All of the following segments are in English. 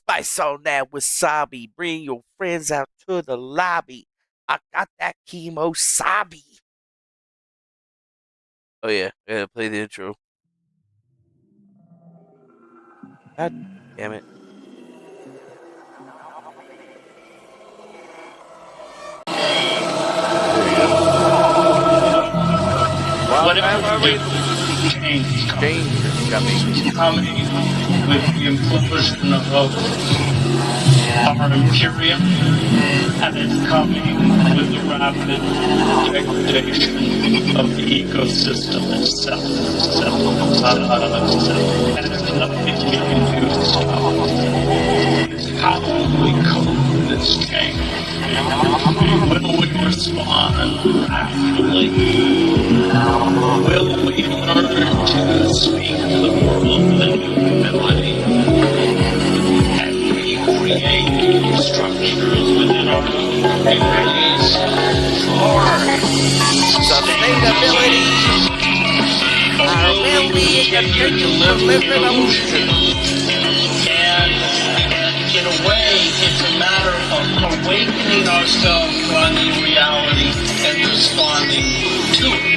Spice on that wasabi. Bring your friends out to the lobby. I got that kimosabi. Oh yeah, play the intro. God damn it. Whatever we do, change is coming with the implosion of our Imperium, and it's coming with the rapid degradation of the ecosystem itself. And there's nothing we can do to stop it. How will we cope with this change? Will we respond rapidly? Will we learn to speak the world with a new ability and recreate structures within our communities for sustainability? Our and in a way, it's a matter of awakening ourselves to our new reality and responding to it.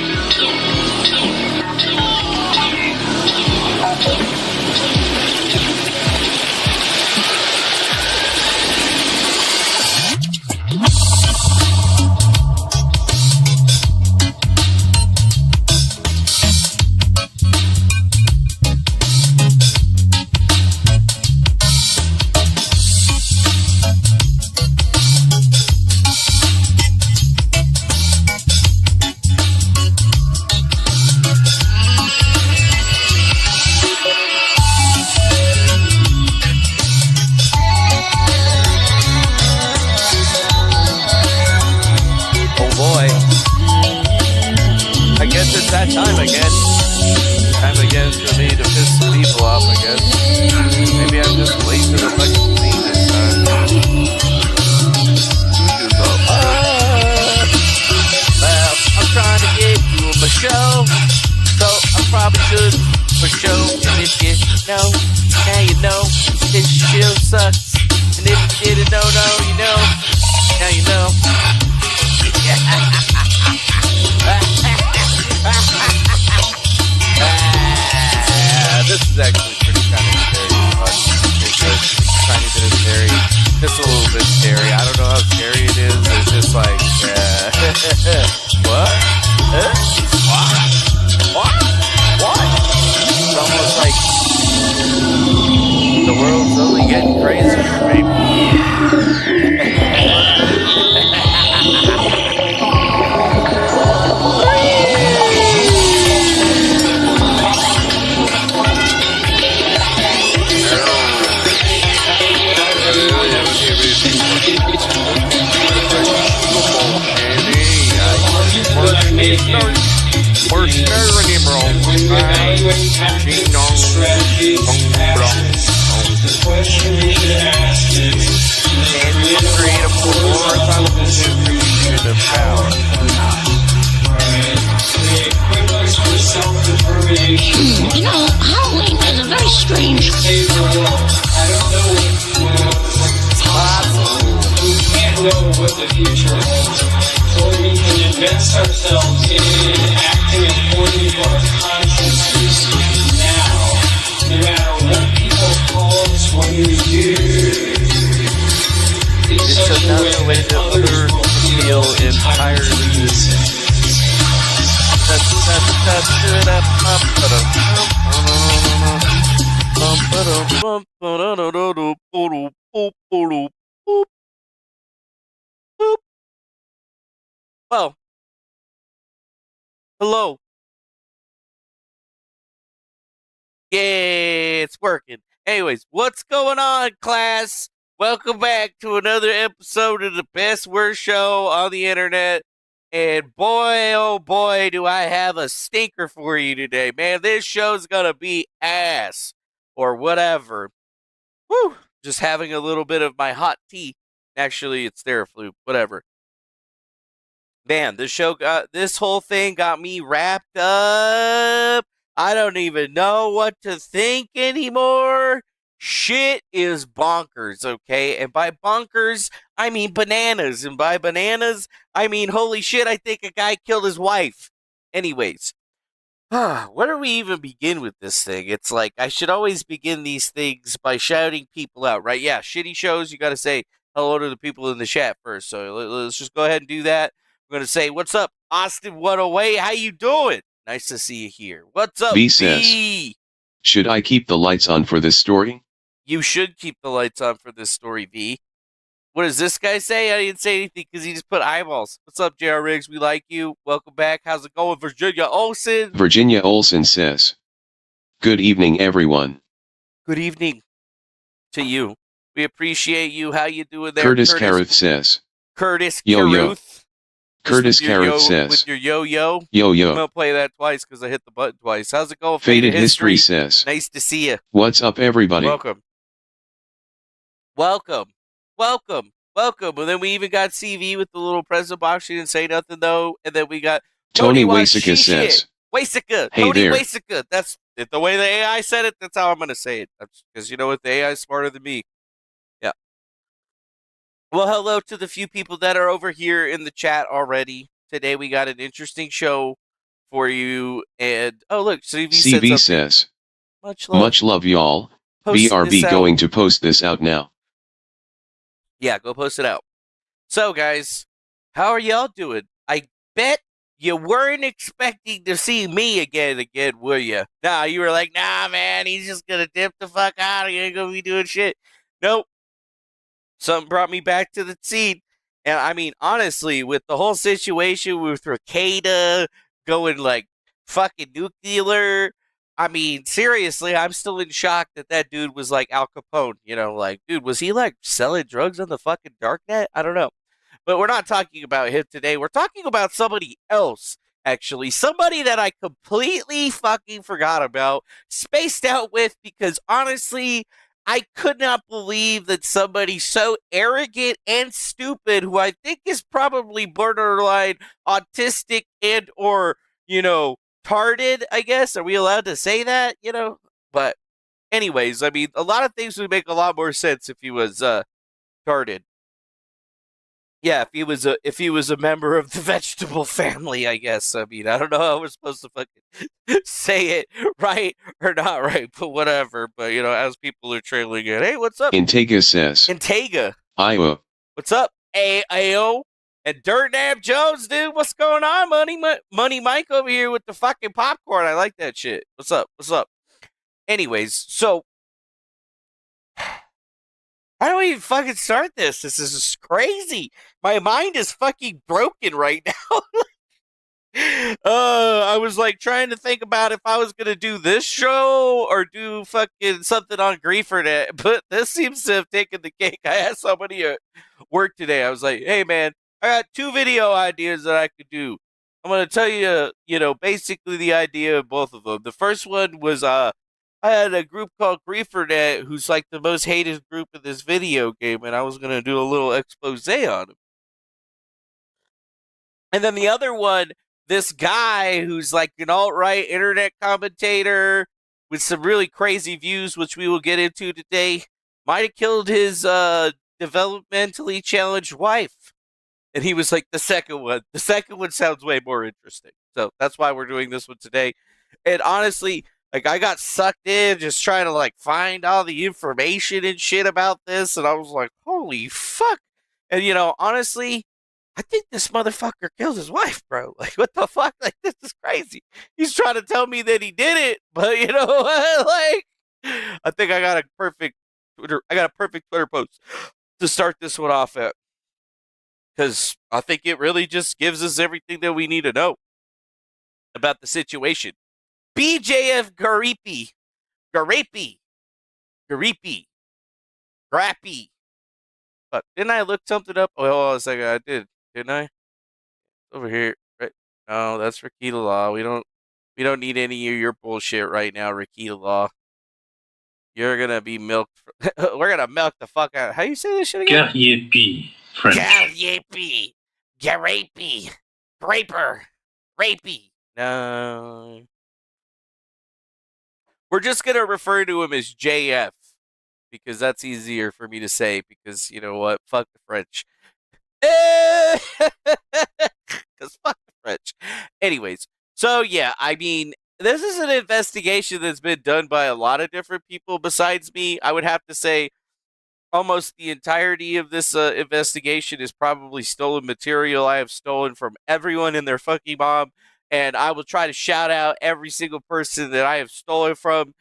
Well, hello. Yeah, it's working. Anyways, what's going on, class? Welcome back to another episode of the best worst show on the internet. And boy, oh boy, do I have a stinker for you today. Man, this show's gonna be ass. Or whatever. Whew. Just having a little bit of my hot tea. Actually, it's Theraflu. Whatever. Man, this whole thing got me wrapped up. I don't even know what to think anymore. Shit is bonkers, okay? And by bonkers, I mean bananas. And by bananas, I mean holy shit, I think a guy killed his wife. Anyways, where do we even begin with this thing? It's like I should always begin these things by shouting people out, right? Yeah, shitty shows, you got to say hello to the people in the chat first. So let's just go ahead and do that. I'm going to say, what's up, Austin 108? How you doing? Nice to see you here. What's up, V says, should I keep the lights on for this story? You should keep the lights on for this story, V. What does this guy say? I didn't say anything because he just put eyeballs. What's up, JR Riggs? We like you. Welcome back. How's it going, Virginia Olsen? Virginia Olsen says, good evening, everyone. Good evening to you. We appreciate you. How you doing there, Curtis Caruth says, Curtis Yo-yo. Caruth. Curtis Caruth says, with your yo-yo. Yo-yo. I'm going to play that twice because I hit the button twice. How's it going, Faded History says, nice to see you. What's up, everybody? Welcome. And then we even got CV with the little present box. She didn't say nothing, though. And then we got Tony Waisika says, Waisika. Hey Tony there. Waisika. That's the way the AI said it. That's how I'm going to say it. Because you know what? The AI is smarter than me. Yeah. Well, hello to the few people that are over here in the chat already. Today we got an interesting show for you. And, oh, look. CV says, Much love, y'all. Posting BRB this out. going to post this out now. Yeah, go post it out. So, guys, how are y'all doing? I bet you weren't expecting to see me again, were you? Nah, you were like, nah, man, he's just going to dip the fuck out. He ain't going to be doing shit. Nope. Something brought me back to the scene. And, I mean, honestly, with the whole situation with Ricada going, like, fucking nuclear, I mean, seriously, I'm still in shock that dude was like Al Capone, you know, like, dude, was he like selling drugs on the fucking darknet? I don't know. But we're not talking about him today. We're talking about somebody else, actually. Somebody that I completely fucking forgot about, spaced out with, because honestly, I could not believe that somebody so arrogant and stupid, who I think is probably borderline autistic and or, you know, tarded, I guess. Are we allowed to say that? You know? But anyways, I mean, a lot of things would make a lot more sense if he was tarded. Yeah, if he was a member of the vegetable family, I guess. I mean, I don't know how we're supposed to fucking say it right or not right, but whatever. But you know, as people are trailing in, hey, what's up? Intega says, Intega. Iowa. What's up? AO. And Dirt Nab Jones, dude, what's going on? Money Mike over here with the fucking popcorn. I like that shit. What's up? What's up? Anyways, so how do we even fucking start this? This is just crazy. My mind is fucking broken right now. I was like trying to think about if I was gonna do this show or do fucking something on Griftcast, but this seems to have taken the cake. I had somebody at work today. I was like, hey man, I got 2 video ideas that I could do. I'm gonna tell you, you know, basically the idea of both of them. The first one was I had a group called Griftcast, who's like the most hated group in this video game, and I was gonna do a little expose on them. And then the other one, this guy who's like an alt-right internet commentator with some really crazy views, which we will get into today, might have killed his developmentally challenged wife. And he was like, the second one. The second one sounds way more interesting. So that's why we're doing this one today. And honestly, like, I got sucked in just trying to like find all the information and shit about this. And I was like, holy fuck. And you know, honestly, I think this motherfucker killed his wife, bro. Like, what the fuck? Like, this is crazy. He's trying to tell me that he did it, but you know what? Like, I think I got a perfect Twitter post to start this one off at, because I think it really just gives us everything that we need to know about the situation. JFGariepy. Grappy. But didn't I look something up? Oh, hold on a second. I did. Didn't I? Over here. Right. No, that's Rakita Law. We don't need any of your bullshit right now, Rakita Law. You're gonna be milked. We're gonna milk the fuck out. How you say this shit again? Gariepi, French. Gariepi. Rapey. No. We're just gonna refer to him as JF. because that's easier for me to say because you know what? Fuck the French. Because fuck the French. Anyways, so yeah, I mean, this is an investigation that's been done by a lot of different people besides me. I would have to say almost the entirety of this investigation is probably stolen material I have stolen from everyone and their fucking mom. And I will try to shout out every single person that I have stolen from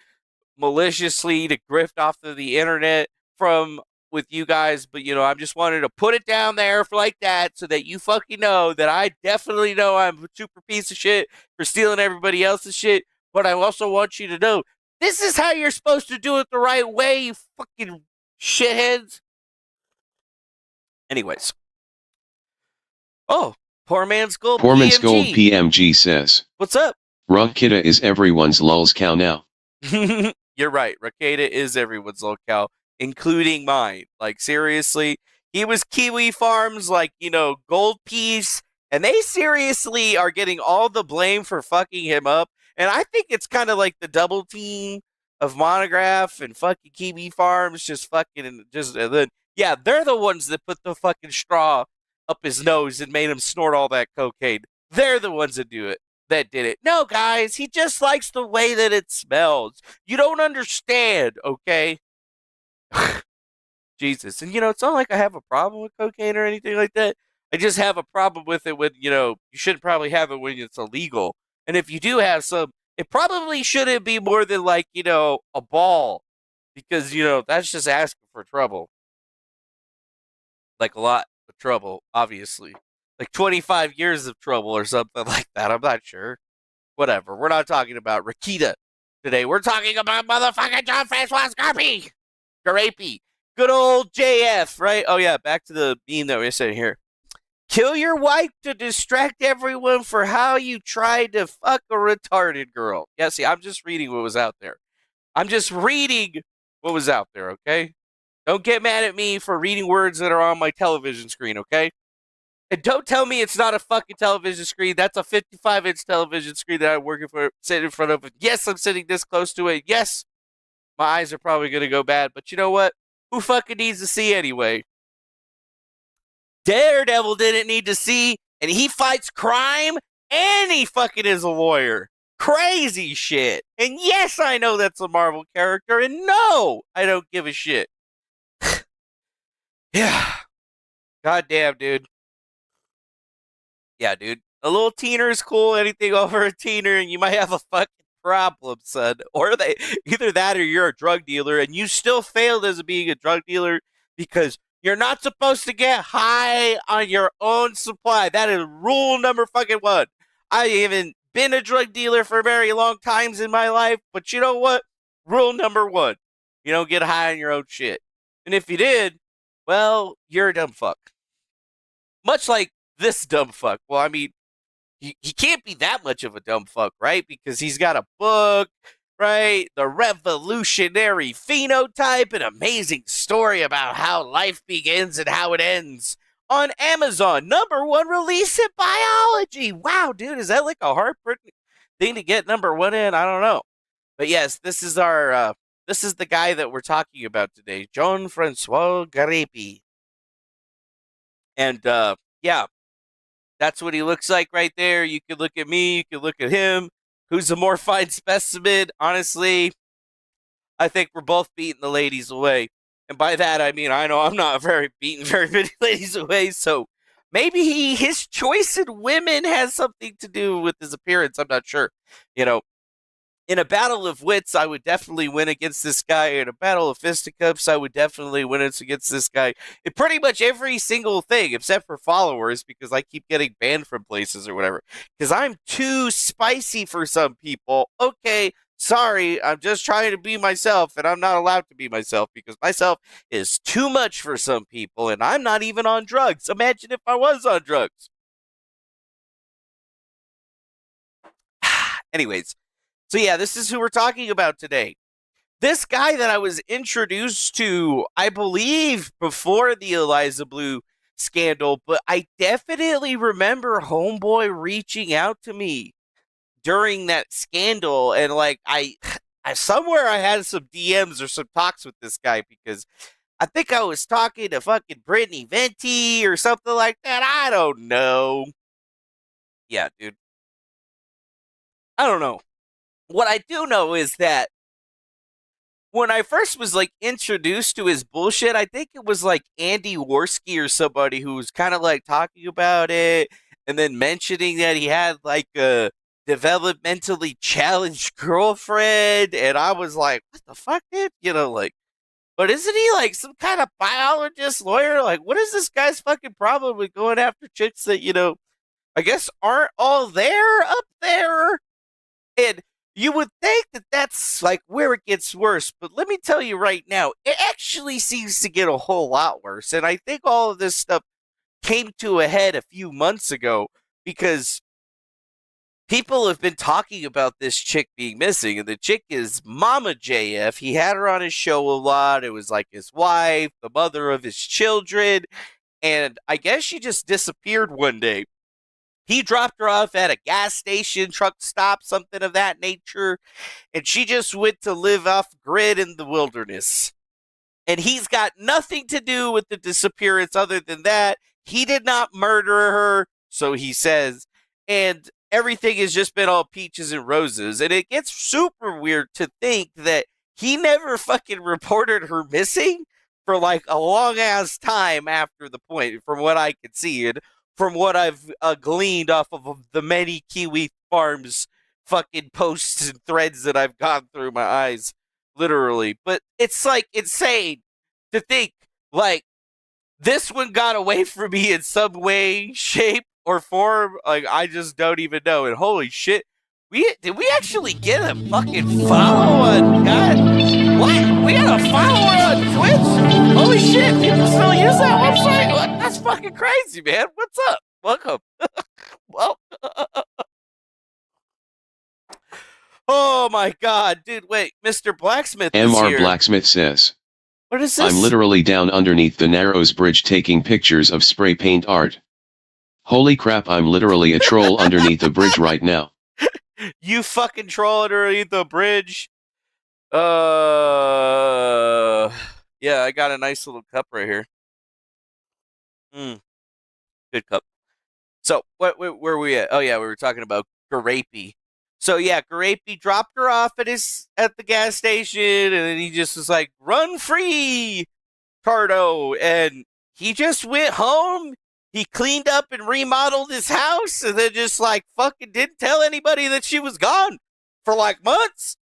maliciously to grift off of the internet from with you guys. But, you know, I just wanted to put it down there for like that so that you fucking know that I definitely know I'm a super piece of shit for stealing everybody else's shit. But I also want you to know this is how you're supposed to do it the right way, you fucking shitheads. Anyways. Oh, Poor Man's Gold Poor Man's Gold PMG. PMG says, What's up? Rakita is everyone's lulz cow now. You're right. Rakita is everyone's locale, including mine. Like, seriously, he was Kiwi Farms, like, you know, Gold Piece, and they seriously are getting all the blame for fucking him up. And I think it's kind of like the double team of Monograph and fucking Kiwi Farms, just fucking, just, and then, yeah, they're the ones that put the fucking straw up his nose and made him snort all that cocaine. They're the ones that do it. That did it. No, guys, he just likes the way that it smells. You don't understand, okay? Jesus. And, you know, it's not like I have a problem with cocaine or anything like that. I just have a problem with it when, you know, you shouldn't probably have it when it's illegal. And if you do have some, it probably shouldn't be more than, like, you know, a ball. Because, you know, that's just asking for trouble. Like, a lot of trouble, obviously. Like 25 years of trouble or something like that. I'm not sure. Whatever. We're not talking about Rakita today. We're talking about motherfucking John Francois Garapy. Good old JF, right? Oh, yeah. Back to the meme that we're saying here. Kill your wife to distract everyone for how you tried to fuck a retarded girl. Yeah, see, I'm just reading what was out there. I'm just reading what was out there, okay? Don't get mad at me for reading words that are on my television screen, okay? And don't tell me it's not a fucking television screen. That's a 55-inch television screen that I'm working for, sitting in front of. Yes, I'm sitting this close to it. Yes, my eyes are probably going to go bad. But you know what? Who fucking needs to see anyway? Daredevil didn't need to see, and he fights crime, and he fucking is a lawyer. Crazy shit. And yes, I know that's a Marvel character, and no, I don't give a shit. Yeah. Goddamn, dude. Yeah, dude. A little teener is cool. Anything over a teener, and you might have a fucking problem, son. Or either that or you're a drug dealer, and you still failed as being a drug dealer because you're not supposed to get high on your own supply. That is rule number fucking one. I haven't been a drug dealer for very long times in my life, but you know what? Rule number one. You don't get high on your own shit. And if you did, well, you're a dumb fuck. Much like this dumb fuck. Well, I mean, he can't be that much of a dumb fuck, right? Because he's got a book, right? The Revolutionary Phenotype, an amazing story about how life begins and how it ends on Amazon. #1 release in biology. Wow, dude, is that like a heartbreaking thing to get #1 in? I don't know. But yes, this is our, this is the guy that we're talking about today, Jean Francois Garapy. And, yeah. That's what he looks like right there. You could look at me. You could look at him. Who's a more fine specimen? Honestly, I think we're both beating the ladies away. And by that, I mean, I know I'm not beating very many ladies away. So maybe his choice in women has something to do with his appearance. I'm not sure. You know, in a battle of wits, I would definitely win against this guy. In a battle of fisticuffs, I would definitely win against this guy. In pretty much every single thing, except for followers, because I keep getting banned from places or whatever. Because I'm too spicy for some people. Okay, sorry, I'm just trying to be myself, and I'm not allowed to be myself, because myself is too much for some people, and I'm not even on drugs. Imagine if I was on drugs. Anyways. So yeah, this is who we're talking about today. This guy that I was introduced to, I believe, before the Eliza Blue scandal, but I definitely remember Homeboy reaching out to me during that scandal, and like I somewhere I had some DMs or some talks with this guy because I think I was talking to fucking Brittany Venti or something like that. I don't know. Yeah, dude. I don't know. What I do know is that when I first was like introduced to his bullshit, I think it was like Andy Worski or somebody who was kind of like talking about it and then mentioning that he had like a developmentally challenged girlfriend. And I was like, what the fuck, dude? You know, like, but isn't he like some kind of biologist lawyer? Like, what is this guy's fucking problem with going after chicks that, you know, I guess aren't all there up there? And you would think that that's like where it gets worse, but let me tell you right now, it actually seems to get a whole lot worse. And I think all of this stuff came to a head a few months ago because people have been talking about this chick being missing, and the chick is Mama JF. He had her on his show a lot. It was like his wife, the mother of his children, and I guess she just disappeared one day. He dropped her off at a gas station, truck stop, something of that nature, and she just went to live off grid in the wilderness. And he's got nothing to do with the disappearance other than that. He did not murder her, so he says, and everything has just been all peaches and roses. And it gets super weird to think that he never fucking reported her missing for like a long ass time after the point, from what I could see. And from what I've gleaned off of the many Kiwi Farms fucking posts and threads that I've gone through my eyes, literally. But it's like insane to think like this one got away from me in some way, shape, or form. Like I just don't even know. And holy shit, did we actually get a fucking follow on God? What? We got a follower on Twitch? Holy shit, people still use that website? What? That's fucking crazy, man. What's up? Welcome. Well, oh my god, dude, wait, Mr. Blacksmith is MR here. Blacksmith says, What is this? I'm literally down underneath the Narrows Bridge taking pictures of spray paint art. Holy crap, I'm literally a troll underneath the bridge right now. You fucking troll underneath the bridge. Yeah, I got a nice little cup right here. Good cup. So, where were we at? Oh yeah, we were talking about Garapy. So yeah, Garapy dropped her off at the gas station, and then he just was like, "Run free, Cardo!" And he just went home. He cleaned up and remodeled his house, and then just like fucking didn't tell anybody that she was gone for like months.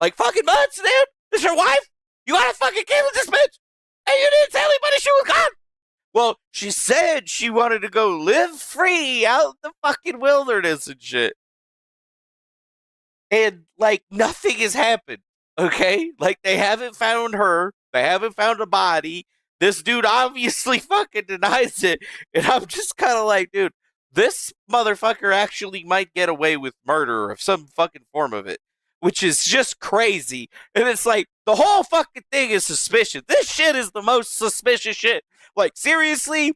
Like fucking months, dude. This your wife? You gotta fucking kill this bitch. And you didn't tell anybody she was gone. Well, she said she wanted to go live free out in the fucking wilderness and shit. And like nothing has happened. Okay? Like they haven't found her. They haven't found a body. This dude obviously fucking denies it. And I'm just kind of like, dude, this motherfucker actually might get away with murder or some fucking form of it, which is just crazy. And it's like, the whole fucking thing is suspicious. This shit is the most suspicious shit. Like, seriously,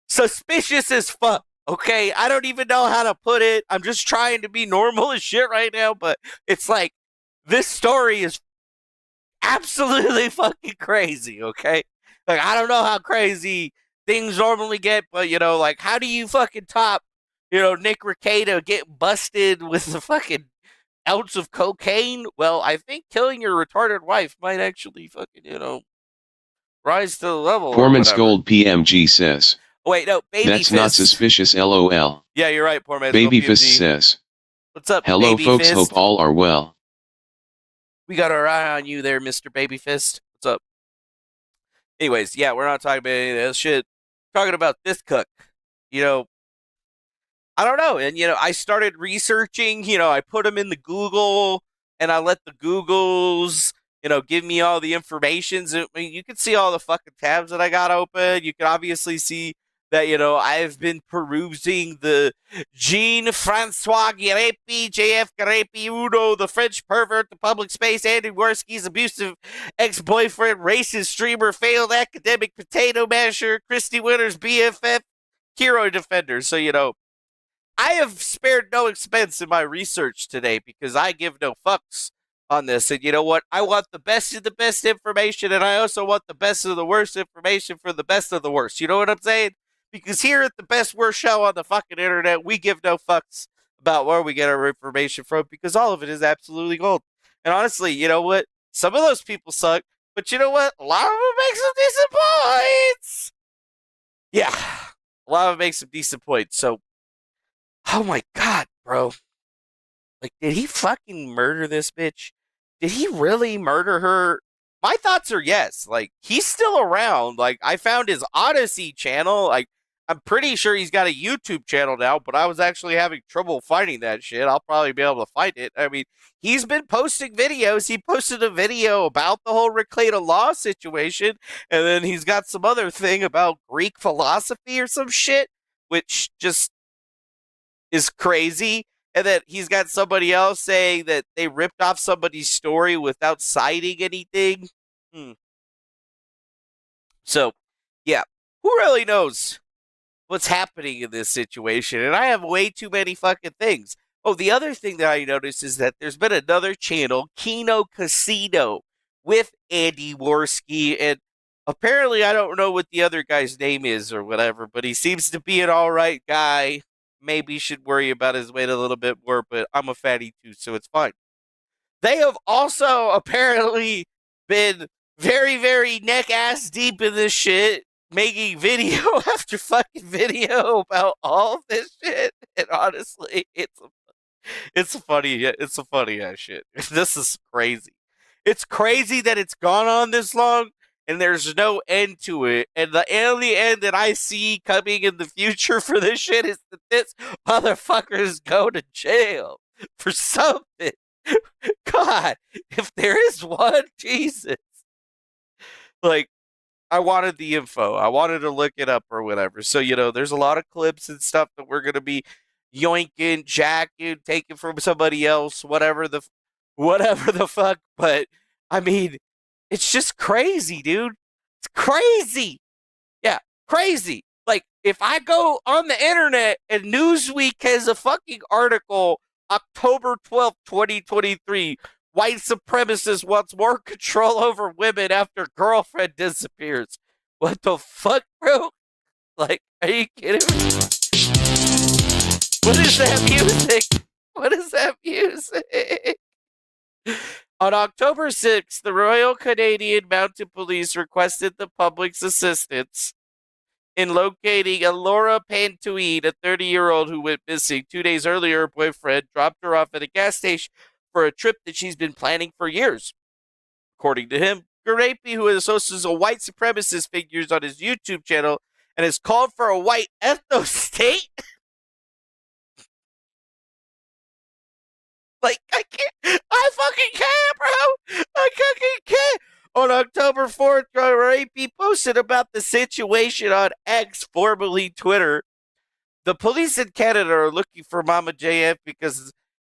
suspicious as fuck. Okay, I don't even know how to put it. I'm just trying to be normal as shit right now, but it's like, this story is absolutely fucking crazy, okay? Like, I don't know how crazy things normally get, but, you know, like, how do you fucking top, you know, Nick Recato getting busted with a fucking ounce of cocaine? Well, I think killing your retarded wife might actually fucking, you know, rise to the level. Poorman's Gold PMG says, wait, no, Baby that's Fist. not suspicious, lol. Yeah, you're right, Poor Man's Baby Gold Fist PMG. says, What's up, hello Baby folks, Fist? hope all are well. We got our eye on you there, Mr. Baby Fist. What's up? Anyways, yeah, we're not talking about any of this shit. We're talking about this cook. You know, I don't know. And, you know, I started researching, you know, I put them in the Google and I let the Googles, you know, give me all the information. I mean, you can see all the fucking tabs that I got open. You can obviously see that, you know, I've been perusing the Jean-Francois Garepy, JFGariepy, Udo, the French pervert, the public space, Andy Worski's abusive ex-boyfriend, racist streamer, failed academic potato masher, Christy Winter's BFF, hero defender. So, you know, I have spared no expense in my research today because I give no fucks on this. And you know what? I want the best of the best information, and I also want the best of the worst information for the best of the worst. You know what I'm saying? Because here at the best worst show on the fucking internet, we give no fucks about where we get our information from because all of it is absolutely gold. And honestly, you know what? Some of those people suck, but you know what? A lot of them make some decent points. Yeah, a lot of them make some decent points. So, oh my god, bro. Like, did he fucking murder this bitch? Did he really murder her? My thoughts are yes. Like, he's still around. Like, I found his Odyssey channel. Like, I'm pretty sure he's got a YouTube channel now, but I was actually having trouble finding that shit. I'll probably be able to find it. I mean, he's been posting videos. He posted a video about the whole Reclata Law situation, and then he's got some other thing about Greek philosophy or some shit, which just is crazy. And then he's got somebody else saying that they ripped off somebody's story without citing anything. So, yeah, who really knows what's happening in this situation? And I have way too many fucking things. Oh, the other thing that I noticed is that there's been another channel, Kino Casino, with Andy Worski, and apparently I don't know what the other guy's name is or whatever, but he seems to be an all right guy. Maybe should worry about his weight a little bit more, but I'm a fatty too, so it's fine. They have also apparently been very, very neck ass deep in this shit, making video after fucking video about all of this shit. And honestly, it's a funny ass shit. This is crazy. It's crazy that it's gone on this long and there's no end to it. And the only end that I see coming in the future for this shit is that this motherfuckers go to jail for something. God, if there is one, Jesus. Like, I wanted the info. I wanted to look it up or whatever. So, you know, there's a lot of clips and stuff that we're going to be yoinking, jacking, taking from somebody else, whatever the fuck. But, I mean, it's just crazy, dude. It's crazy. Yeah, crazy. Like, if I go on the internet and Newsweek has a fucking article, October 12th, 2023, white supremacist wants more control over women after girlfriend disappears. What the fuck, bro? Like, are you kidding me? What is that music? What is that music? On October 6th, the Royal Canadian Mounted Police requested the public's assistance in locating Laura Pantuine, a 30-year-old who went missing. 2 days earlier, her boyfriend dropped her off at a gas station for a trip that she's been planning for years. According to him, Gariepy, who is hosts a white supremacist figures on his YouTube channel and has called for a white ethno-state. Like, I can't. I fucking can't, bro. I fucking can't. On October 4th, Gariepy posted about the situation on X, formerly Twitter. The police in Canada are looking for Mama JF because,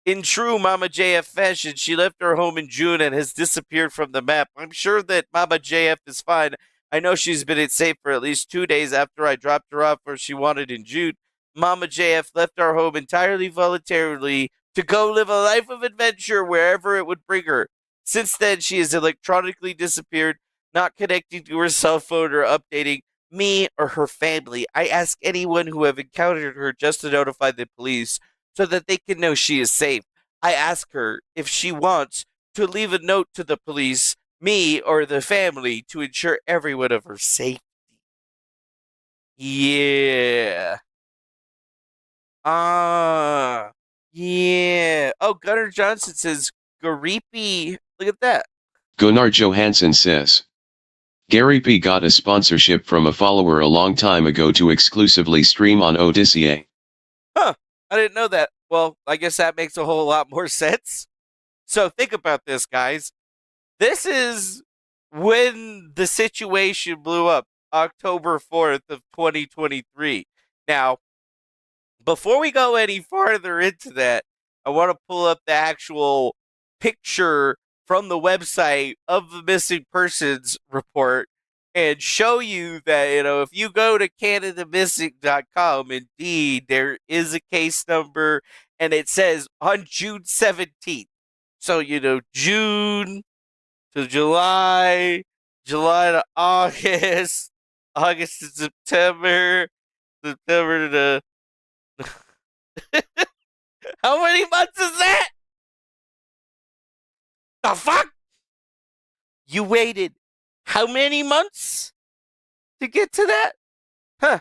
in true Mama JF fashion, she left her home in June and has disappeared from the map. I'm sure that Mama JF is fine. I know she's been safe for at least 2 days after I dropped her off where she wanted in June. Mama JF left our home entirely voluntarily to go live a life of adventure wherever it would bring her. Since then, she has electronically disappeared, not connecting to her cell phone or updating me or her family. I ask anyone who have encountered her just to notify the police so that they can know she is safe. I ask her if she wants to leave a note to the police, me, or the family to ensure everyone of her safety. Yeah. Yeah. Oh, Gunnar Johnson says, Gariepy. Look at that. Gunnar Johansson says, Gariepy got a sponsorship from a follower a long time ago to exclusively stream on Odyssey. Huh. I didn't know that. Well, I guess that makes a whole lot more sense. So think about this, guys. This is when the situation blew up, October 4th of 2023. Now, before we go any farther into that, I want to pull up the actual picture from the website of the missing persons report and show you that, you know, if you go to canadamissing.com, indeed, there is a case number, and it says on June 17th. So, June to July, July to August, August to September, September to how many months is that? The fuck? You waited how many months to get to that? Huh.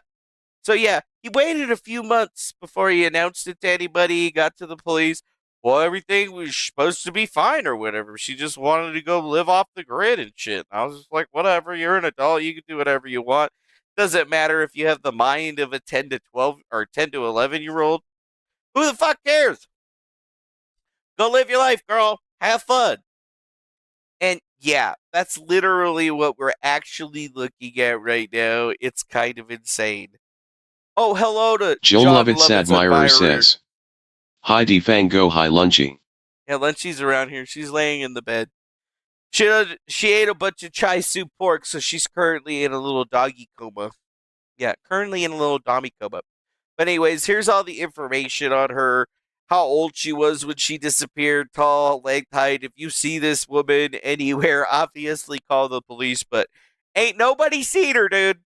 So yeah, he waited a few months before he announced it to anybody. He got to the police. Well, everything was supposed to be fine or whatever. She just wanted to go live off the grid and shit. I was just like, whatever, you're an adult. You can do whatever you want. Doesn't matter if you have the mind of a 10 to 12 or 10 to 11-year-old. Who the fuck cares? Go live your life, girl. Have fun. And yeah, that's literally what we're actually looking at right now. It's kind of insane. Oh, hello to Joe John Lovett's Lovett's admirer admirer. says, "Hi Defango, hi Lunchy." Yeah, Lunchy's around here. She's laying in the bed. She ate a bunch of chai soup pork, so she's currently in a little doggy coma. Yeah, currently in a little doggy coma. But anyways, here's all the information on her. How old she was when she disappeared, tall, length, height. If you see this woman anywhere, obviously call the police, but ain't nobody seen her, dude.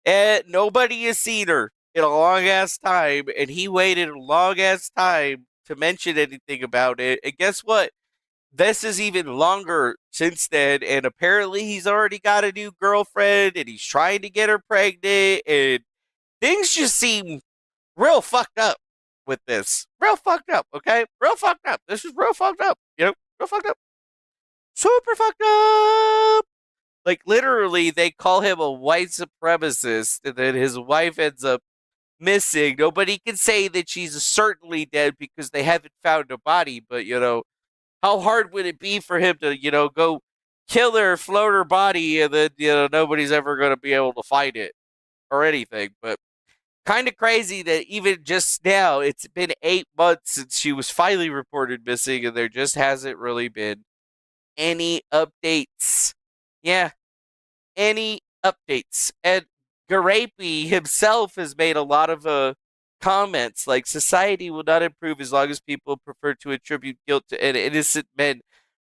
And nobody has seen her in a long ass time, and he waited a long ass time to mention anything about it. And guess what? This is even longer since then, and apparently he's already got a new girlfriend, and he's trying to get her pregnant, and things just seem real fucked up with this. Real fucked up, okay? Real fucked up. This is real fucked up, real fucked up. Super fucked up. Like, literally, they call him a white supremacist, and then his wife ends up missing. Nobody can say that she's certainly dead because they haven't found a body, but, how hard would it be for him to, go kill her, float her body, and then, nobody's ever going to be able to find it or anything. But kind of crazy that even just now, it's been 8 months since she was finally reported missing, and there just hasn't really been any updates. Yeah, any updates. And Garapy himself has made a lot of comments like society will not improve as long as people prefer to attribute guilt to innocent men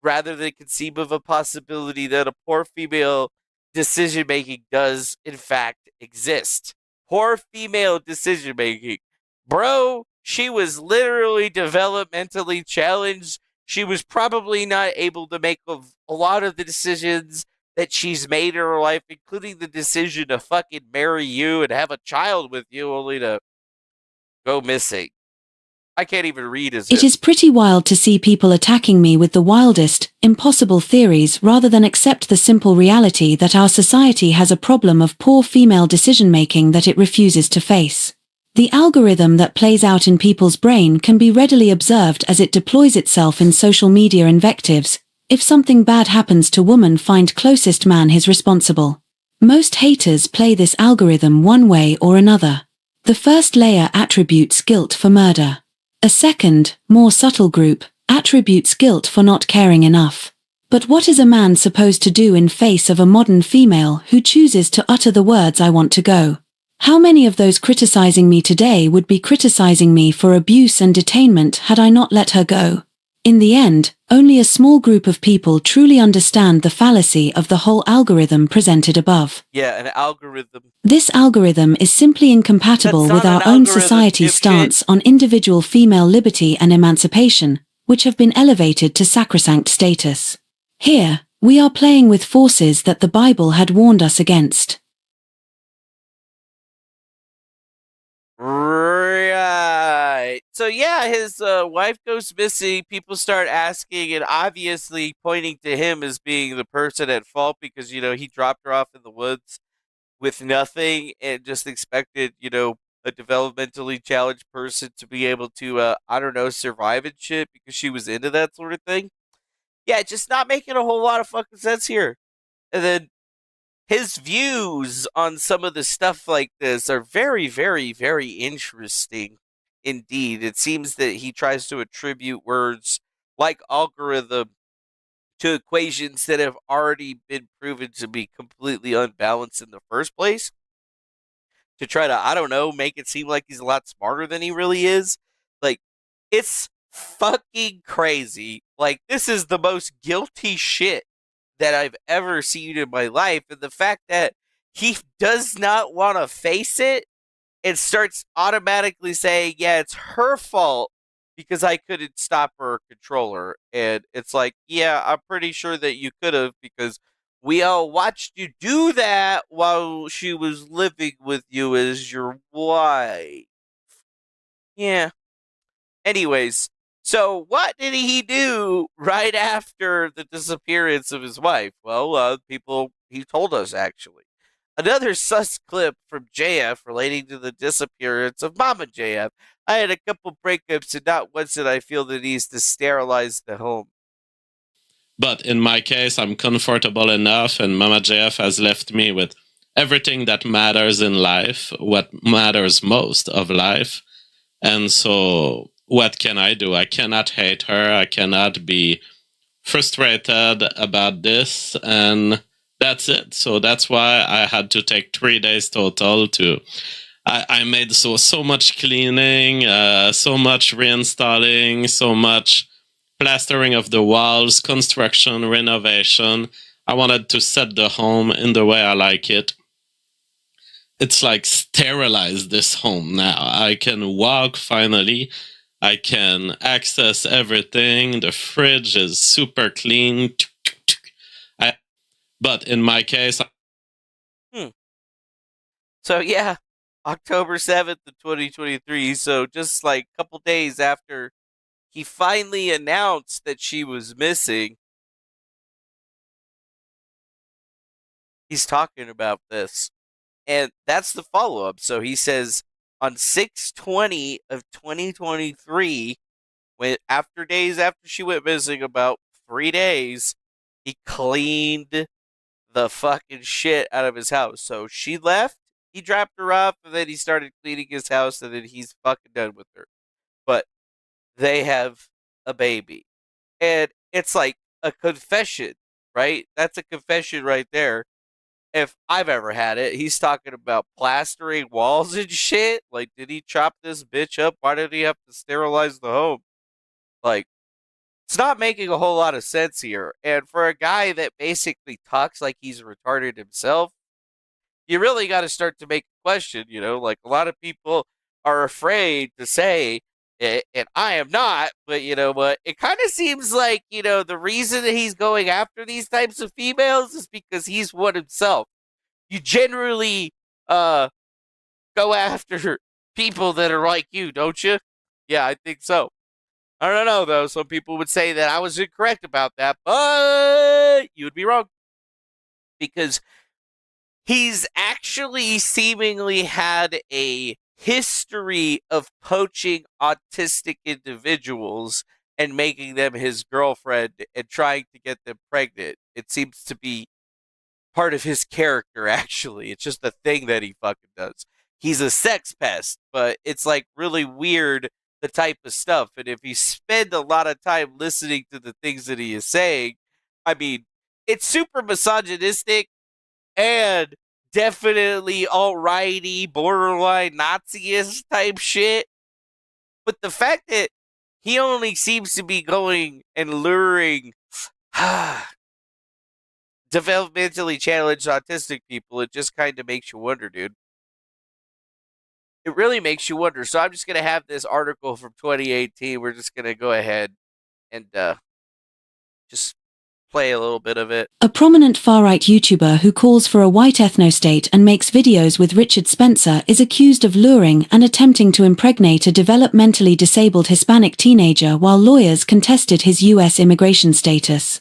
rather than conceive of a possibility that a poor female decision making does in fact exist. Poor female decision making. Bro, she was literally developmentally challenged. She was probably not able to make a lot of the decisions that she's made in her life, including the decision to fucking marry you and have a child with you, only to go missing. I can't even read as It is pretty wild to see people attacking me with the wildest, impossible theories rather than accept the simple reality that our society has a problem of poor female decision-making that it refuses to face. The algorithm that plays out in people's brain can be readily observed as it deploys itself in social media invectives. If something bad happens to woman, find closest man is responsible. Most haters play this algorithm one way or another. The first layer attributes guilt for murder. A second, more subtle group, attributes guilt for not caring enough. But what is a man supposed to do in face of a modern female who chooses to utter the words "I want to go"? How many of those criticizing me today would be criticizing me for abuse and detainment had I not let her go? In the end, only a small group of people truly understand the fallacy of the whole algorithm presented above. Yeah, an algorithm. This algorithm is simply incompatible with our own society's stance on individual female liberty and emancipation, which have been elevated to sacrosanct status. Here, we are playing with forces that the Bible had warned us against. Right. So yeah, his wife goes missing. People start asking and obviously pointing to him as being the person at fault because, he dropped her off in the woods with nothing and just expected, a developmentally challenged person to be able to, I don't know, survive and shit because she was into that sort of thing. Yeah, just not making a whole lot of fucking sense here. And then his views on some of the stuff like this are very, very, very interesting indeed. It seems that he tries to attribute words like algorithm to equations that have already been proven to be completely unbalanced in the first place to try to, I don't know, make it seem like he's a lot smarter than he really is. Like, it's fucking crazy. Like, this is the most guilty shit that I've ever seen in my life. And the fact that he does not want to face it and starts automatically saying, yeah, it's her fault because I couldn't stop her or control her. And it's like, yeah, I'm pretty sure that you could have, because we all watched you do that while she was living with you as your wife. Yeah. Anyways, so what did he do right after the disappearance of his wife? Well, he told us actually. Another sus clip from JF relating to the disappearance of Mama JF. I had a couple breakups and not once did I feel the need to sterilize the home. But in my case, I'm comfortable enough, and Mama JF has left me with everything that matters in life, what matters most of life. And so, what can I do? I cannot hate her. I cannot be frustrated about this. And that's it. So that's why I had to take 3 days total to. I made so much cleaning, so much reinstalling, so much plastering of the walls, construction, renovation. I wanted to set the home in the way I like it. It's like sterilize this home now. I can walk finally. I can access everything. The fridge is super clean. But in my case... So yeah, October 7th of 2023. So just like a couple days after he finally announced that she was missing, he's talking about this. And that's the follow-up. So he says on 6/20 of 2023, days after she went missing, about 3 days, he cleaned the fucking shit out of his house. So she left, he dropped her off, and then he started cleaning his house, and then he's fucking done with her. But they have a baby. And it's like a confession, right? That's a confession right there. If I've ever had it, he's talking about plastering walls and shit. Like, did he chop this bitch up? Why did he have to sterilize the home? Like, it's not making a whole lot of sense here. And for a guy that basically talks like he's retarded himself, you really got to start to make a question, like a lot of people are afraid to say it, and I am not, but but it kind of seems like, the reason that he's going after these types of females is because he's one himself. You generally go after people that are like you, don't you? Yeah, I think so. I don't know, though. Some people would say that I was incorrect about that, but you would be wrong. Because he's actually seemingly had a history of poaching autistic individuals and making them his girlfriend and trying to get them pregnant. It seems to be part of his character, actually. It's just a thing that he fucking does. He's a sex pest, but it's like really weird, the type of stuff. And if you spend a lot of time listening to the things that he is saying, I mean, it's super misogynistic and definitely alt-righty, borderline Nazi-ist type shit. But the fact that he only seems to be going and luring developmentally challenged autistic people, it just kind of makes you wonder, dude. It really makes you wonder. So I'm just going to have this article from 2018. We're just going to go ahead and just play a little bit of it. A prominent far-right YouTuber who calls for a white ethnostate and makes videos with Richard Spencer is accused of luring and attempting to impregnate a developmentally disabled Hispanic teenager while lawyers contested his U.S. immigration status.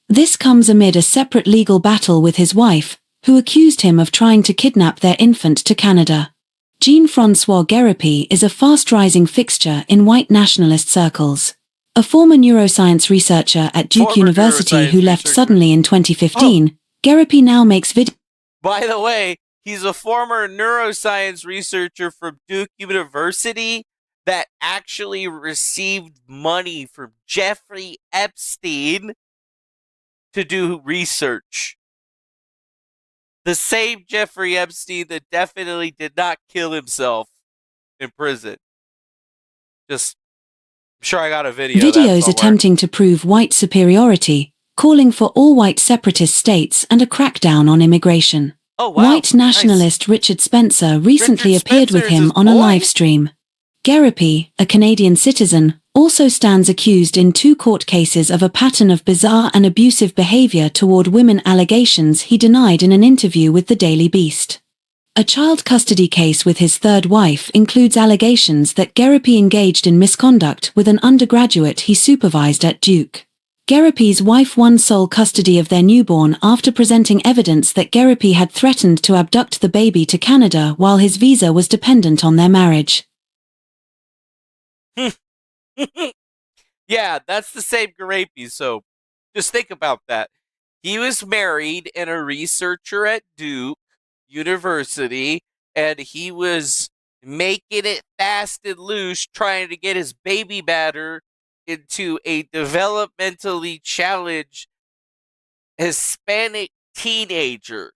This comes amid a separate legal battle with his wife, who accused him of trying to kidnap their infant to Canada. Jean-Francois Gariepy is a fast-rising fixture in white nationalist circles. A former neuroscience researcher at Duke University who left suddenly in 2015, Gariepy now makes videos. By the way, he's a former neuroscience researcher from Duke University that actually received money from Jeffrey Epstein to do research. The same Jeffrey Epstein that definitely did not kill himself in prison. Just I'm sure I got a video of that Videos somewhere. attempting to prove white superiority, calling for all white separatist states and a crackdown on immigration. Oh, wow. White nationalist Richard Spencer recently Richard appeared with Spencer is him his on a boy? live stream. Gariepy, a Canadian citizen, also stands accused in 2 court cases of a pattern of bizarre and abusive behavior toward women, allegations he denied in an interview with the Daily Beast. A child custody case with his third wife includes allegations that Gariepy engaged in misconduct with an undergraduate he supervised at Duke. Gariepy's wife won sole custody of their newborn after presenting evidence that Gariepy had threatened to abduct the baby to Canada while his visa was dependent on their marriage. Yeah, that's the same Griepy, so just think about that. He was married and a researcher at Duke University, and he was making it fast and loose trying to get his baby batter into a developmentally challenged Hispanic teenager.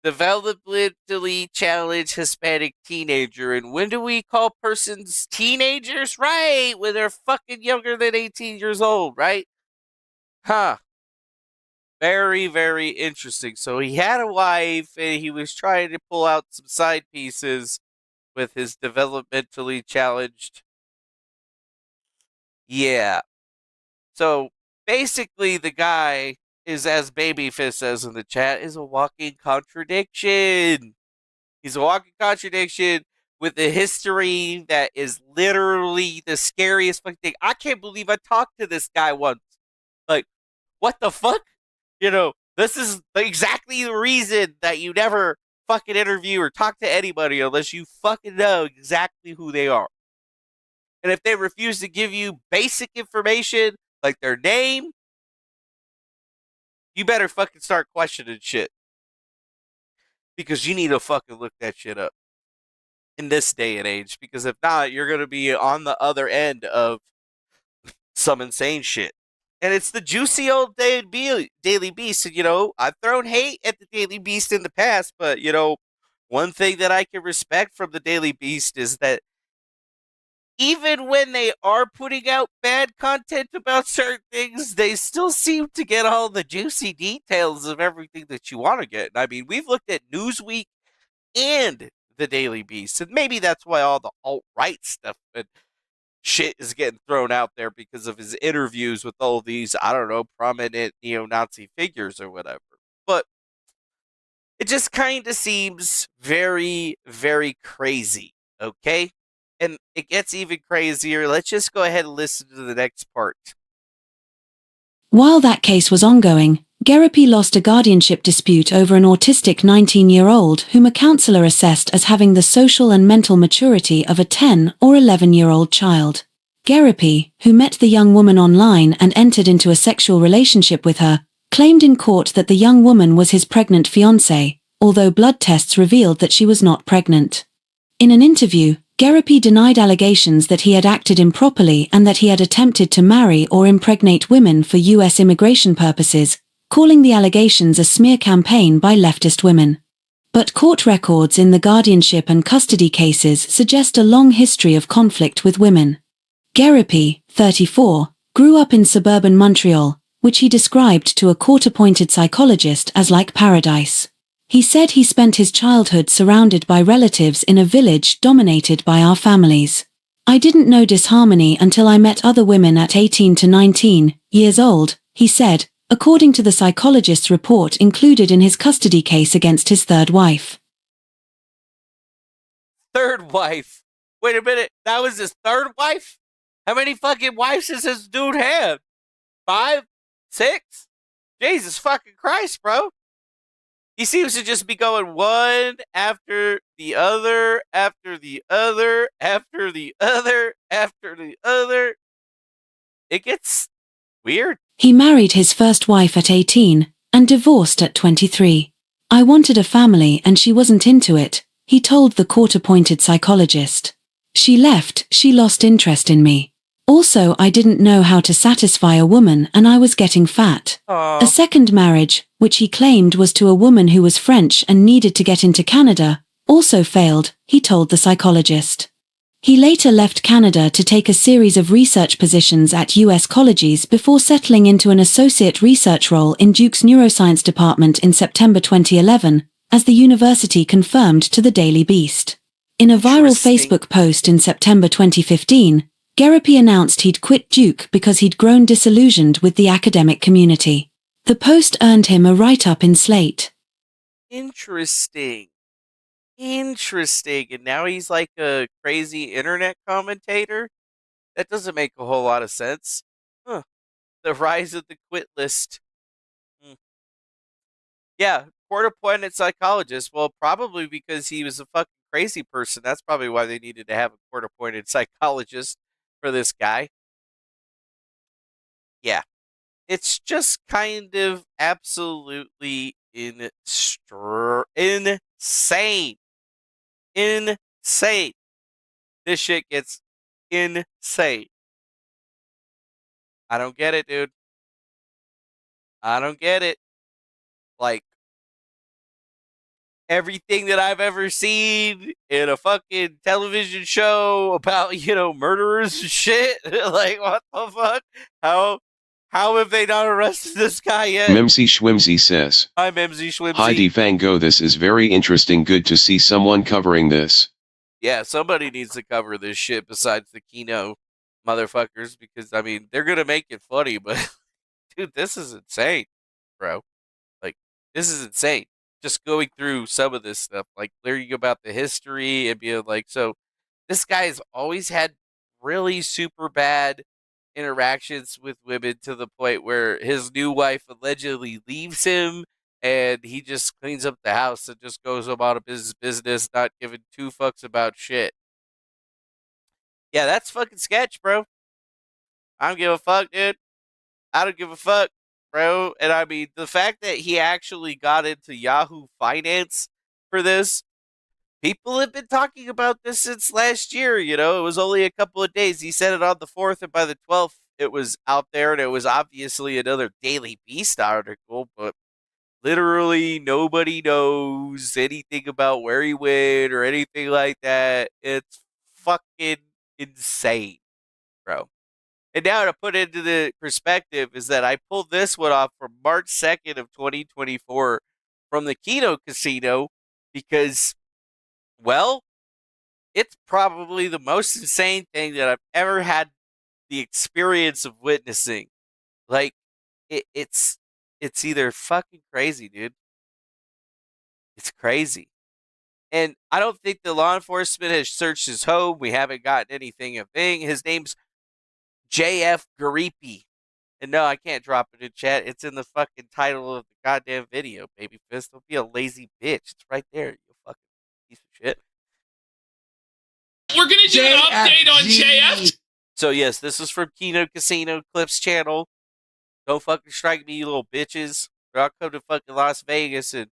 Developmentally challenged Hispanic teenager. And when do we call persons teenagers? Right, when they're fucking younger than 18 years old, right? Huh. Very, very interesting. So he had a wife and he was trying to pull out some side pieces with his developmentally challenged. Yeah. So basically the guy is, as Babyfist says in the chat, is a walking contradiction. He's a walking contradiction with a history that is literally the scariest fucking thing. I can't believe I talked to this guy once. Like, what the fuck? You know, this is exactly the reason that you never fucking interview or talk to anybody unless you fucking know exactly who they are. And if they refuse to give you basic information, like their name, you better fucking start questioning shit. Because you need to fucking look that shit up in this day and age. Because if not, you're going to be on the other end of some insane shit. And it's the juicy old Daily Beast. And, you know, I've thrown hate at the Daily Beast in the past, but, you know, one thing that I can respect from the Daily Beast is that even when they are putting out bad content about certain things, they still seem to get all the juicy details of everything that you want to get. I mean, we've looked at Newsweek and the Daily Beast, and maybe that's why all the alt-right stuff and shit is getting thrown out there because of his interviews with all these, I don't know, prominent neo-Nazi figures or whatever. But it just kind of seems very, very crazy, okay? And it gets even crazier. Let's just go ahead and listen to the next part. While that case was ongoing, Gariepy lost a guardianship dispute over an autistic 19-year-old whom a counselor assessed as having the social and mental maturity of a 10 or 11-year-old child. Gariepy, who met the young woman online and entered into a sexual relationship with her, claimed in court that the young woman was his pregnant fiancée, although blood tests revealed that she was not pregnant. In an interview, Gariepy denied allegations that he had acted improperly and that he had attempted to marry or impregnate women for U.S. immigration purposes, calling the allegations a smear campaign by leftist women. But court records in the guardianship and custody cases suggest a long history of conflict with women. Gariepy, 34, grew up in suburban Montreal, which he described to a court-appointed psychologist as like paradise. He said he spent his childhood surrounded by relatives in a village dominated by our families. I didn't know disharmony until I met other women at 18 to 19 years old, he said, according to the psychologist's report included in his custody case against his third wife. Third wife? Wait a minute, that was his third wife? How many fucking wives does this dude have? 5? 6? Jesus fucking Christ, bro. He seems to just be going one after the other, after the other, after the other, after the other. It gets weird. He married his first wife at 18 and divorced at 23. I wanted a family and she wasn't into it, he told the court-appointed psychologist. She left, she lost interest in me. Also, I didn't know how to satisfy a woman and I was getting fat. Aww. A second marriage, which he claimed was to a woman who was French and needed to get into Canada, also failed, he told the psychologist. He later left Canada to take a series of research positions at U.S. colleges before settling into an associate research role in Duke's neuroscience department in September 2011, as the university confirmed to the Daily Beast. In a viral Facebook post in September 2015, Gariepy announced he'd quit Duke because he'd grown disillusioned with the academic community. The post earned him a write-up in Slate. Interesting. And now he's like a crazy internet commentator? That doesn't make a whole lot of sense. Huh. The rise of the quit list. Yeah, court-appointed psychologist. Well, probably because he was a fucking crazy person. That's probably why they needed to have a court-appointed psychologist for this guy. Yeah. It's just kind of absolutely insane. Insane. This shit gets insane. I don't get it, dude. I don't get it. Like, everything that I've ever seen in a fucking television show about, murderers and shit. Like, what the fuck? How have they not arrested this guy yet? Mimsy Schwimsy says. Hi, Mimsy Schwimsy. Hi, Defango. This is very interesting. Good to see someone covering this. Yeah, somebody needs to cover this shit besides the Kino motherfuckers, because, they're going to make it funny, but, dude, this is insane, bro. Like, this is insane. Just going through some of this stuff, like learning about the history and being like, so this guy's always had really super bad interactions with women to the point where his new wife allegedly leaves him and he just cleans up the house and just goes about his business, not giving two fucks about shit. Yeah, that's fucking sketch, bro. I don't give a fuck, dude. I don't give a fuck, bro. And the fact that he actually got into Yahoo Finance for this, people have been talking about this since last year, It was only a couple of days. He said it on the 4th, and by the 12th, it was out there, and it was obviously another Daily Beast article, but literally nobody knows anything about where he went or anything like that. It's fucking insane, bro. And now to put it into the perspective is that I pulled this one off from March 2nd of 2024 from the Kino Casino because, well, it's probably the most insane thing that I've ever had the experience of witnessing. Like, it's either fucking crazy, dude. It's crazy. And I don't think the law enforcement has searched his home. We haven't gotten anything of thing. His name's JFGariepy. And no, I can't drop it in chat. It's in the fucking title of the goddamn video, baby fist. Don't be a lazy bitch. It's right there, you fucking piece of shit. We're going to do an update on JF. So, yes, this is from Kino Casino Clips channel. Don't fucking strike me, you little bitches. Or I'll come to fucking Las Vegas and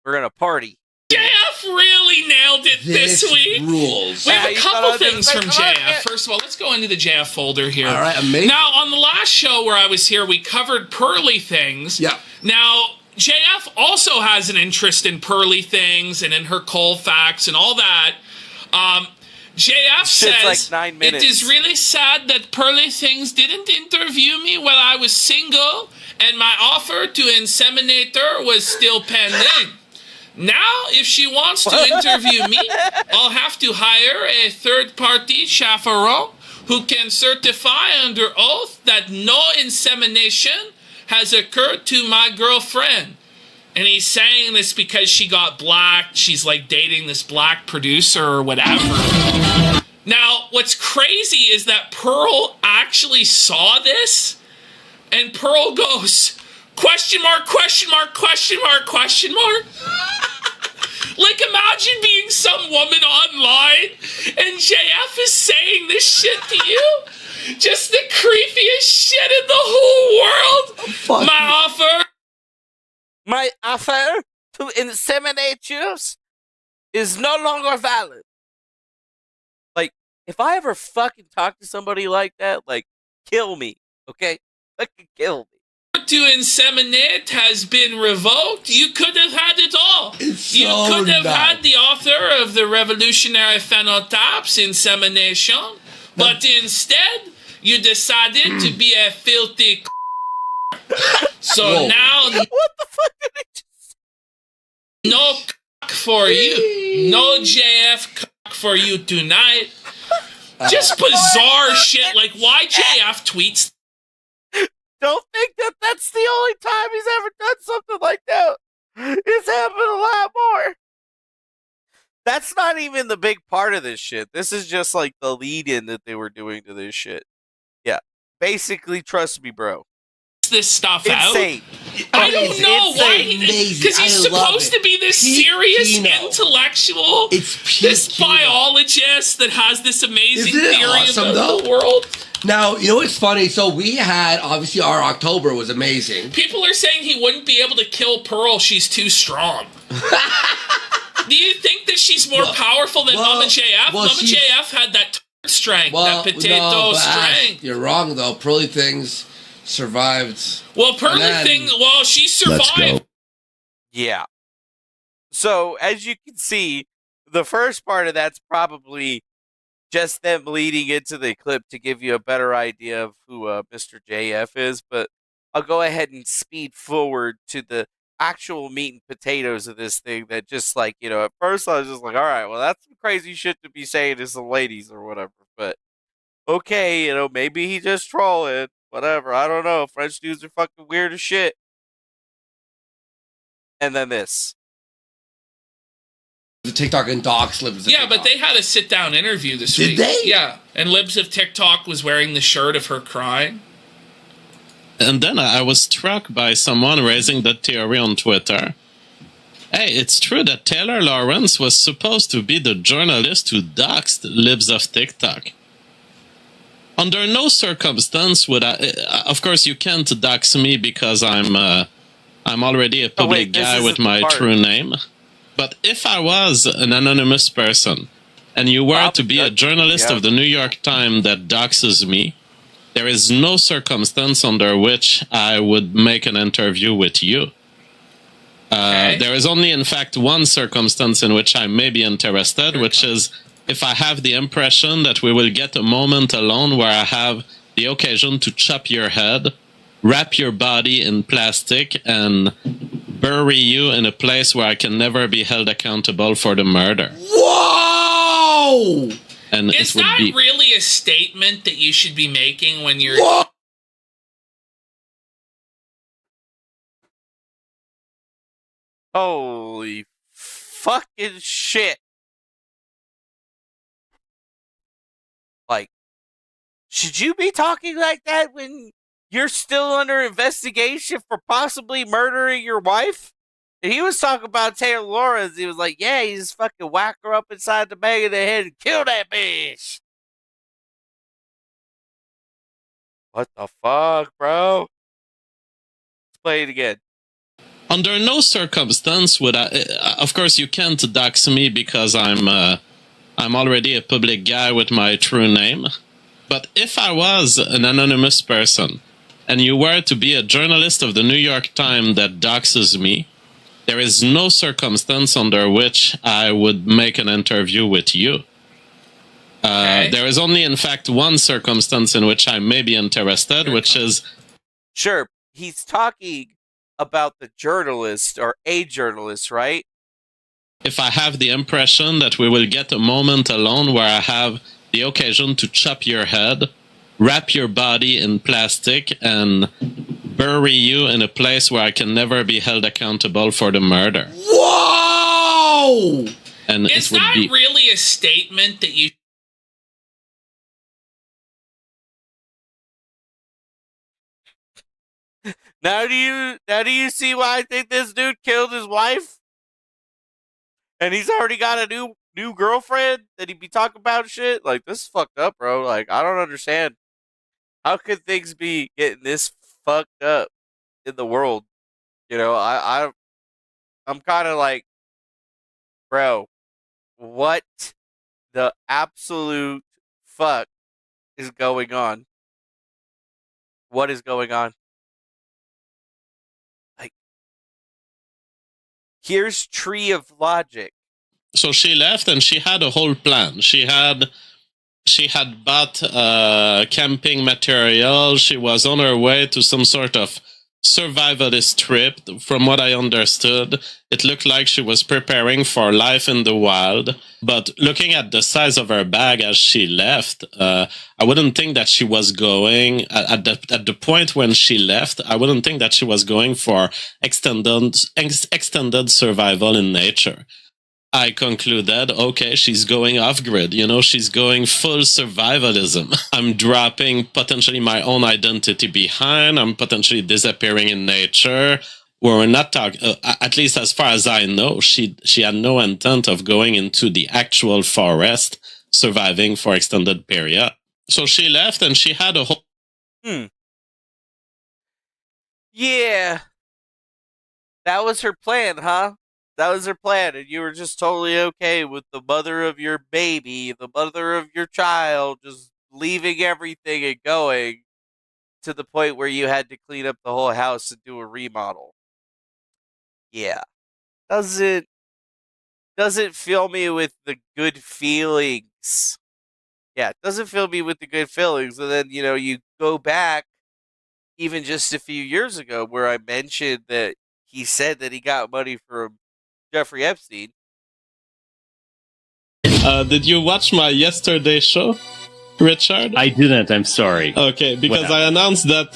we're going to party. JF really nailed it this week. Rules. We have a couple things from JF. First of all, let's go into the JF folder here. All right, amazing. Now, on the last show where I was here, we covered pearly things. Yeah. Now, JF also has an interest in pearly things and in her Colfax and all that. JF says, like 9 minutes. It is really sad that Pearly Things didn't interview me while I was single and my offer to inseminate her was still pending. Now, if she wants to interview me, I'll have to hire a third-party chaperone who can certify under oath that no insemination has occurred to my girlfriend. And he's saying this because she got blacked. She's like dating this black producer or whatever. Now, what's crazy is that Pearl actually saw this. And Pearl goes, question mark, question mark, question mark, question mark. Like, imagine being some woman online and JF is saying this shit to you. Just the creepiest shit in the whole world. My offer to inseminate you is no longer valid. Like, if I ever fucking talk to somebody like that, like, kill me, okay? Fucking kill me. To inseminate has been revoked. You could have had it all. You could have had the author of the revolutionary phenotypes insemination, but instead you decided to be a filthy so now What the fuck did I just no for you. No JF for you tonight. Just bizarre shit like why JF tweets. don't think that that's the only time he's ever done something like that. It's happened a lot more. That's not even the big part of this shit. This is just like the lead-in that they were doing to this shit. Yeah. Basically, trust me, bro. This stuff Insane. out. I don't know why. Amazing. Because he's supposed to be this serious intellectual, this biologist that has this amazing theory about the world. Now, you know what's funny? So we had, obviously, our October was amazing. People are saying he wouldn't be able to kill Pearl. She's too strong. Do you think that she's more powerful than Mama JF? Mama JF had that strength, that potato strength. You're wrong, though. Pearly Things survived. Well, she survived. Yeah. So, as you can see, the first part of that's probably just them leading into the clip to give you a better idea of who Mr. JF is, but I'll go ahead and speed forward to the actual meat and potatoes of this thing that just like, at first I was just like, all right, well, that's some crazy shit to be saying to some ladies or whatever, but okay, maybe he just trolling, whatever, I don't know, French dudes are fucking weird as shit. And then this. The TikTok and docs Libs of Yeah, TikTok. but they had a sit-down interview this week. Did they? Yeah, and Libs of TikTok was wearing the shirt of her crying. And then I was struck by someone raising the theory on Twitter. Hey, it's true that Taylor Lawrence was supposed to be the journalist who doxed Libs of TikTok. Under no circumstance would I... Of course, you can't dox me because I'm already a public guy with my true name. But if I was an anonymous person, and you were to be a journalist of the New York Times that doxes me, there is no circumstance under which I would make an interview with you. There is only, in fact, one circumstance in which I may be interested, which is if I have the impression that we will get a moment alone where I have the occasion to chop your head, wrap your body in plastic, and bury you in a place where I can never be held accountable for the murder. Whoa! And is that really a statement that you should be making when you're... Whoa! Holy fucking shit. Like, should you be talking like that when you're still under investigation for possibly murdering your wife? And he was talking about Taylor Lawrence. He was like, yeah, he just fucking whack her up inside the back of the head and kill that bitch. What the fuck, bro? Let's play it again. Under no circumstance would I... Of course, you can't dox me because I'm already a public guy with my true name. But if I was an anonymous person, and you were to be a journalist of the New York Times that doxes me, there is no circumstance under which I would make an interview with you. There is only, in fact, one circumstance in which I may be interested, which is... Sure, he's talking about the journalist, or a journalist, right? If I have the impression that we will get a moment alone where I have the occasion to chop your head, wrap your body in plastic, and bury you in a place where I can never be held accountable for the murder. Whoa! And is that really a statement that you... Now do you see why I think this dude killed his wife? And he's already got a new girlfriend that he be talking about shit? Like, this is fucked up, bro. Like, I don't understand. How could things be getting this fucked up in the world? I'm kind of like, bro, what the absolute fuck is going on? What is going on? Like, Here's tree of logic. So she left and she had a whole plan. She had bought camping material. She was on her way to some sort of survivalist trip. From what I understood, it looked like she was preparing for life in the wild. But looking at the size of her bag as she left, I wouldn't think that she was going at the point when she left. I wouldn't think that she was going for extended survival in nature. I concluded, okay, she's going off-grid. She's going full survivalism. I'm dropping potentially my own identity behind. I'm potentially disappearing in nature. We're not talking, at least as far as I know, she had no intent of going into the actual forest, surviving for extended period. So she left and she had a whole... Yeah. That was her plan, huh? That was her plan, and you were just totally okay with the mother of your baby, the mother of your child, just leaving everything and going to the point where you had to clean up the whole house and do a remodel. Yeah. Doesn't fill me with the good feelings. Yeah, it doesn't fill me with the good feelings. And then, you go back even just a few years ago where I mentioned that he said that he got money from Jeffrey Epstein. Did you watch my yesterday show, Richard? I didn't. I'm sorry. Okay, because I announced that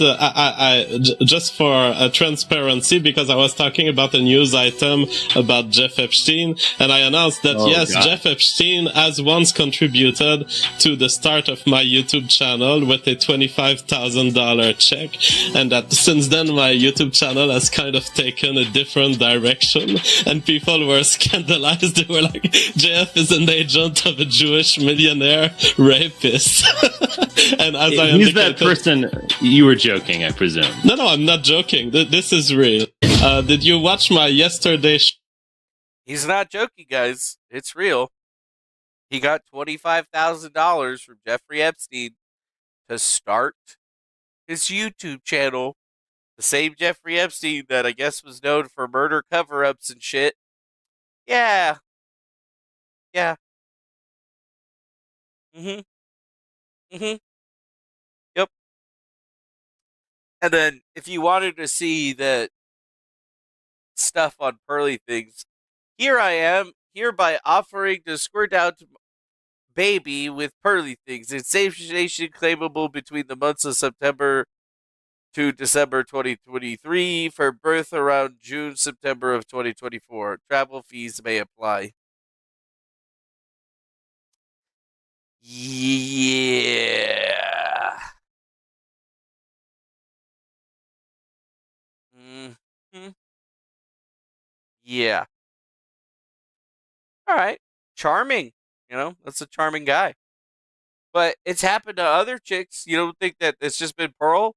just for transparency, because I was talking about a news item about Jeff Epstein, and I announced that Jeff Epstein has once contributed to the start of my YouTube channel with a $25,000 check, and that since then my YouTube channel has kind of taken a different direction, and people were scandalized. They were like, "JF is an agent of a Jewish millionaire rapist." And as he's that person. You were joking, I presume. No, I'm not joking. This is real. Did you watch my yesterday? He's not joking, guys. It's real. He got $25,000 from Jeffrey Epstein to start his YouTube channel. The same Jeffrey Epstein that I guess was known for murder cover-ups and shit. Yeah. Yep. And then if you wanted to see the stuff on pearly things, here I am, hereby offering to squirt out baby with pearly things. Insatiation claimable between the months of September to December 2023 for birth around June, September of 2024. Travel fees may apply. Yeah. Yeah. All right. Charming. That's a charming guy. But it's happened to other chicks. You don't think that it's just been Pearl?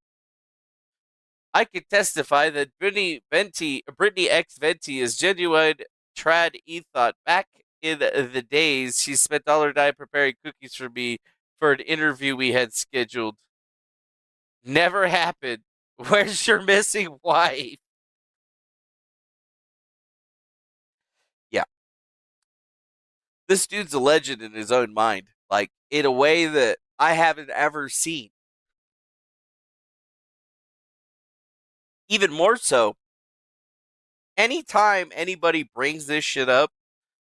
I can testify that Brittany X Venti is genuine trad ethot. Back in the days, she spent all her time preparing cookies for me for an interview we had scheduled. Never happened. Where's your missing wife? Yeah. This dude's a legend in his own mind. Like, in a way that I haven't ever seen. Even more so, anytime anybody brings this shit up,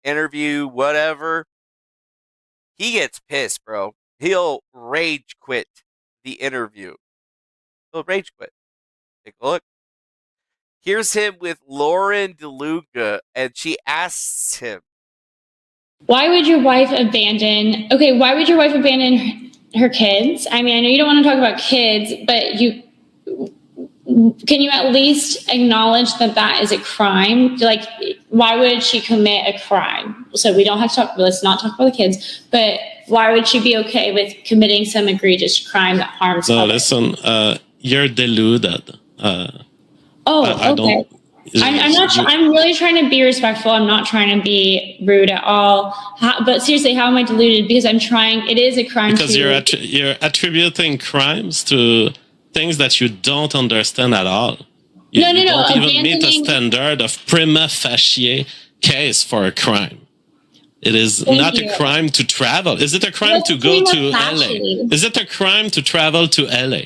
interview, whatever, he gets pissed, bro. He'll rage quit the interview. He'll rage quit. Take a look. Here's him with Lauren DeLuca, and she asks him, why would your wife abandon her kids? I mean, I know you don't want to talk about kids, but can you at least acknowledge that is a crime? Like, why would she commit a crime? So we don't have to let's not talk about the kids, but why would she be okay with committing some egregious crime that harms others? Listen, you're deluded. Okay. I'm not. I'm really trying to be respectful. I'm not trying to be rude at all. But seriously, how am I deluded? Because I'm trying. It is a crime. Because you're attributing crimes to things that you don't understand at all. You, No, you don't even meet the abandoning- standard of prima facie case for a crime. It is Thank not you. a crime to travel. Is it a crime What's to go prima to facie? LA? Is it a crime to travel to LA?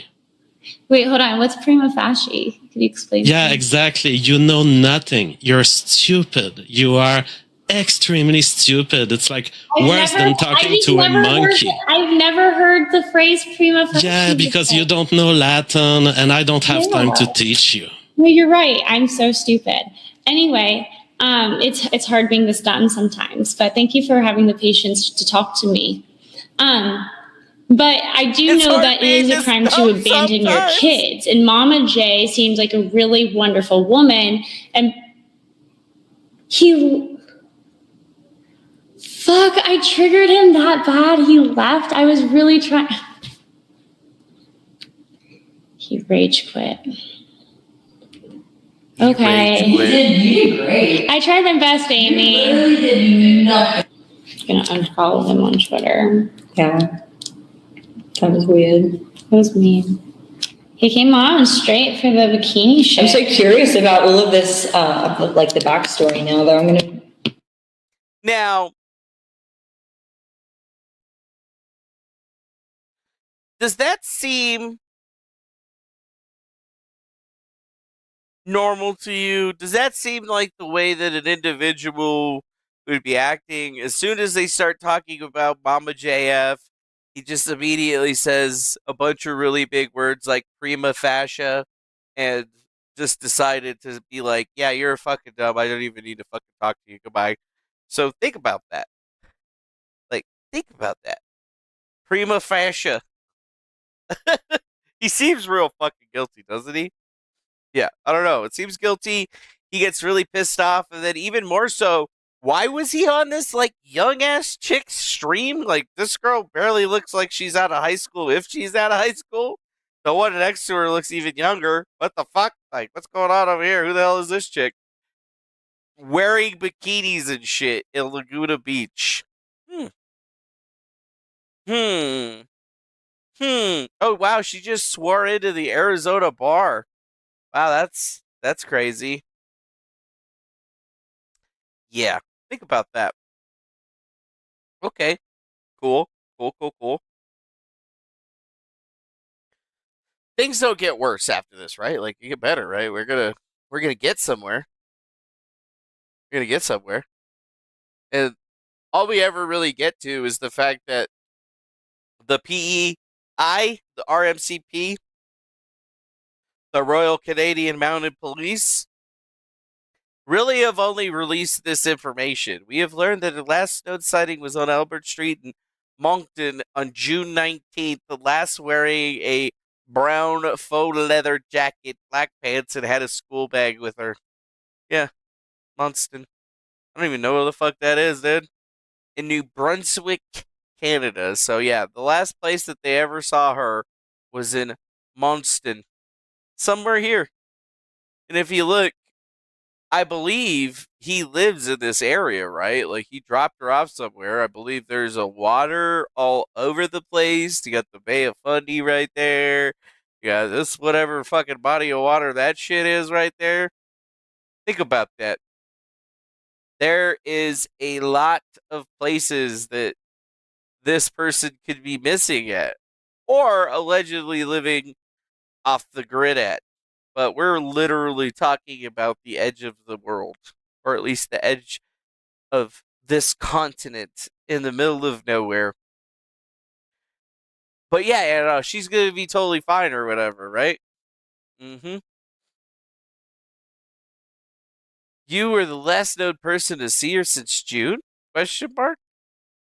Wait, hold on. What's prima facie? Could you explain? Yeah, to me? exactly. You know nothing. You're stupid. You are extremely stupid. It's like worse than talking to a monkey. I've never heard the phrase prima facie. Yeah, because you before. don't know Latin and I don't have time to teach you. No, you're right. I'm so stupid. Anyway, it's hard being this dumb sometimes, but thank you for having the patience to talk to me. But I do It's know hard that it being is a this crime to dumb abandon your sometimes. kids. And Mama J seems like a really wonderful woman. And fuck, I triggered him that bad. He left. I was really trying. He rage quit. Okay. Rage quit. You did great. I tried my best, Amy. You really did nothing. I'm gonna unfollow him on Twitter. Yeah. That was weird. That was mean. He came on straight for the bikini shit. I'm so curious about all of this, like the backstory now, though. I'm gonna. Now, does that seem normal to you? Does that seem like the way that an individual would be acting? As soon as they start talking about Mama JF, he just immediately says a bunch of really big words like prima facie and just decided to be like, yeah, you're fucking dumb. I don't even need to fucking talk to you. Goodbye. So think about that. Like, think about that. Prima facie. He seems real fucking guilty, doesn't he? Yeah, I don't know. It seems guilty. He gets really pissed off, and then even more so, why was he on this like young ass chick stream? Like, this girl barely looks like she's out of high school, if she's out of high school. The one next to her looks even younger. What the fuck? Like, what's going on over here? Who the hell is this chick? Wearing bikinis and shit in Laguna Beach. Oh wow, she just swore into the Arizona bar. Wow, that's crazy. Yeah, think about that. Okay, cool. Things don't get worse after this, right? Like, you get better, right? We're gonna get somewhere. We're gonna get somewhere. And all we ever really get to is the fact that the PEI, the RMCP, the Royal Canadian Mounted Police, really have only released this information. We have learned that the last known sighting was on Albert Street in Moncton on June 19th, the last wearing a brown faux leather jacket, black pants, and had a school bag with her. Yeah, Monston. I don't even know where the fuck that is, dude. In New Brunswick, Canada. So yeah, the last place that they ever saw her was in Monston. Somewhere here. And if you look, I believe he lives in this area, right? Like, he dropped her off somewhere. I believe there's a water all over the place. You got the Bay of Fundy right there. You got this whatever fucking body of water that shit is right there. Think about that. There is a lot of places that this person could be missing at, or allegedly living off the grid at. But we're literally talking about the edge of the world, or at least the edge of this continent in the middle of nowhere. But yeah, she's gonna be totally fine or whatever, right? You were the last known person to see her since June? Question mark?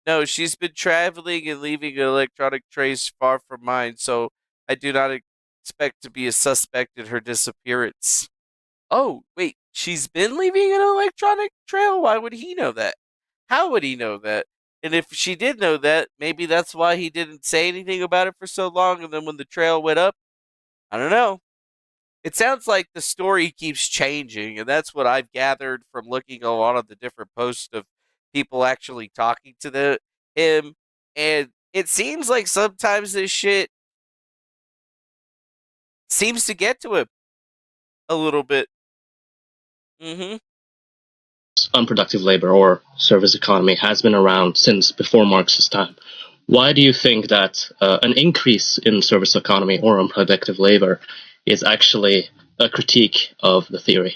No, she's been traveling and leaving an electronic trace far from mine, so I do not expect to be a suspect in her disappearance. Oh, wait, she's been leaving an electronic trail? Why would he know that? How would he know that? And if she did know that, maybe that's why he didn't say anything about it for so long, and then when the trail went up, I don't know. It sounds like the story keeps changing, and that's what I've gathered from looking at a lot of the different posts of people actually talking to him. And it seems like sometimes this shit seems to get to him. a little bit. Mm-hmm. Unproductive labor or service economy has been around since before Marx's time. Why do you think that an increase in service economy or unproductive labor is actually a critique of the theory?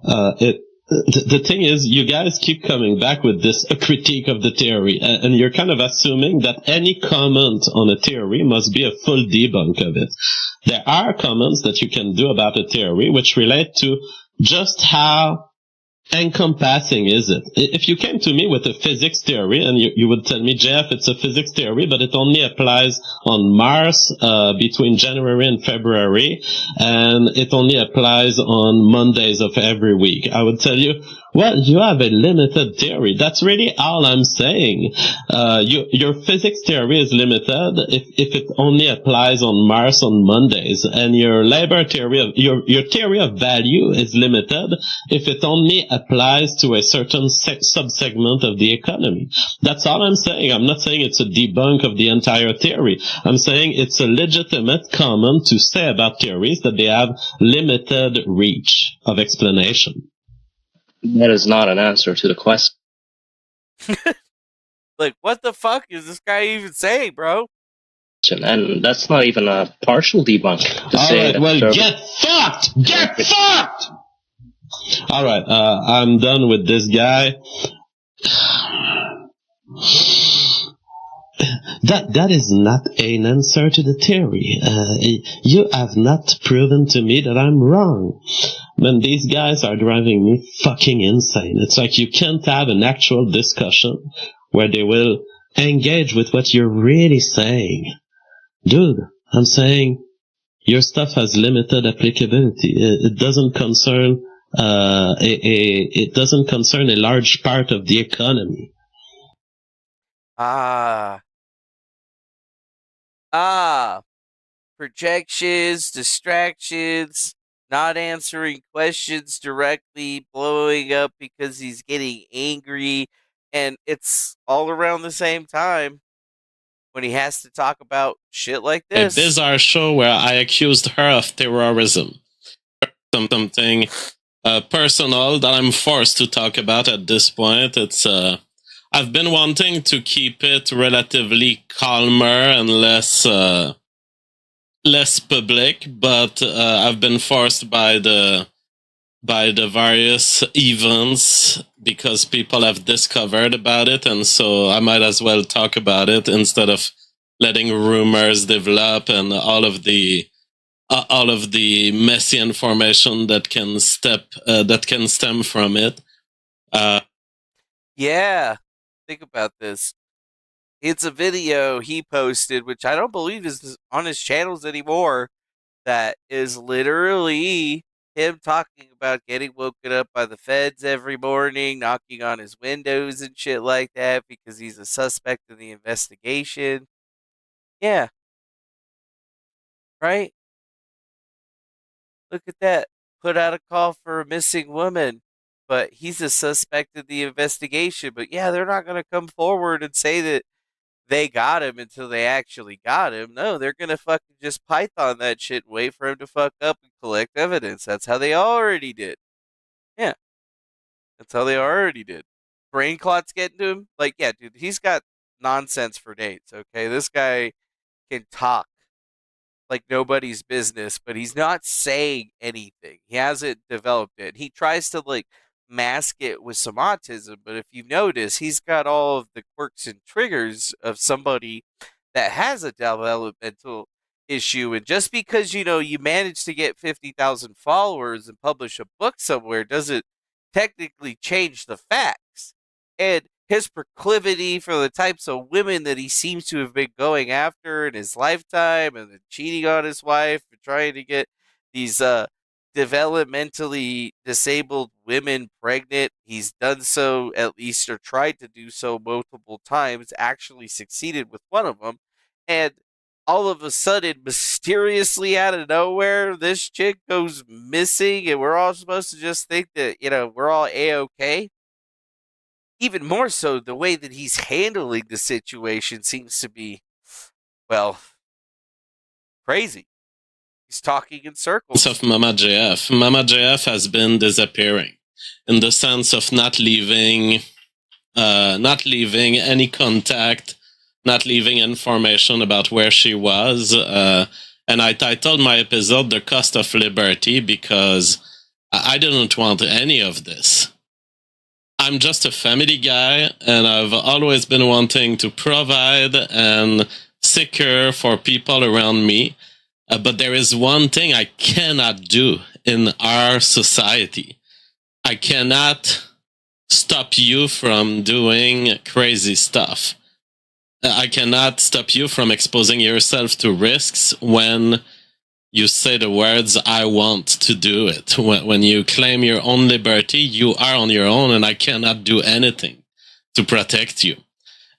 The thing is, you guys keep coming back with this a critique of the theory, and you're kind of assuming that any comment on a theory must be a full debunk of it. There are comments that you can do about a theory which relate to just how encompassing is it. If you came to me with a physics theory and you would tell me, Jeff, it's a physics theory, but it only applies on Mars between January and February, and it only applies on Mondays of every week, I would tell you, well, you have a limited theory. That's really all I'm saying. Your physics theory is limited if it only applies on Mars on Mondays, and your labor theory, your theory of value is limited if it only applies to a certain subsegment of the economy. That's all I'm saying. I'm not saying it's a debunk of the entire theory. I'm saying it's a legitimate comment to say about theories that they have limited reach of explanation. That is not an answer to the question. Like, what the fuck is this guy even saying, bro? And that's not even a partial debunk. All right, well, get fucked! Get fucked! All right, I'm done with this guy. That is not an answer to the theory. You have not proven to me that I'm wrong. Man, these guys are driving me fucking insane. It's like you can't have an actual discussion where they will engage with what you're really saying. Dude, I'm saying your stuff has limited applicability. It doesn't concern it doesn't concern a large part of the economy. Projections, distractions, not answering questions directly, blowing up because he's getting angry, and it's all around the same time when he has to talk about shit like this. A bizarre show where I accused her of terrorism. Something personal that I'm forced to talk about at this point. It's I've been wanting to keep it relatively calmer and less public, but I've been forced by the various events because people have discovered about it, and so I might as well talk about it instead of letting rumors develop and all of the messy information that can stem from it. Yeah, think about this. It's a video he posted, which I don't believe is on his channels anymore, that is literally him talking about getting woken up by the feds every morning, knocking on his windows and shit like that because he's a suspect in the investigation. Yeah. Right? Look at that. Put out a call for a missing woman, but he's a suspect in the investigation. But yeah, they're not going to come forward and say that they got him until they actually got him. No, they're going to fucking just Python that shit and wait for him to fuck up and collect evidence. That's how they already did. Yeah. That's how they already did. Brain clots getting to him? Like, yeah, dude, he's got nonsense for days, okay? This guy can talk like nobody's business, but he's not saying anything. He hasn't developed it. He tries to, like, mask it with some autism, but if you notice, he's got all of the quirks and triggers of somebody that has a developmental issue. And just because, you manage to get 50,000 followers and publish a book somewhere doesn't technically change the facts. And his proclivity for the types of women that he seems to have been going after in his lifetime, and then cheating on his wife and trying to get these developmentally disabled women pregnant. He's done so, at least, or tried to do so multiple times, actually succeeded with one of them. And all of a sudden, mysteriously out of nowhere, this chick goes missing, and we're all supposed to just think that, we're all A-okay. Even more so, the way that he's handling the situation seems to be, well, crazy. He's talking in circles. Of Mama JF. Mama JF has been disappearing in the sense of not leaving any contact, not leaving information about where she was. And I titled my episode "The Cost of Liberty" because I didn't want any of this. I'm just a family guy, and I've always been wanting to provide and secure for people around me. But there is one thing I cannot do in our society. I cannot stop you from doing crazy stuff. I cannot stop you from exposing yourself to risks when you say the words, I want to do it. When you claim your own liberty, you are on your own, and I cannot do anything to protect you.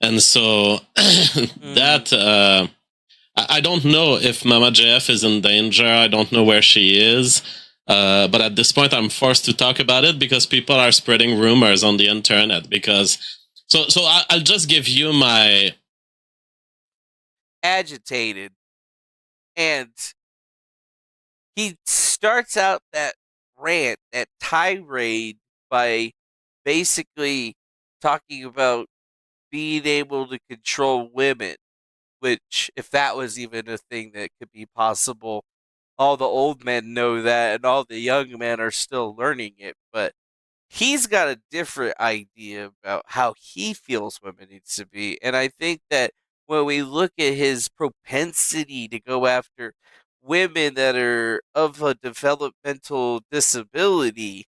And so that, I don't know if Mama JF is in danger. I don't know where she is. But at this point, I'm forced to talk about it because people are spreading rumors on the internet. So I'll just give you my agitated, and he starts out that rant, that tirade, by basically talking about being able to control women, which, if that was even a thing that could be possible, all the old men know that, and all the young men are still learning it. But he's got a different idea about how he feels women needs to be. And I think that when we look at his propensity to go after women that are of a developmental disability,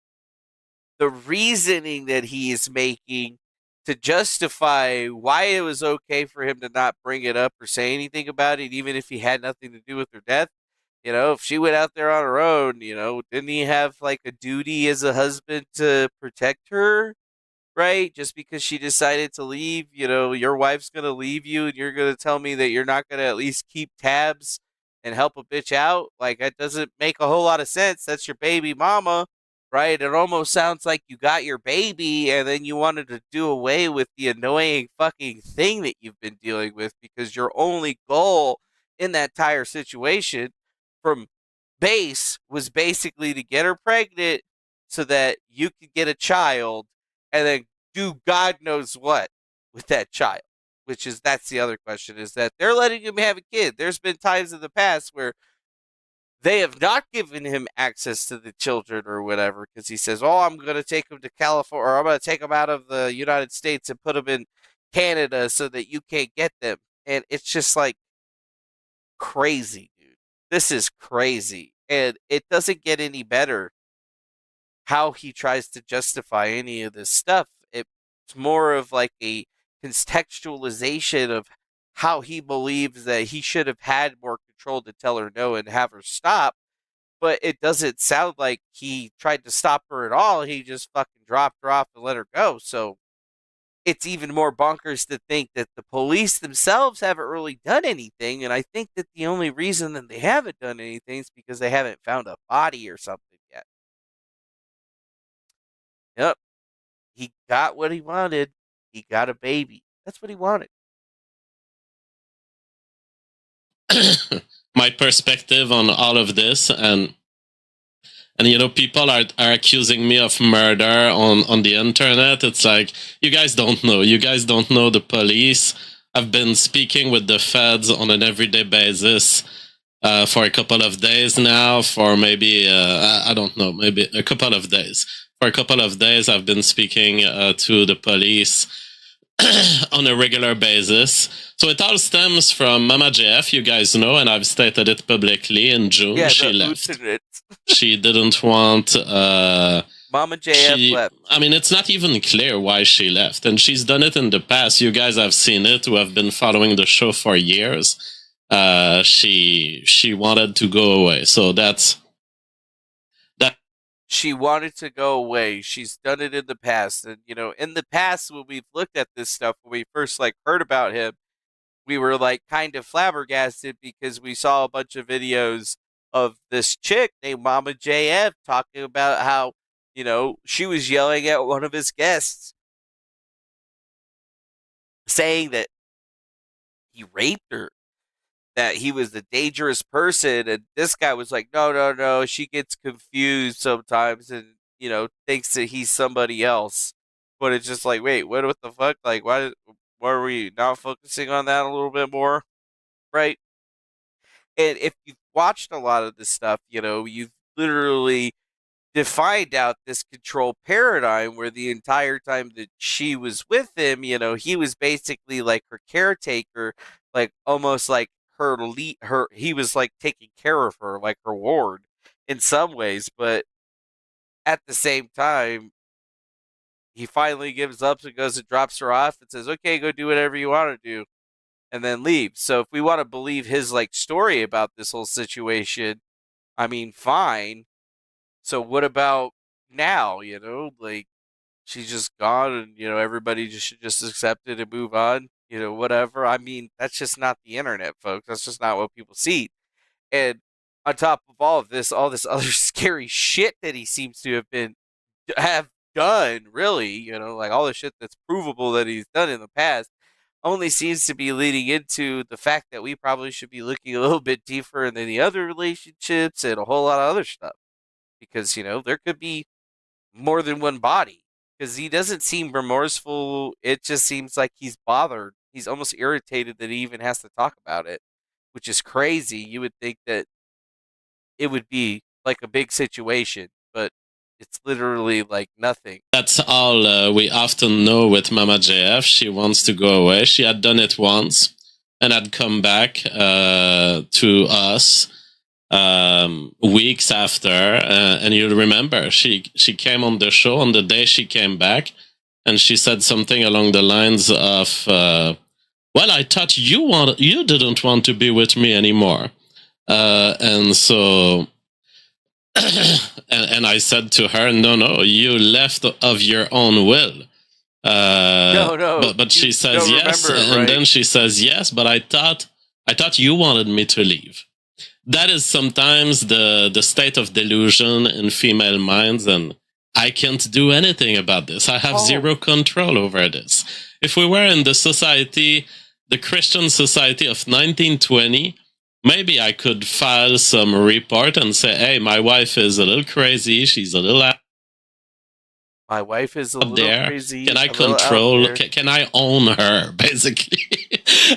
the reasoning that he is making to justify why it was okay for him to not bring it up or say anything about it, even if he had nothing to do with her death. If she went out there on her own, didn't he have like a duty as a husband to protect her? Right? Just because she decided to leave, your wife's going to leave you, and you're going to tell me that you're not going to at least keep tabs and help a bitch out? Like, that doesn't make a whole lot of sense. That's your baby mama, right? It almost sounds like you got your baby and then you wanted to do away with the annoying fucking thing that you've been dealing with, because your only goal in that entire situation from base was basically to get her pregnant so that you could get a child and then do God knows what with that child. That's the other question, is that they're letting him have a kid. There's been times in the past where they have not given him access to the children or whatever, because he says, oh, I'm going to take him to California, or I'm going to take him out of the United States and put him in Canada so that you can't get them. And it's just like crazy, dude. This is crazy. And it doesn't get any better how he tries to justify any of this stuff. It's more of like a contextualization of how he believes that he should have had more control to tell her no and have her stop. But it doesn't sound like he tried to stop her at all. He just fucking dropped her off and let her go. So it's even more bonkers to think that the police themselves haven't really done anything. And I think that the only reason that they haven't done anything is because they haven't found a body or something yet. Yep. He got what he wanted. He got a baby. That's what he wanted. my perspective on all of this, and people are accusing me of murder on the internet. It's like, you guys don't know the police. I've been speaking with the feds on an everyday basis for a couple of days now, for maybe I don't know, maybe a couple of days. For a couple of days I've been speaking to the police on a regular basis. So it all stems from Mama JF, you guys know, and I've stated it publicly. In June, she left. She didn't want... Mama JF left. I mean, it's not even clear why she left. And she's done it in the past. You guys have seen it, who have been following the show for years. She wanted to go away. So that's... She wanted to go away. She's done it in the past. And, in the past, when we've looked at this stuff, when we first, heard about him, we were, kind of flabbergasted because we saw a bunch of videos of this chick named Mama JF talking about how, she was yelling at one of his guests, saying that he raped her. that he was a dangerous person, and this guy was like, no, she gets confused sometimes and, thinks that he's somebody else. But it's just like, wait, what the fuck? Like, why are we not focusing on that a little bit more? Right? And if you've watched a lot of this stuff, you've literally defined out this control paradigm where the entire time that she was with him, he was basically like her caretaker, like almost like he was like taking care of her, like her ward in some ways. But at the same time, he finally gives up and goes and drops her off and says, okay, go do whatever you want to do, and then leaves. So if we want to believe his like story about this whole situation, I mean, fine. So what about now? Like, she's just gone, and everybody should just accept it and move on. Whatever. I mean, that's just not the internet, folks. That's just not what people see. And on top of all this other scary shit that he seems to have done, really, like all the shit that's provable that he's done in the past, only seems to be leading into the fact that we probably should be looking a little bit deeper into the other relationships and a whole lot of other stuff. Because, there could be more than one body. Because he doesn't seem remorseful. It just seems like he's bothered. He's almost irritated that he even has to talk about it, which is crazy. You would think that it would be like a big situation, but it's literally like nothing. That's all we often know with Mama JF. She wants to go away. She had done it once and had come back to us weeks after, and you'll remember she came on the show on the day she came back, and she said something along the lines of, "Well, I thought you didn't want to be with me anymore," and so. and I said to her, no, you left of your own will. No. But she says yes, and right? then she says yes, but I thought you wanted me to leave. That is sometimes the state of delusion in female minds, and I can't do anything about this. I have zero control over this. If we were in the Christian society of 1920, maybe I could file some report and say, hey, my wife is a little crazy. She's a little out My wife is a little there. crazy. Can I control? Can I own her, basically?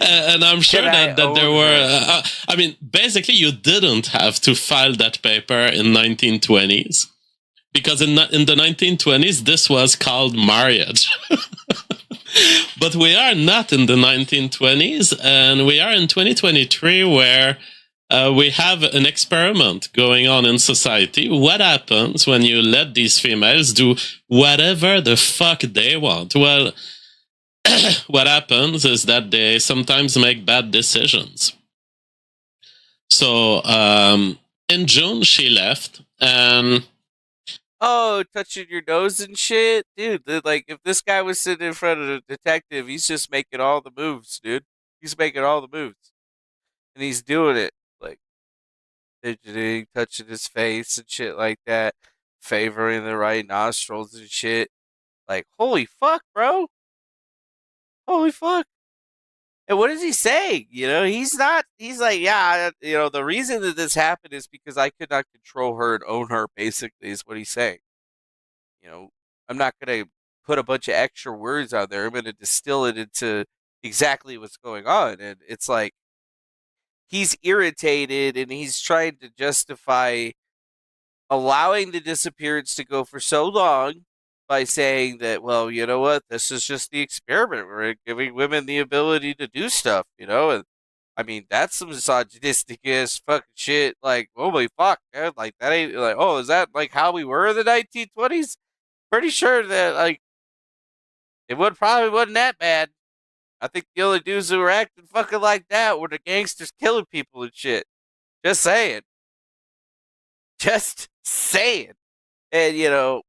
And I'm sure that there were... I mean, basically, you didn't have to file that paper in 1920s. Because in the 1920s, this was called marriage. But we are not in the 1920s, and we are in 2023, where we have an experiment going on in society. What happens when you let these females do whatever the fuck they want? Well, what happens is that they sometimes make bad decisions. So in June, she left, and... Oh, touching your nose and shit? Dude, like, if this guy was sitting in front of the detective, he's just making all the moves, dude. He's making all the moves. And he's doing it, like, fidgeting, touching his face and shit like that, favoring the right nostrils and shit. Like, holy fuck, bro. Holy fuck. And what is he saying? He's like, yeah, the reason that this happened is because I could not control her and own her, basically, is what he's saying. I'm not going to put a bunch of extra words out there. I'm going to distill it into exactly what's going on. And it's like, he's irritated and he's trying to justify allowing the disappearance to go for so long by saying that, well, you know what, this is just the experiment. We're giving women the ability to do stuff, and I mean, that's some misogynistic ass fucking shit. Like, holy fuck, man. Like, that ain't like, oh, is that like how we were in the 1920s? Pretty sure that, like, it probably wasn't that bad. I think the only dudes who were acting fucking like that were the gangsters killing people and shit. Just saying. Just saying. And,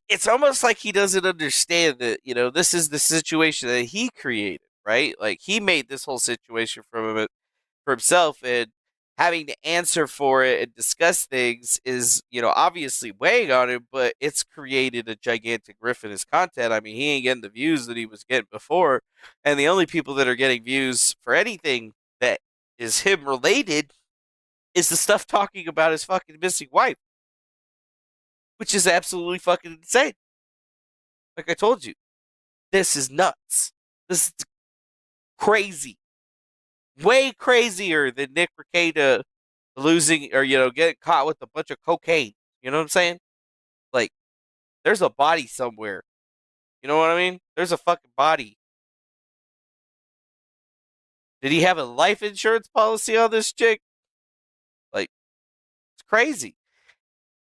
it's almost like he doesn't understand that, this is the situation that he created, right? Like, he made this whole situation for himself, and having to answer for it and discuss things is, obviously weighing on him, but it's created a gigantic rift in his content. I mean, he ain't getting the views that he was getting before, and the only people that are getting views for anything that is him related is the stuff talking about his fucking missing wife, which is absolutely fucking insane. Like I told you, this is nuts. This is crazy. Way crazier than Nick Rekieta losing or, getting caught with a bunch of cocaine. You know what I'm saying? Like, there's a body somewhere. You know what I mean? There's a fucking body. Did he have a life insurance policy on this chick? Like, it's crazy.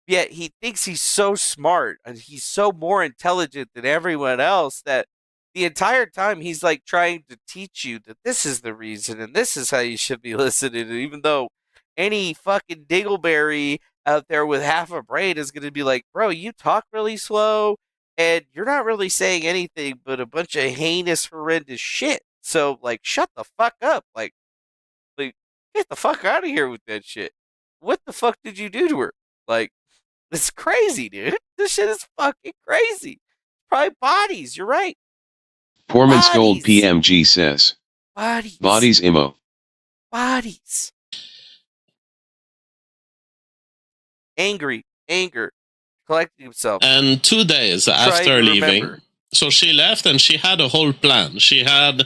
Yet he thinks he's so smart and he's so more intelligent than everyone else that the entire time he's like trying to teach you that this is the reason and this is how you should be listening. And even though any fucking dingleberry out there with half a brain is going to be like, bro, you talk really slow and you're not really saying anything but a bunch of heinous, horrendous shit. So, like, shut the fuck up. Like, get the fuck out of here with that shit. What the fuck did you do to her? Like, it's crazy, dude. This shit is fucking crazy. Probably bodies. You're right. Poorman's Gold PMG says. Bodies. Bodies emo. Bodies. Anger. Collecting himself. And 2 days after leaving, so she left and she had a whole plan. She had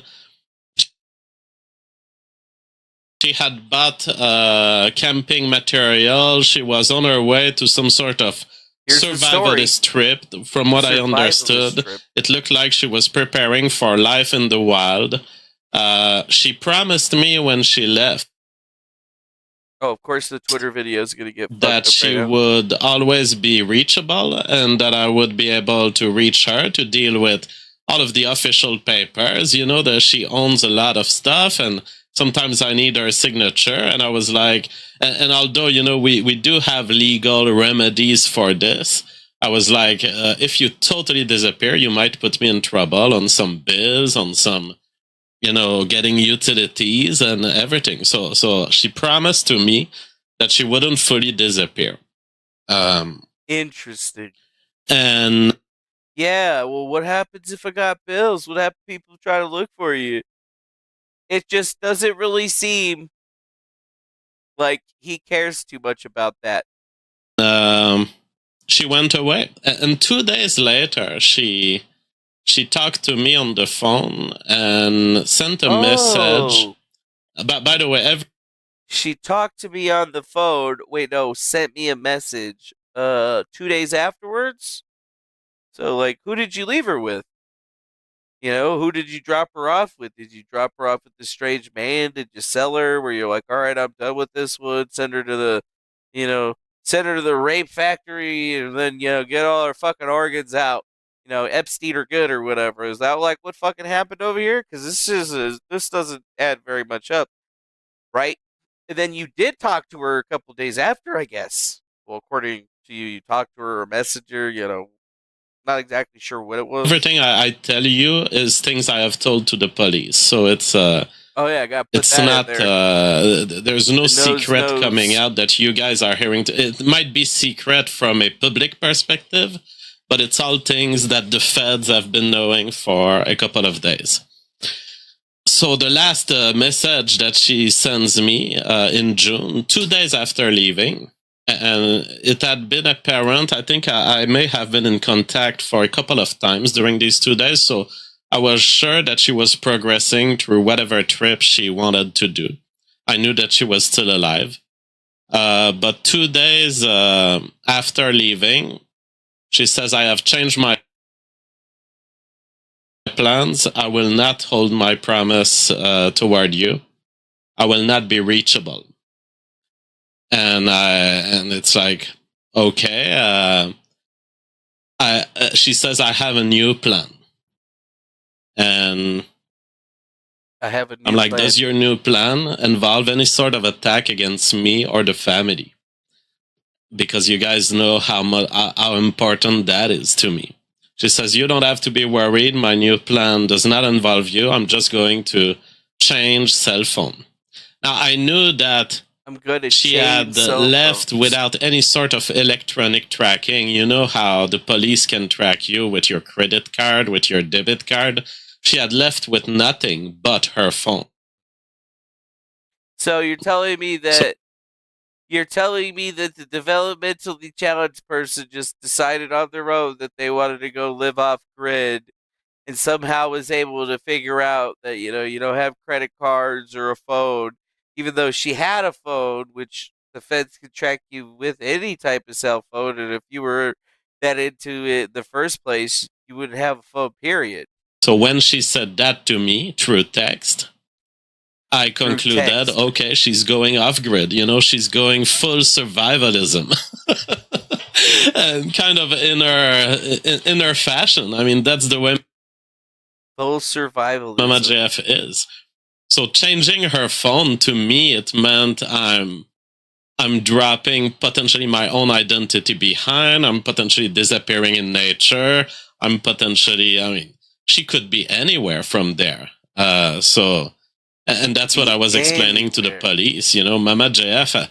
bought camping material. She was on her way to some sort of survivalist trip. From what I understood, it looked like she was preparing for life in the wild. She promised me when she left. Oh, of course, the Twitter video is going to get that she would always be reachable and that I would be able to reach her to deal with all of the official papers. You know, that she owns a lot of stuff and sometimes I need her signature. And I was like, and although, we do have legal remedies for this, I was like, if you totally disappear, you might put me in trouble on some bills, on some, getting utilities and everything. So she promised to me that she wouldn't fully disappear. Interesting. And yeah, well, what happens if I got bills? What happens if people try to look for you? It just doesn't really seem like he cares too much about that. She went away. And 2 days later, she talked to me on the phone and sent a message. By the way, she talked to me on the phone. Wait, no, sent me a message 2 days afterwards. So, like, who did you leave her with? Who did you drop her off with? Did you drop her off with the strange man? Did you sell her? Where you're like, all right, I'm done with this one. Send her to the rape factory and then, get all her fucking organs out. Epstein or good or whatever. Is that like what fucking happened over here? Because this doesn't add very much up, right? And then you did talk to her a couple days after, I guess. Well, according to you, you talked to her or messaged her. Not exactly sure what it was. Everything I tell you is things I have told to the police, so it's oh yeah, I got. It's not. There's no secret coming out that you guys are hearing. It might be secret from a public perspective. But it's all things that the feds have been knowing for a couple of days. So the last message that she sends me in June, 2 days after leaving, and it had been apparent, I think I may have been in contact for a couple of times during these 2 days, so I was sure that she was progressing through whatever trip she wanted to do. I knew that she was still alive. But 2 days after leaving, she says, I have changed my plans. I will not hold my promise toward you. I will not be reachable. And it's like, okay. She says, I have a new plan. And I'm like, does your new plan involve any sort of attack against me or the family? Because you guys know how important that is to me. She says, you don't have to be worried. My new plan does not involve you. I'm just going to change cell phone. Now, I knew that I'm good at she had left without any sort of electronic tracking. You know how the police can track you with your credit card, with your debit card? She had left with nothing but her phone. So you're telling me that the developmentally challenged person just decided on their own that they wanted to go live off grid and somehow was able to figure out that, you don't have credit cards or a phone, even though she had a phone, which the feds could track you with any type of cell phone. And if you were that into it in the first place, you wouldn't have a phone, period. So when she said that to me through text, I concluded, okay, she's going off grid. She's going full survivalism. And kind of in her fashion. I mean, that's the way full survivalism Mama JF is. So changing her phone, to me, it meant I'm dropping potentially my own identity behind. I'm potentially disappearing in nature. I'm potentially, she could be anywhere from there. And that's what I was explaining to the police. Mama JF.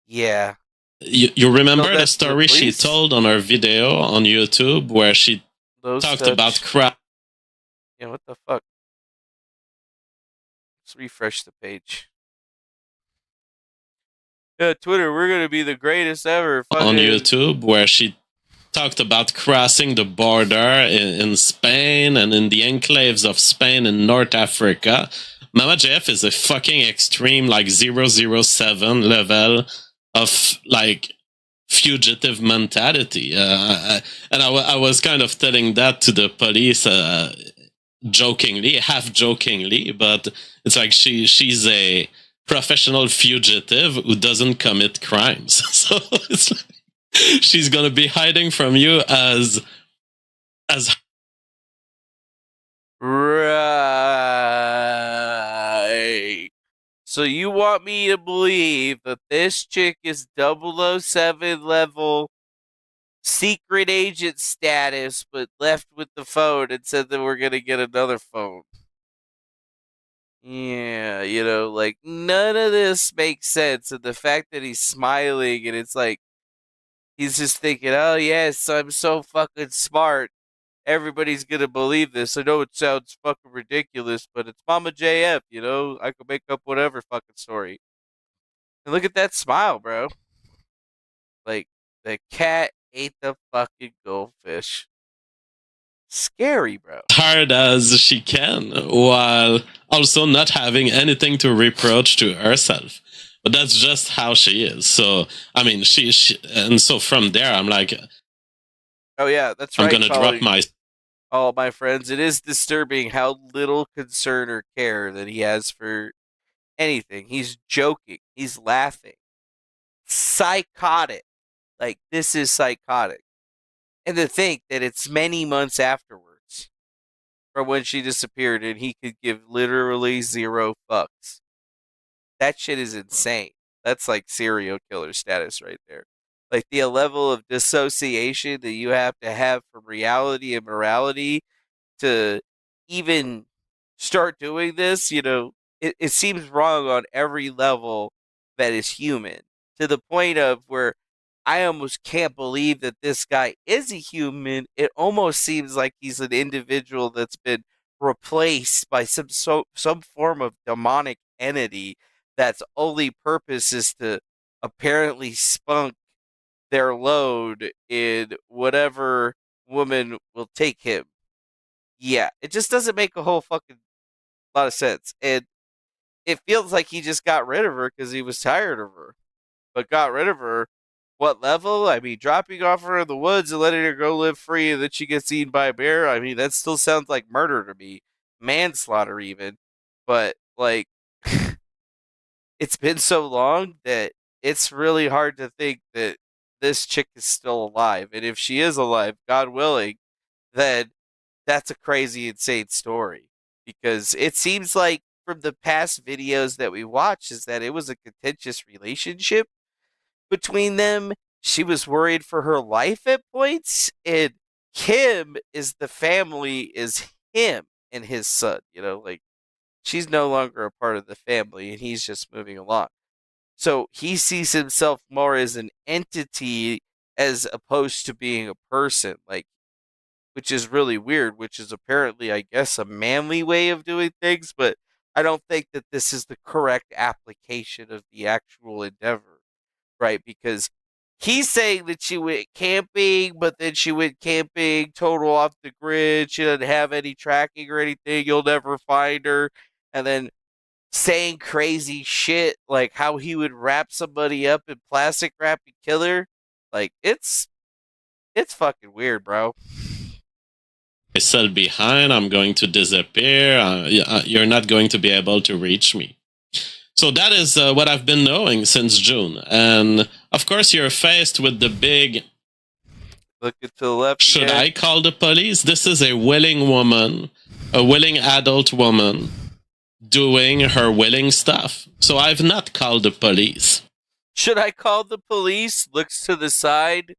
Yeah. You remember the story she told on her video on YouTube where she talked about crap? Yeah, what the fuck? Let's refresh the page. Yeah, Twitter, we're going to be the greatest ever. On YouTube where she talked about crossing the border in Spain and in the enclaves of Spain in North Africa. Mama JF is a fucking extreme, 007 level of, fugitive mentality. And I was kind of telling that to the police jokingly, half jokingly, but it's like she's a professional fugitive who doesn't commit crimes. So it's like she's gonna be hiding from you as right. So you want me to believe that this chick is 007 level secret agent status, but left with the phone and said that we're gonna get another phone? Yeah, none of this makes sense. And the fact that he's smiling and it's like he's just thinking, oh yes, I'm so fucking smart. Everybody's gonna believe this. I know it sounds fucking ridiculous, but it's Mama JF, I could make up whatever fucking story. And look at that smile, bro. Like, the cat ate the fucking goldfish. Scary, bro. hard as she can, while also not having anything to reproach to herself. But that's just how she is. So, I mean, she and so from there, I'm like, oh yeah, that's right. I'm gonna drop my. All my friends, it is disturbing how little concern or care that he has for anything. He's joking. He's laughing. Psychotic. Like, this is psychotic. And to think that it's many months afterwards from when she disappeared and he could give literally zero fucks. That shit is insane. That's like serial killer status right there. Like, the level of dissociation that you have to have from reality and morality to even start doing this, it seems wrong on every level that is human. To the point of where I almost can't believe that this guy is a human. It almost seems like he's an individual that's been replaced by some form of demonic entity that's only purpose is to apparently spunk their load in whatever woman will take him. Yeah, it just doesn't make a whole fucking lot of sense. And it feels like he just got rid of her because he was tired of her. But got rid of her, what level? I mean, dropping off her in the woods and letting her go live free and then she gets eaten by a bear? I mean, that still sounds like murder to me. Manslaughter even. But, like, it's been so long that it's really hard to think that this chick is still alive. And if she is alive, God willing, then that's a crazy, insane story. Because it seems like from the past videos that we watched is that it was a contentious relationship between them. She was worried for her life at points. And Kim is the family, is him and his son. Like, she's no longer a part of the family, and he's just moving along. So he sees himself more as an entity as opposed to being a person, like, which is really weird, which is apparently, I guess, a manly way of doing things, but I don't think that this is the correct application of the actual endeavor, right? Because he's saying that she went camping, but then she went camping total off the grid. She doesn't have any tracking or anything. You'll never find her. And then saying crazy shit like how he would wrap somebody up in plastic wrap and kill her. Like, it's fucking weird, bro. Cell behind, I'm going to disappear. You're not going to be able to reach me. So that is what I've been knowing since June. And of course, you're faced with the big... Looking to the left. Should I call the police? This is a willing woman, a willing adult woman doing her willing stuff. So I've not called the police. Should I call the police? Looks to the side,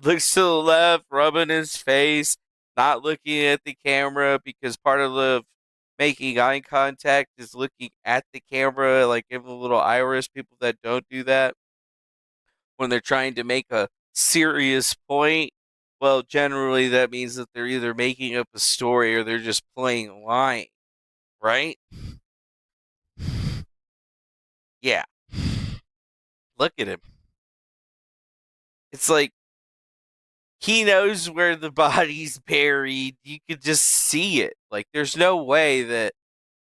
looks to the left, rubbing his face, not looking at the camera, because part of the making eye contact is looking at the camera, like giving a little iris. People that don't do that when they're trying to make a serious point, well, generally that means that they're either making up a story or they're just playing a line, right? Yeah. Look at him. It's like he knows where the body's buried. You could just see it. Like, there's no way that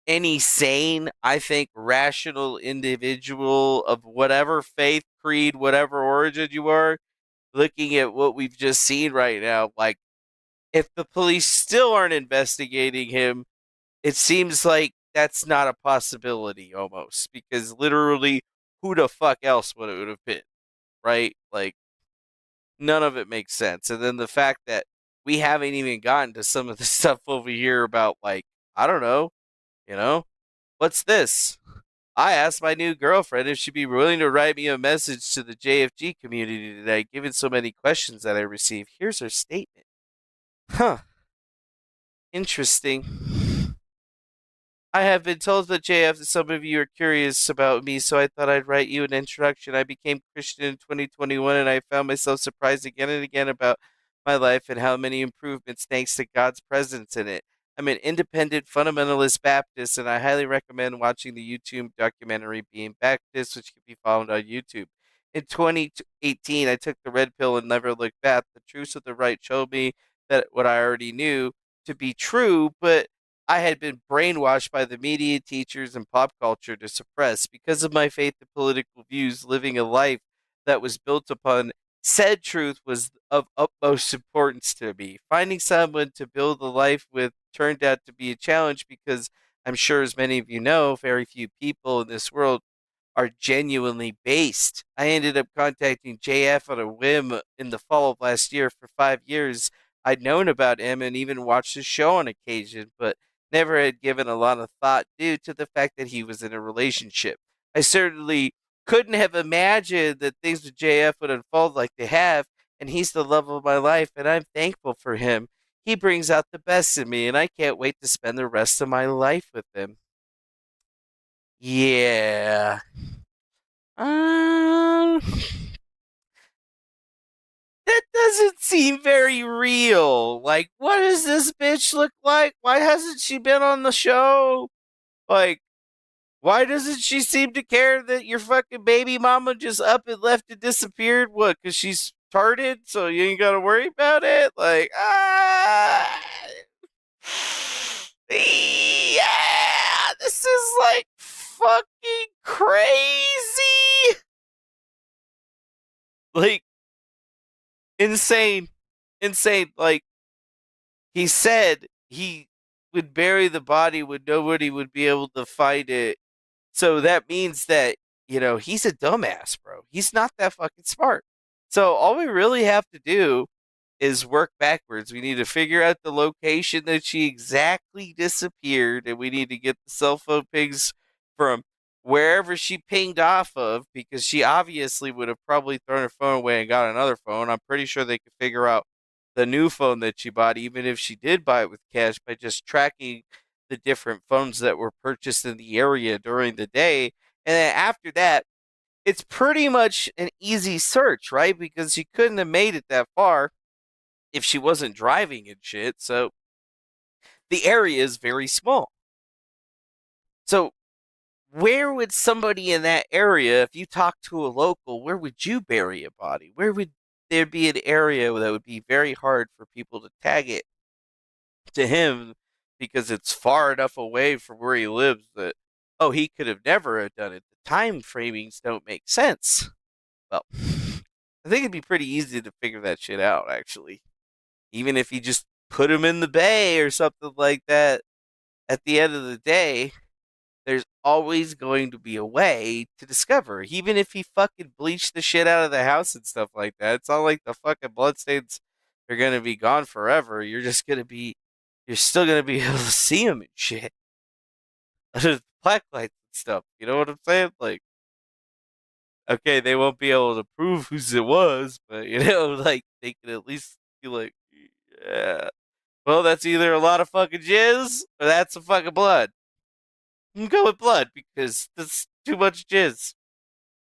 any sane, I think, rational individual of whatever faith, creed, whatever origin you are, looking at what we've just seen right now, like, if the police still aren't investigating him, it seems like that's not a possibility almost, because literally, who the fuck else would it would have been, right? Like, none of it makes sense. And then the fact that we haven't even gotten to some of the stuff over here about, like, I don't know, what's this? I asked my new girlfriend if she'd be willing to write me a message to the JFG community today, given so many questions that I received. Here's her statement. Huh. Interesting. I have been told that JF that some of you are curious about me, so I thought I'd write you an introduction. I became Christian in 2021, and I found myself surprised again and again about my life and how many improvements thanks to God's presence in it. I'm an independent fundamentalist Baptist, and I highly recommend watching the YouTube documentary Being Baptist, which can be found on YouTube. In 2018, I took the red pill and never looked back. The truths of the right showed me that what I already knew to be true, but I had been brainwashed by the media, teachers, and pop culture to suppress. Because of my faith and political views, living a life that was built upon said truth was of utmost importance to me. Finding someone to build a life with turned out to be a challenge because I'm sure, as many of you know, very few people in this world are genuinely based. I ended up contacting JF on a whim in the fall of last year. For 5 years, I'd known about him and even watched his show on occasion, but never had given a lot of thought due to the fact that he was in a relationship. I certainly couldn't have imagined that things with JF would unfold like they have, and he's the love of my life, and I'm thankful for him. He brings out the best in me, and I can't wait to spend the rest of my life with him. Yeah. That doesn't seem very real. Like, what does this bitch look like? Why hasn't she been on the show? Like, why doesn't she seem to care that your fucking baby mama just up and left and disappeared? What, because she's retarded, so you ain't gotta worry about it? Like, yeah, this is like fucking crazy. Like, insane. Like, he said he would bury the body when nobody would be able to find it. So that means that, he's a dumbass, bro. He's not that fucking smart. So all we really have to do is work backwards. We need to figure out the location that she exactly disappeared, and we need to get the cell phone pings from wherever she pinged off of, because she obviously would have probably thrown her phone away and got another phone. I'm pretty sure they could figure out the new phone that she bought, even if she did buy it with cash, by just tracking the different phones that were purchased in the area during the day. And then after that, it's pretty much an easy search, right? Because she couldn't have made it that far if she wasn't driving and shit. So the area is very small. So where would somebody in that area, if you talk to a local, where would you bury a body? Where would there be an area that would be very hard for people to tag it to him because it's far enough away from where he lives that, oh, he could have never have done it. The time framings don't make sense. Well, I think it'd be pretty easy to figure that shit out, actually. Even if you just put him in the bay or something like that, at the end of the day, there's always going to be a way to discover. Even if he fucking bleached the shit out of the house and stuff like that, it's not like the fucking bloodstains are going to be gone forever. You're still going to be able to see him and shit. There's black lights and stuff. You know what I'm saying? Like, okay, they won't be able to prove whose it was, but, like, they can at least be like, yeah. Well, that's either a lot of fucking jizz or that's some fucking blood. I'm going with blood because that's too much jizz.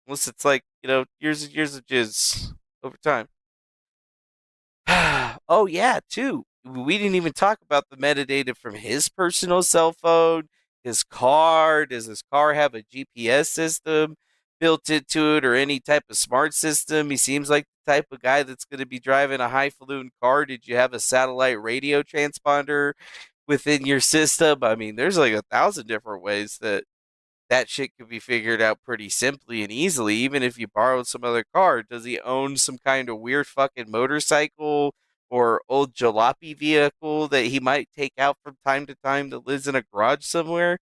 Unless it's like, years and years of jizz over time. Oh, yeah, too. We didn't even talk about the metadata from his personal cell phone, his car. Does his car have a GPS system built into it or any type of smart system? He seems like the type of guy that's going to be driving a highfalutin car. Did you have a satellite radio transponder within your system? I mean, there's like 1,000 different ways that shit could be figured out pretty simply and easily, even if you borrowed some other car. Does he own some kind of weird fucking motorcycle or old jalopy vehicle that he might take out from time to time that lives in a garage somewhere?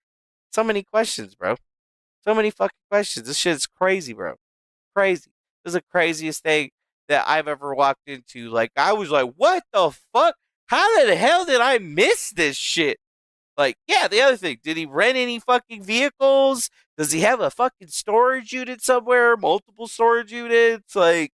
So many questions, bro. So many fucking questions. This shit is crazy, bro. Crazy. This is the craziest thing that I've ever walked into. Like, I was like, what the fuck? How the hell did I miss this shit? Like, yeah, the other thing, did he rent any fucking vehicles? Does he have a fucking storage unit somewhere? Multiple storage units? Like,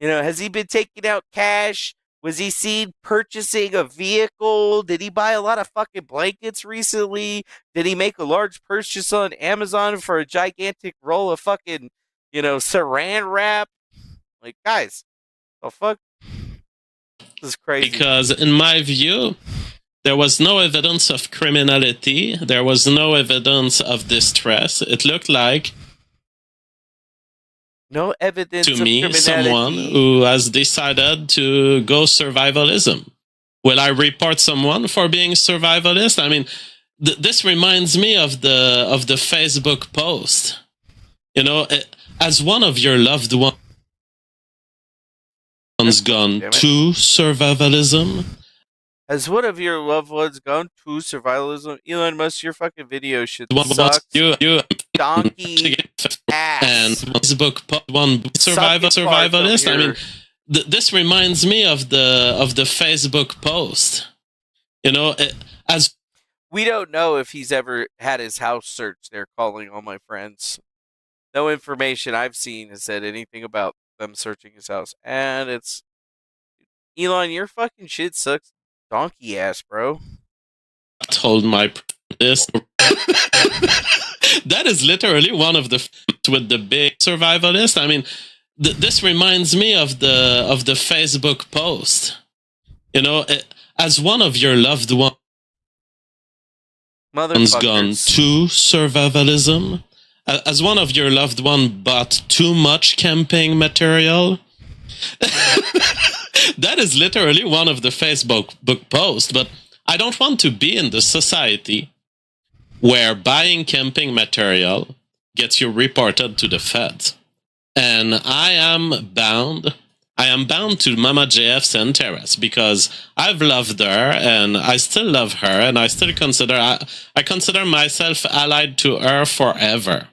has he been taking out cash? Was he seen purchasing a vehicle? Did he buy a lot of fucking blankets recently? Did he make a large purchase on Amazon for a gigantic roll of fucking, saran wrap? Like, guys, the fuck? This is crazy. Because in my view, there was no evidence of criminality. There was no evidence of distress. It looked like, no evidence to of me, criminality. someone who has decided to go survivalism. Will I report someone for being survivalist? I mean, this reminds me of the Facebook post. As one of your loved ones gone to survivalism. Has one of your loved ones gone to survivalism? Elon Musk, your fucking video should suck. You donkey ass. And Facebook one survivalist. I mean, this reminds me of the Facebook post. As we don't know if he's ever had his house searched. They're calling all my friends. No information I've seen has said anything about them searching his house. And it's Elon, your fucking shit sucks. Donkey ass, bro. Told my this. That is literally one of the with the big survivalist. I mean, this reminds me of the Facebook post. As one of your loved ones gone to survivalism, as one of your loved one bought too much camping material. That is literally one of the Facebook book posts, but I don't want to be in the society where buying camping material gets you reported to the feds. And I am bound to Mama JF's interest because I've loved her and I still love her and I still consider myself allied to her forever.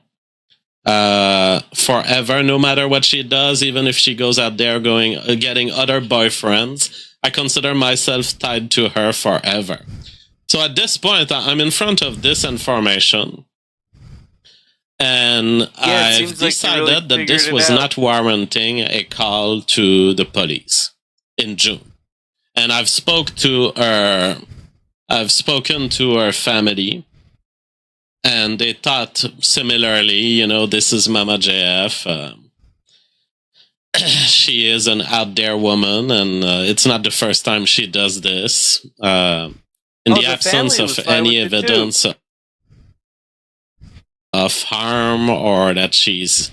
Forever, no matter what she does, even if she goes out there getting other boyfriends, I consider myself tied to her forever. So at this point, I'm in front of this information, and I've decided that this was not warranting a call to the police in June. And I've spoke to her I've spoken to her family, and they thought similarly. This is Mama JF. She is an out there woman, and it's not the first time she does this. In the absence of any evidence of harm or that she's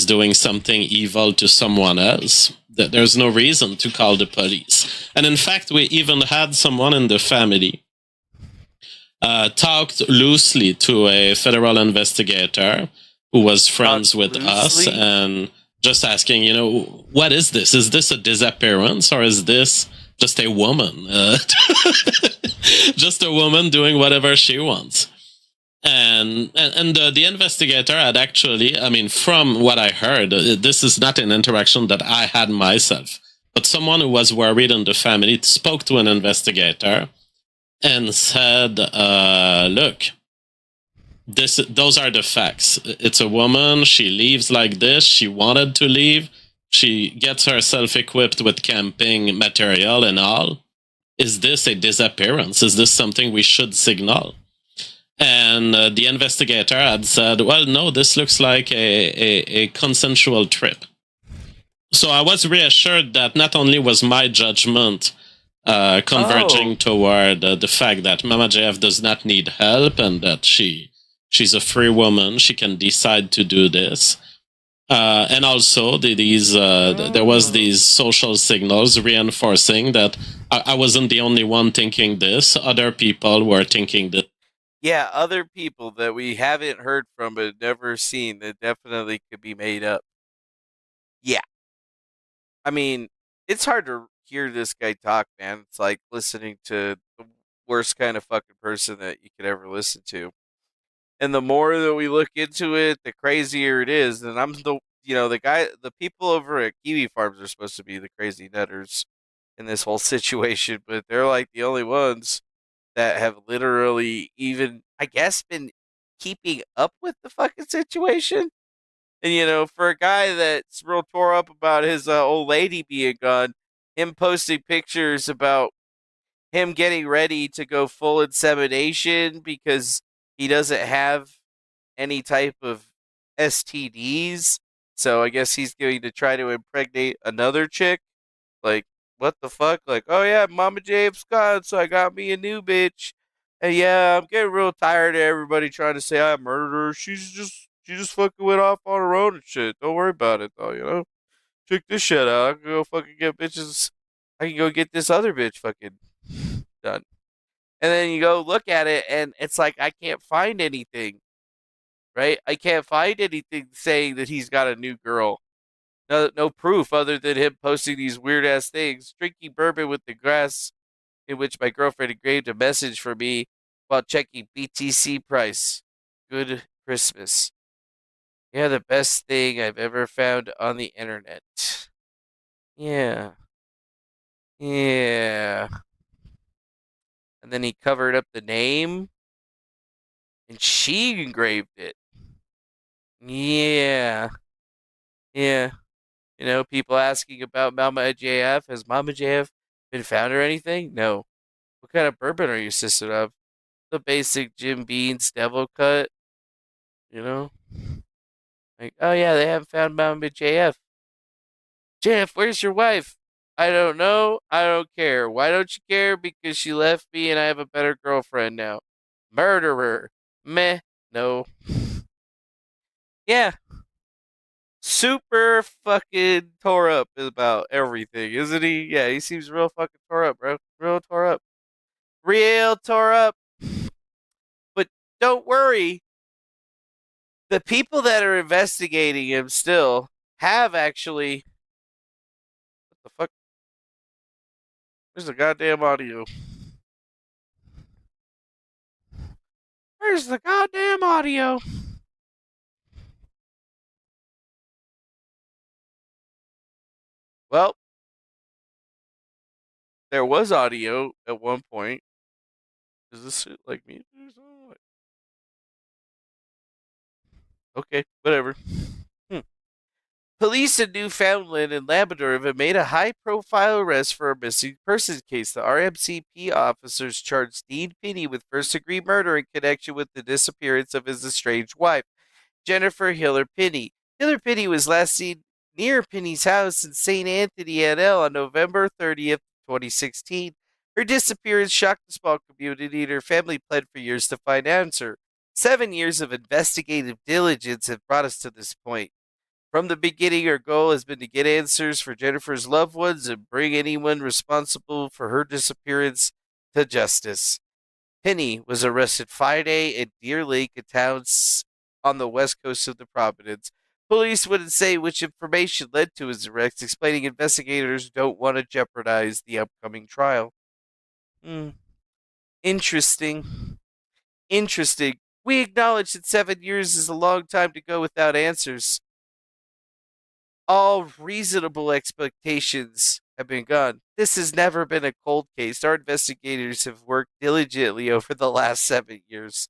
doing something evil to someone else, that there's no reason to call the police. And in fact, we even had someone in the family talked loosely to a federal investigator who was friends with us and just asking, what is this? Is this a disappearance, or is this just a woman? Just a woman doing whatever she wants. And the investigator had actually, from what I heard, this is not an interaction that I had myself, but someone who was worried in the family spoke to an investigator and said, look, those are the facts. It's a woman. She leaves like this. She wanted to leave. She gets herself equipped with camping material and all. Is this a disappearance? Is this something we should signal? And the investigator had said, well, no, this looks like a consensual trip. So I was reassured that not only was my judgment converging toward the fact that Mama JF does not need help and that she's a free woman, she can decide to do this. And also there was these social signals reinforcing that I wasn't the only one thinking this. Other people were thinking this. Yeah, other people that we haven't heard from but never seen that definitely could be made up. Yeah. It's hard to hear this guy talk, man. It's like listening to the worst kind of fucking person that you could ever listen to. And the more that we look into it, the crazier it is. And I'm the people over at Kiwi Farms are supposed to be the crazy nutters in this whole situation, but they're like the only ones that have literally even, I guess, been keeping up with the fucking situation. And, for a guy that's real tore up about his old lady being gone, him posting pictures about him getting ready to go full insemination because he doesn't have any type of STDs. So I guess he's going to try to impregnate another chick. Like, what the fuck? Like, oh yeah, Mama Jabe's gone, so I got me a new bitch. And yeah, I'm getting real tired of everybody trying to say I murdered her. She just fucking went off on her own and shit. Don't worry about it though. Check this shit out. I can go fucking get bitches. I can go get this other bitch fucking done. And then you go look at it, and it's like I can't find anything. Right? I can't find anything saying that he's got a new girl. No proof other than him posting these weird ass things. Drinking bourbon with the grass, in which my girlfriend engraved a message for me while checking BTC price. Good Christmas. You're the best thing I've ever found on the internet. Yeah. Yeah. And then he covered up the name, and she engraved it. Yeah. Yeah. People asking about Mama JF. Has Mama JF been found or anything? No. What kind of bourbon are you sister of? The basic Jim Beam's Devil Cut. Like, oh yeah, they haven't found Mama JF. JF, where's your wife? I don't know. I don't care. Why don't you care? Because she left me and I have a better girlfriend now. Murderer. Meh. No. Yeah. Super fucking tore up about everything, isn't he? Yeah, he seems real fucking tore up, bro. Real tore up. Real tore up. But don't worry. The people that are investigating him still have actually. What the fuck? Where's the goddamn audio? Where's the goddamn audio? Well, there was audio at one point. Is this shit like me? Okay, whatever. Police in Newfoundland and Labrador have made a high-profile arrest for a missing persons case. The RMCP officers charged Dean Pinney with first-degree murder in connection with the disappearance of his estranged wife, Jennifer Hiller Pinney. Hiller Pinney was last seen near Pinney's house in St. Anthony, NL on November 30th, 2016. Her disappearance shocked the small community, and her family pled for years to find answer. 7 years of investigative diligence have brought us to this point. From the beginning, our goal has been to get answers for Jennifer's loved ones and bring anyone responsible for her disappearance to justice. Pinney was arrested Friday at Deer Lake, a town on the west coast of the Providence. Police wouldn't say which information led to his arrest, explaining investigators don't want to jeopardize the upcoming trial. Interesting. We acknowledge that 7 years is a long time to go without answers. All reasonable expectations have been gone. This has never been a cold case. Our investigators have worked diligently over the last 7 years.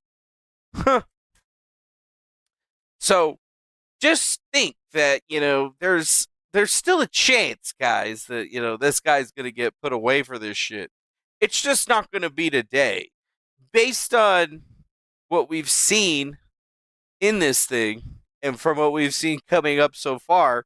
So, just think that, there's still a chance, guys, that, this guy's going to get put away for this shit. It's just not going to be today. Based on what we've seen in this thing, and from what we've seen coming up so far,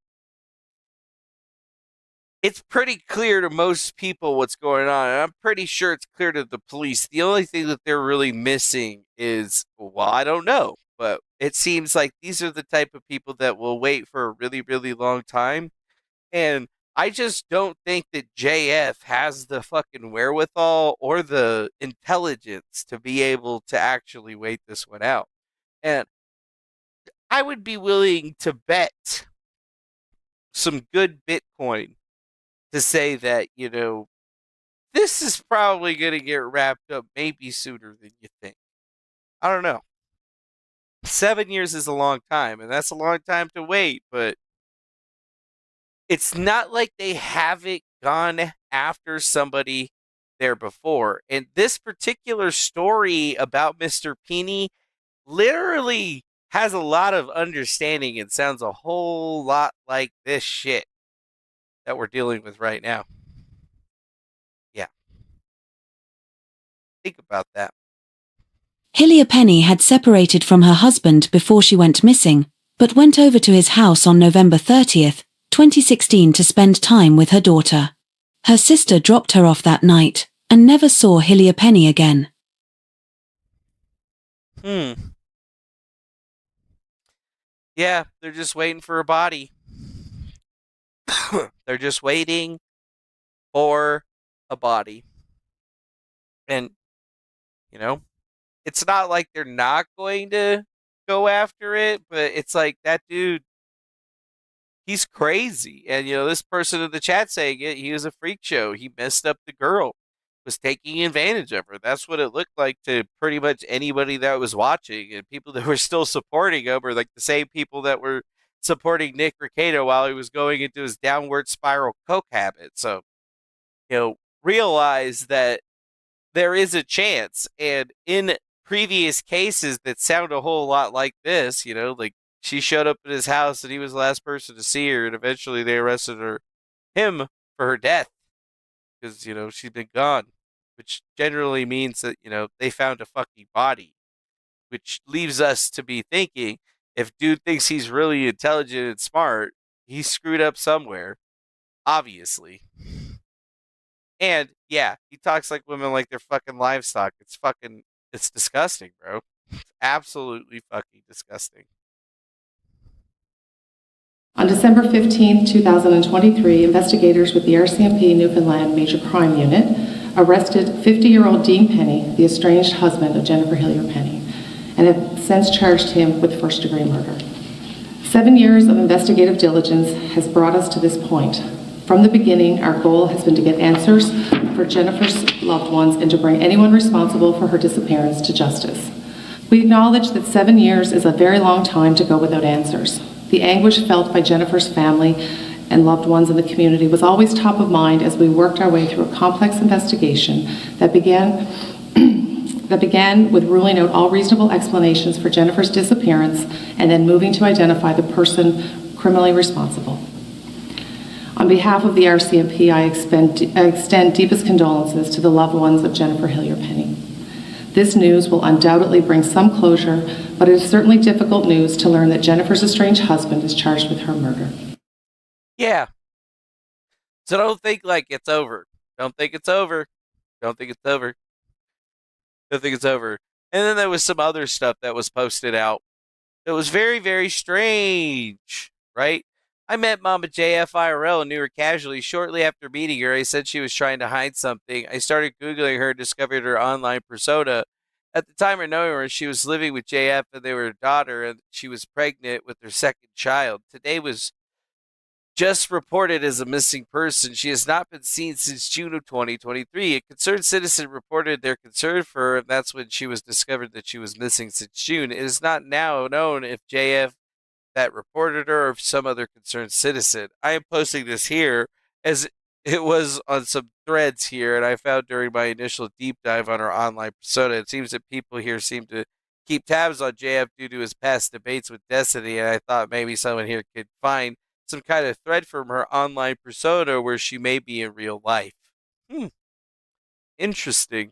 it's pretty clear to most people what's going on, and I'm pretty sure it's clear to the police. The only thing that they're really missing is, well, I don't know, but it seems like these are the type of people that will wait for a really, really long time, and I just don't think that JF has the fucking wherewithal or the intelligence to be able to actually wait this one out. And I would be willing to bet some good Bitcoin to say that, this is probably going to get wrapped up maybe sooner than you think. I don't know. 7 years is a long time, and that's a long time to wait, but it's not like they haven't gone after somebody there before. And this particular story about Mr. Pinney literally has a lot of understanding and sounds a whole lot like this shit that we're dealing with right now. Yeah. Think about that. Hillier Penny had separated from her husband before she went missing, but went over to his house on November 30th, 2016 to spend time with her daughter. Her sister dropped her off that night, and never saw Hillier Penny again. Yeah, they're just waiting for a body. They're just waiting for a body. And, it's not like they're not going to go after it, but it's like that dude, he's crazy. And, this person in the chat saying it, he was a freak show. He messed up the girl, was taking advantage of her. That's what it looked like to pretty much anybody that was watching. And people that were still supporting him are like the same people that were supporting Nick Recato while he was going into his downward spiral coke habit. So, realize that there is a chance. And in previous cases that sound a whole lot like this, like she showed up at his house and he was the last person to see her, and eventually they arrested him for her death because, she's been gone, which generally means that, they found a fucking body, which leaves us to be thinking, if dude thinks he's really intelligent and smart, he screwed up somewhere, obviously. And yeah, he talks like women like they're fucking livestock. It's disgusting, bro. It's absolutely fucking disgusting. On December 15, 2023, investigators with the RCMP Newfoundland Major Crime Unit arrested 50-year-old Dean Penny, the estranged husband of Jennifer Hillier Penny, and have since charged him with first-degree murder. 7 years of investigative diligence has brought us to this point. From the beginning, our goal has been to get answers for Jennifer's loved ones and to bring anyone responsible for her disappearance to justice. We acknowledge that 7 years is a very long time to go without answers. The anguish felt by Jennifer's family and loved ones in the community was always top of mind as we worked our way through a complex investigation that began with ruling out all reasonable explanations for Jennifer's disappearance and then moving to identify the person criminally responsible. On behalf of the RCMP, I extend deepest condolences to the loved ones of Jennifer Hillier Penny. This news will undoubtedly bring some closure, but it is certainly difficult news to learn that Jennifer's estranged husband is charged with her murder. Yeah. So don't think like it's over. Don't think it's over. Don't think it's over. Don't think it's over. And then there was some other stuff that was posted out. It was very, very strange, right? I met Mama JF IRL and knew her casually. Shortly after meeting her, I said she was trying to hide something. I started Googling her and discovered her online persona. At the time of knowing her, she was living with JF and they were a daughter, and she was pregnant with her second child. Today was just reported as a missing person. She has not been seen since June of 2023. A concerned citizen reported their concern for her, and that's when she was discovered that she was missing since June. It is not now known if JF that reported her or some other concerned citizen. I am posting this here as it was on some threads here, and I found during my initial deep dive on her online persona. It seems that people here seem to keep tabs on JF due to his past debates with Destiny, and I thought maybe someone here could find some kind of thread from her online persona where she may be in real life. Interesting.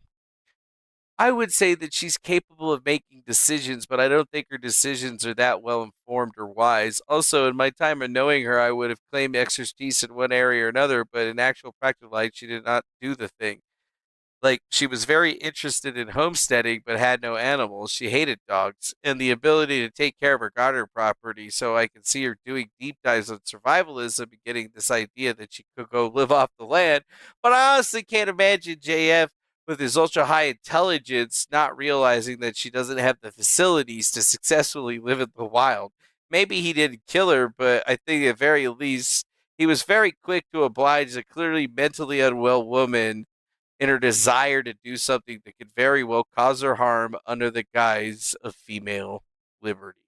I would say that she's capable of making decisions, but I don't think her decisions are that well informed or wise. Also, in my time of knowing her, I would have claimed expertise in one area or another, but in actual practical life, she did not do the thing. Like, she was very interested in homesteading, but had no animals. She hated dogs and the ability to take care of her garden property, so I could see her doing deep dives on survivalism and getting this idea that she could go live off the land. But I honestly can't imagine JF with his ultra high intelligence not realizing that she doesn't have the facilities to successfully live in the wild. Maybe he didn't kill her, but I think at very least he was very quick to oblige a clearly mentally unwell woman in her desire to do something that could very well cause her harm under the guise of female liberty.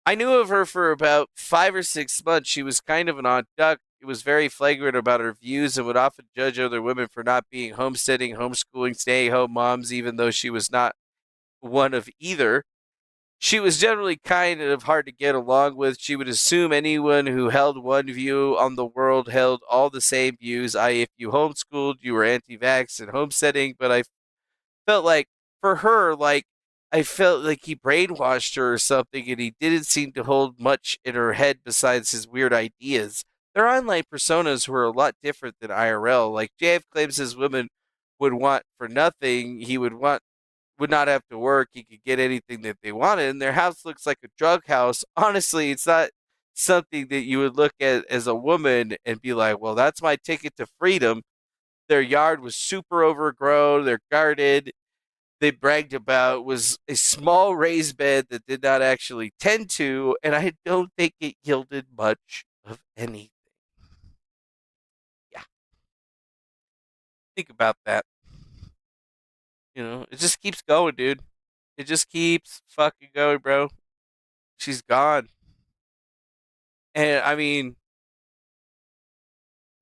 I knew of her for about 5 or 6 months. She was kind of an odd duck. It was very flagrant about her views and would often judge other women for not being homesteading, homeschooling, stay-at-home moms, even though she was not one of either. She was generally kind of hard to get along with. She would assume anyone who held one view on the world held all the same views, i.e. if you homeschooled, you were anti-vax and homesteading, but I felt like, for her, like, I felt like he brainwashed her or something, and he didn't seem to hold much in her head besides his weird ideas. Their online personas were a lot different than IRL. Like, JF claims his women would want for nothing. He would not have to work. He could get anything that they wanted. And their house looks like a drug house. Honestly, it's not something that you would look at as a woman and be like, well, that's my ticket to freedom. Their yard was super overgrown. Their garden, they bragged about, was a small raised bed that did not actually tend to, and I don't think it yielded much of anything. Yeah. Think about that. You know, it just keeps going, dude. It just keeps fucking going, bro. She's gone. And, I mean,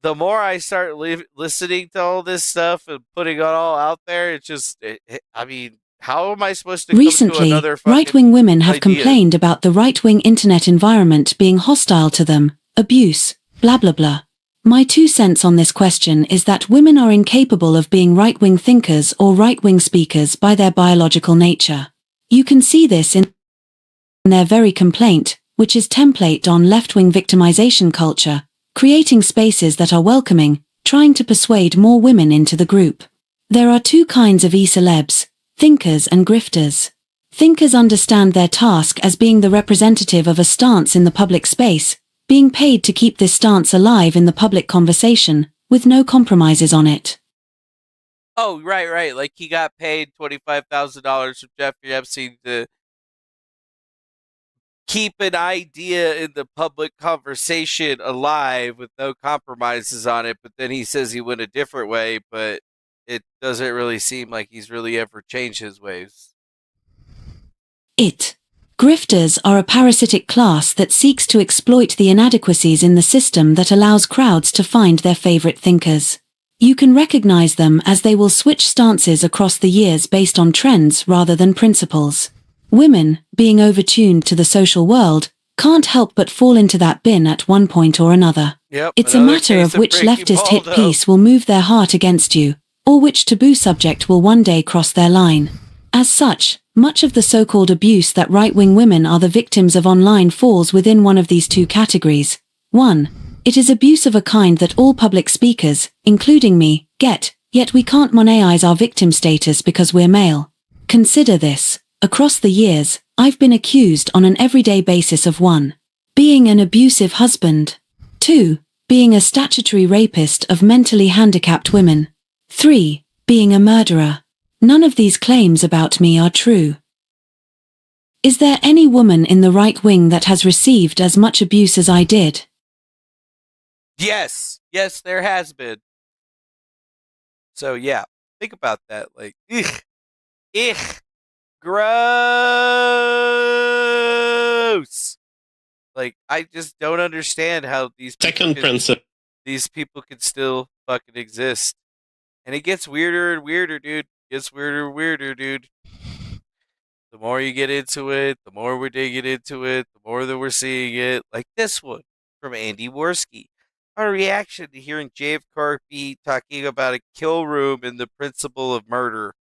the more I start listening to all this stuff and putting it all out there, it's just, I mean, how am I supposed to Recently, come to another fucking right-wing women have idea? complained about the right-wing internet environment being hostile to them, abuse, blah blah blah. My 2 cents on this question is that women are incapable of being right-wing thinkers or right-wing speakers by their biological nature. You can see this in their very complaint, which is template on left-wing victimization culture, creating spaces that are welcoming, trying to persuade more women into the group. There are 2 kinds of e-celebs, thinkers and grifters. Thinkers understand their task as being the representative of a stance in the public space, being paid to keep this stance alive in the public conversation, with no compromises on it. Oh, right. Like, he got paid $25,000 from Jeffrey Epstein to keep an idea in the public conversation alive with no compromises on it, but then he says he went a different way, but it doesn't really seem like he's really ever changed his ways. Grifters are a parasitic class that seeks to exploit the inadequacies in the system that allows crowds to find their favorite thinkers. You can recognize them as they will switch stances across the years based on trends rather than principles. Women, being overtuned to the social world, can't help but fall into that bin at one point or another. Yep, It's a another matter case of which Ricky leftist hit Baldo. piece will move their heart against you, or which taboo subject will one day cross their line. As such, much of the so-called abuse that right-wing women are the victims of online falls within one of these two categories. 1. It is abuse of a kind that all public speakers, including me, get, yet we can't monetize our victim status because we're male. Consider this. Across the years, I've been accused on an everyday basis of 1. Being an abusive husband. 2. Being a statutory rapist of mentally handicapped women. 3. Being a murderer. None of these claims about me are true. Is there any woman in the right wing that has received as much abuse as I did? Yes, there has been. So yeah, think about that. Like, gross. Like, I just don't understand how these Second principle. These people can still fucking exist, and it gets weirder and weirder, dude. It gets weirder and weirder, dude. The more you get into it, the more we're digging into it, the more that we're seeing it. Like this one from Andy Worski. Our reaction to hearing JFGariepy talking about a kill room and the principle of murder.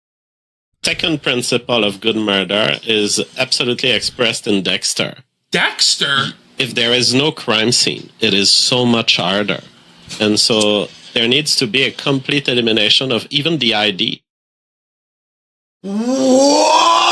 Second principle of good murder is absolutely expressed in Dexter. Dexter? If there is no crime scene, it is so much harder. And so there needs to be a complete elimination of even the ID. Whoa!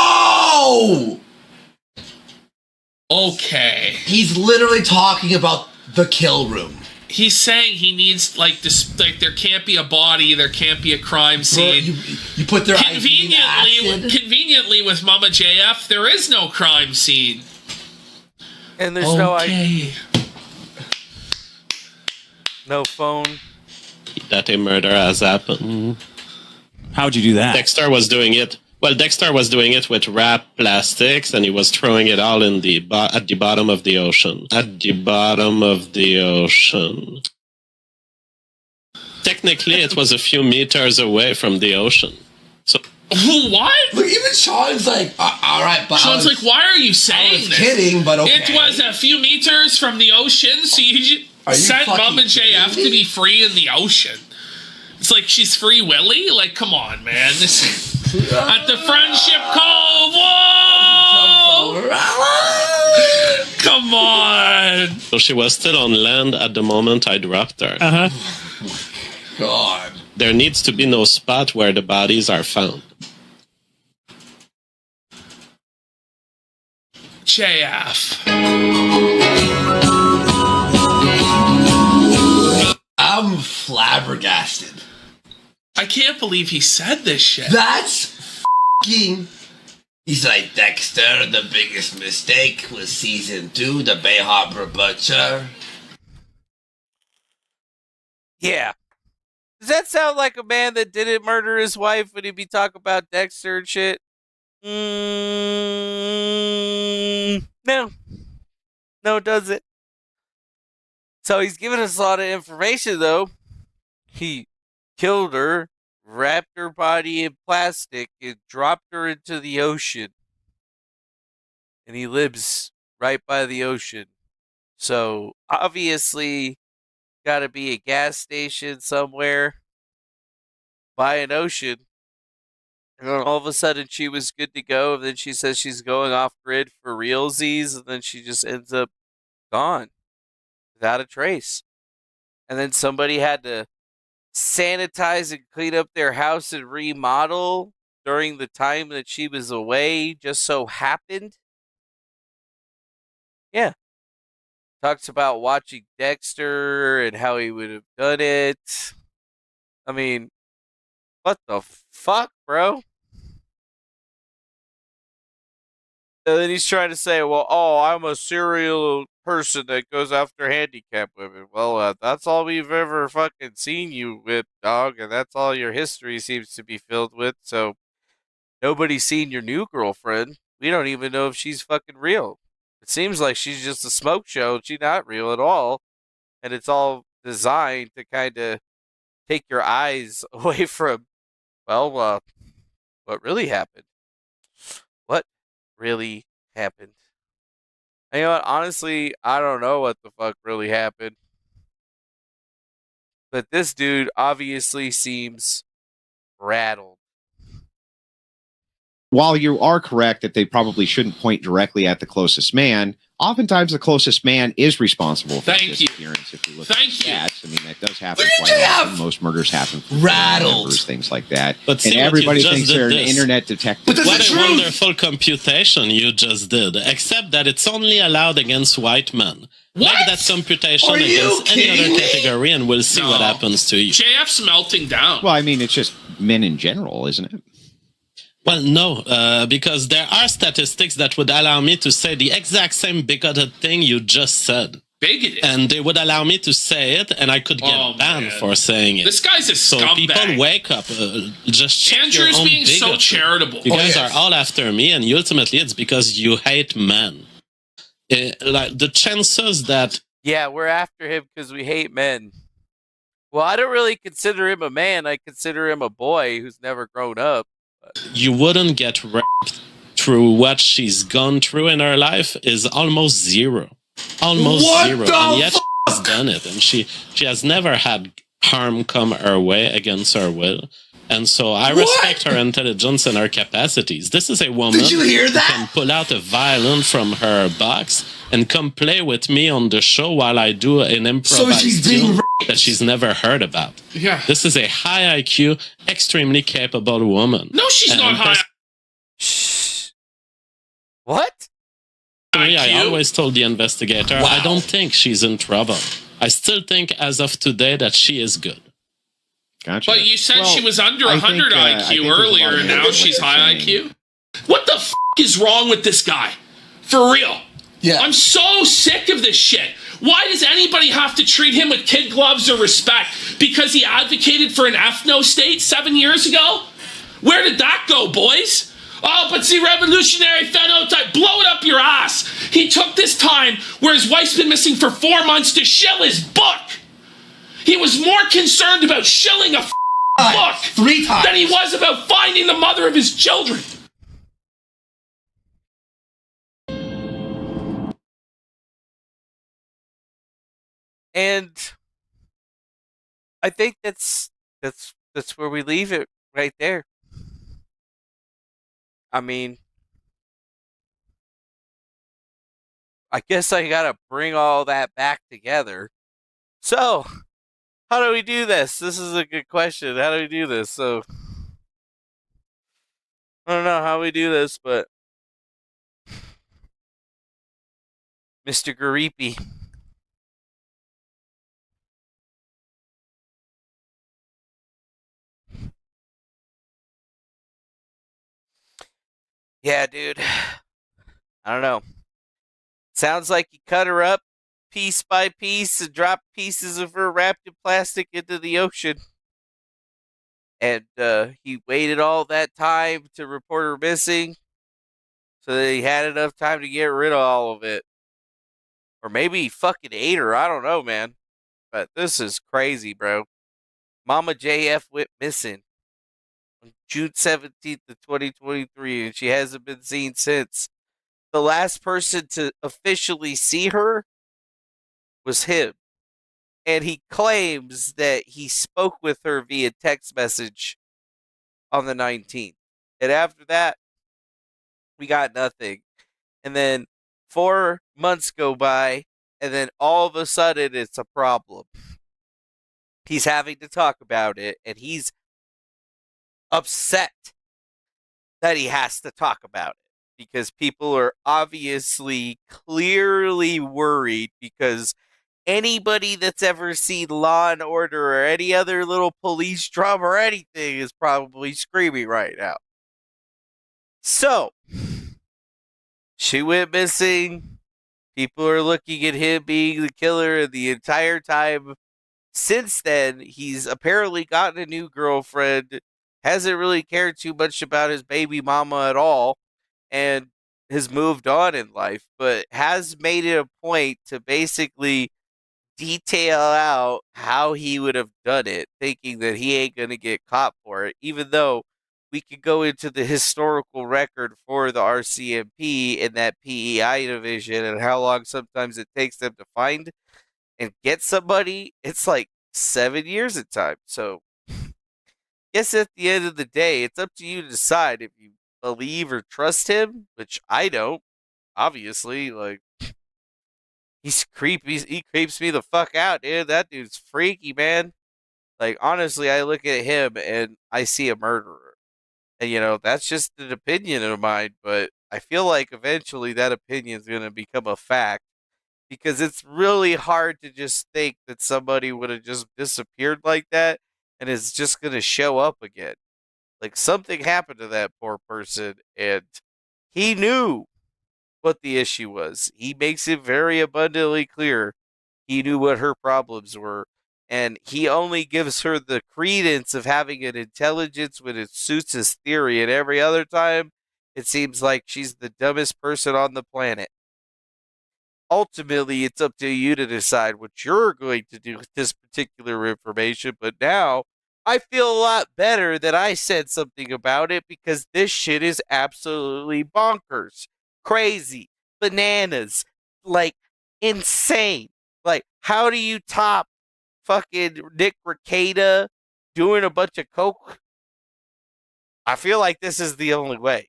Okay. He's literally talking about the kill room. He's saying he needs, like, this, like, there can't be a body, there can't be a crime scene. You put their ID in acid. Conveniently with Mama JF, there is no crime scene. And there's no ID. No phone. That a murder has happened. Mm-hmm. How'd you do that? Dexter was doing it. Well, Dexter was doing it with wrapped plastics, and he was throwing it all in at the bottom of the ocean. At the bottom of the ocean. Technically, it was a few meters away from the ocean. So. What? Look, even Sean's like, all right, but Sean's like, why are you saying this? Kidding, but okay. It was a few meters from the ocean, so you sent Mama JF to be free in the ocean. It's like she's Free Willy? Like, come on, man. This at the Friendship Cove. Whoa! Come on. So she was still on land at the moment I dropped her. Uh-huh. God. There needs to be no spot where the bodies are found. JF. I'm flabbergasted. I can't believe he said this shit. That's f***ing... He's like, Dexter, the biggest mistake was season 2, the Bay Harbor Butcher. Yeah. Does that sound like a man that didn't murder his wife when he'd be talking about Dexter and shit? No. No, it doesn't. So he's giving us a lot of information, though. He killed her, wrapped her body in plastic, and dropped her into the ocean. And he lives right by the ocean. So, obviously, got to be a gas station somewhere by an ocean. And then all of a sudden she was good to go. And then she says she's going off grid for realsies. And then she just ends up gone without a trace. And then somebody had to sanitize and clean up their house and remodel during the time that she was away. Just so happened. Yeah. Talks about watching Dexter and how he would have done it. I mean, what the fuck, bro? And then he's trying to say, well, I'm a serial person that goes after handicapped women. Well, that's all we've ever fucking seen you with, dog, and that's all your history seems to be filled with, so nobody's seen your new girlfriend. We don't even know if she's fucking real. It seems like she's just a smoke show. She's not real at all. And it's all designed to kind of take your eyes away from, what really happened? What really happened. And you know what? Honestly, I don't know what the fuck really happened. But this dude obviously seems rattled. While you are correct that they probably shouldn't point directly at the closest man, oftentimes the closest man is responsible for disappearance. If you look at stats, I mean, that does happen quite often. Most murders happen from members, things like that. But and everybody thinks they're an internet detective. What a wonderful computation you just did, except that it's only allowed against white men. Make that computation against any other category and we'll see what happens to you. JF's melting down. Well, I mean, it's just men in general, isn't it? Well, no, because there are statistics that would allow me to say the exact same bigoted thing you just said. Bigoted? And they would allow me to say it, and I could get banned for saying it. This guy's a scumbag. So people wake up, just check Andrew's your own being so bigotry. charitable. You guys are all after me, and ultimately it's because you hate men. Like the chances that... Yeah, we're after him because we hate men. Well, I don't really consider him a man. I consider him a boy who's never grown up. You wouldn't get raped through what she's gone through in her life is almost zero. Almost zero. And yet she's done it. And she has never had harm come her way against her will. And so I respect her intelligence and her capacities. This is a woman Did you hear that? who can pull out a violin from her box and come play with me on the show while I do an improvised tune that she's never heard about. Yeah. This is a high IQ, extremely capable woman. No, she's not high. What? I always told the investigator, I don't think she's in trouble. I still think as of today that she is good. Gotcha. But you said she was under 100 IQ earlier, and now she's high IQ? What the f*** is wrong with this guy? For real. Yeah. I'm so sick of this shit. Why does anybody have to treat him with kid gloves or respect? Because he advocated for an ethno state 7 years ago? Where did that go, boys? Oh, but see, revolutionary phenotype, blow it up your ass. He took this time where his wife's been missing for 4 months to shill his book. He was more concerned about shilling a book 3 times than he was about finding the mother of his children. And I think that's where we leave it right there. I mean, I guess I gotta bring all that back together. So, how do we do this? This is a good question. How do we do this? So, I don't know how we do this, but Mr. Gariepy. Yeah, dude. I don't know. Sounds like you cut her up piece by piece and dropped pieces of her wrapped in plastic into the ocean. And he waited all that time to report her missing so that he had enough time to get rid of all of it. Or maybe he fucking ate her. I don't know, man. But this is crazy, bro. Mama JF went missing on June 17th of 2023, and she hasn't been seen since. The last person to officially see her was him. And he claims that he spoke with her via text message on the 19th. And after that, we got nothing. And then 4 months go by, and then all of a sudden it's a problem. He's having to talk about it, and he's upset that he has to talk about it because people are obviously clearly worried because anybody that's ever seen Law and Order or any other little police drama or anything is probably screaming right now. So, she went missing. People are looking at him being the killer, and the entire time since then, he's apparently gotten a new girlfriend, hasn't really cared too much about his baby mama at all, and has moved on in life, but has made it a point to basically detail out how he would have done it, thinking that he ain't going to get caught for it, even though we could go into the historical record for the RCMP and that PEI division and how long sometimes it takes them to find and get somebody. It's like 7 years at times. So, guess at the end of the day, it's up to you to decide if you believe or trust him, which I don't. Obviously, like, he's creepy. He creeps me the fuck out, dude. That dude's freaky, man. Like, honestly, I look at him and I see a murderer. And, that's just an opinion of mine, but I feel like eventually that opinion is going to become a fact because it's really hard to just think that somebody would have just disappeared like that and is just going to show up again. Like, something happened to that poor person, and he knew what the issue was. He makes it very abundantly clear he knew what her problems were. And he only gives her the credence of having an intelligence when it suits his theory. And every other time, it seems like she's the dumbest person on the planet. Ultimately, it's up to you to decide what you're going to do with this particular information. But now, I feel a lot better that I said something about it because this shit is absolutely bonkers, crazy, bananas, like insane. Like, how do you top fucking Nick Rekieta doing a bunch of coke? I feel like this is the only way.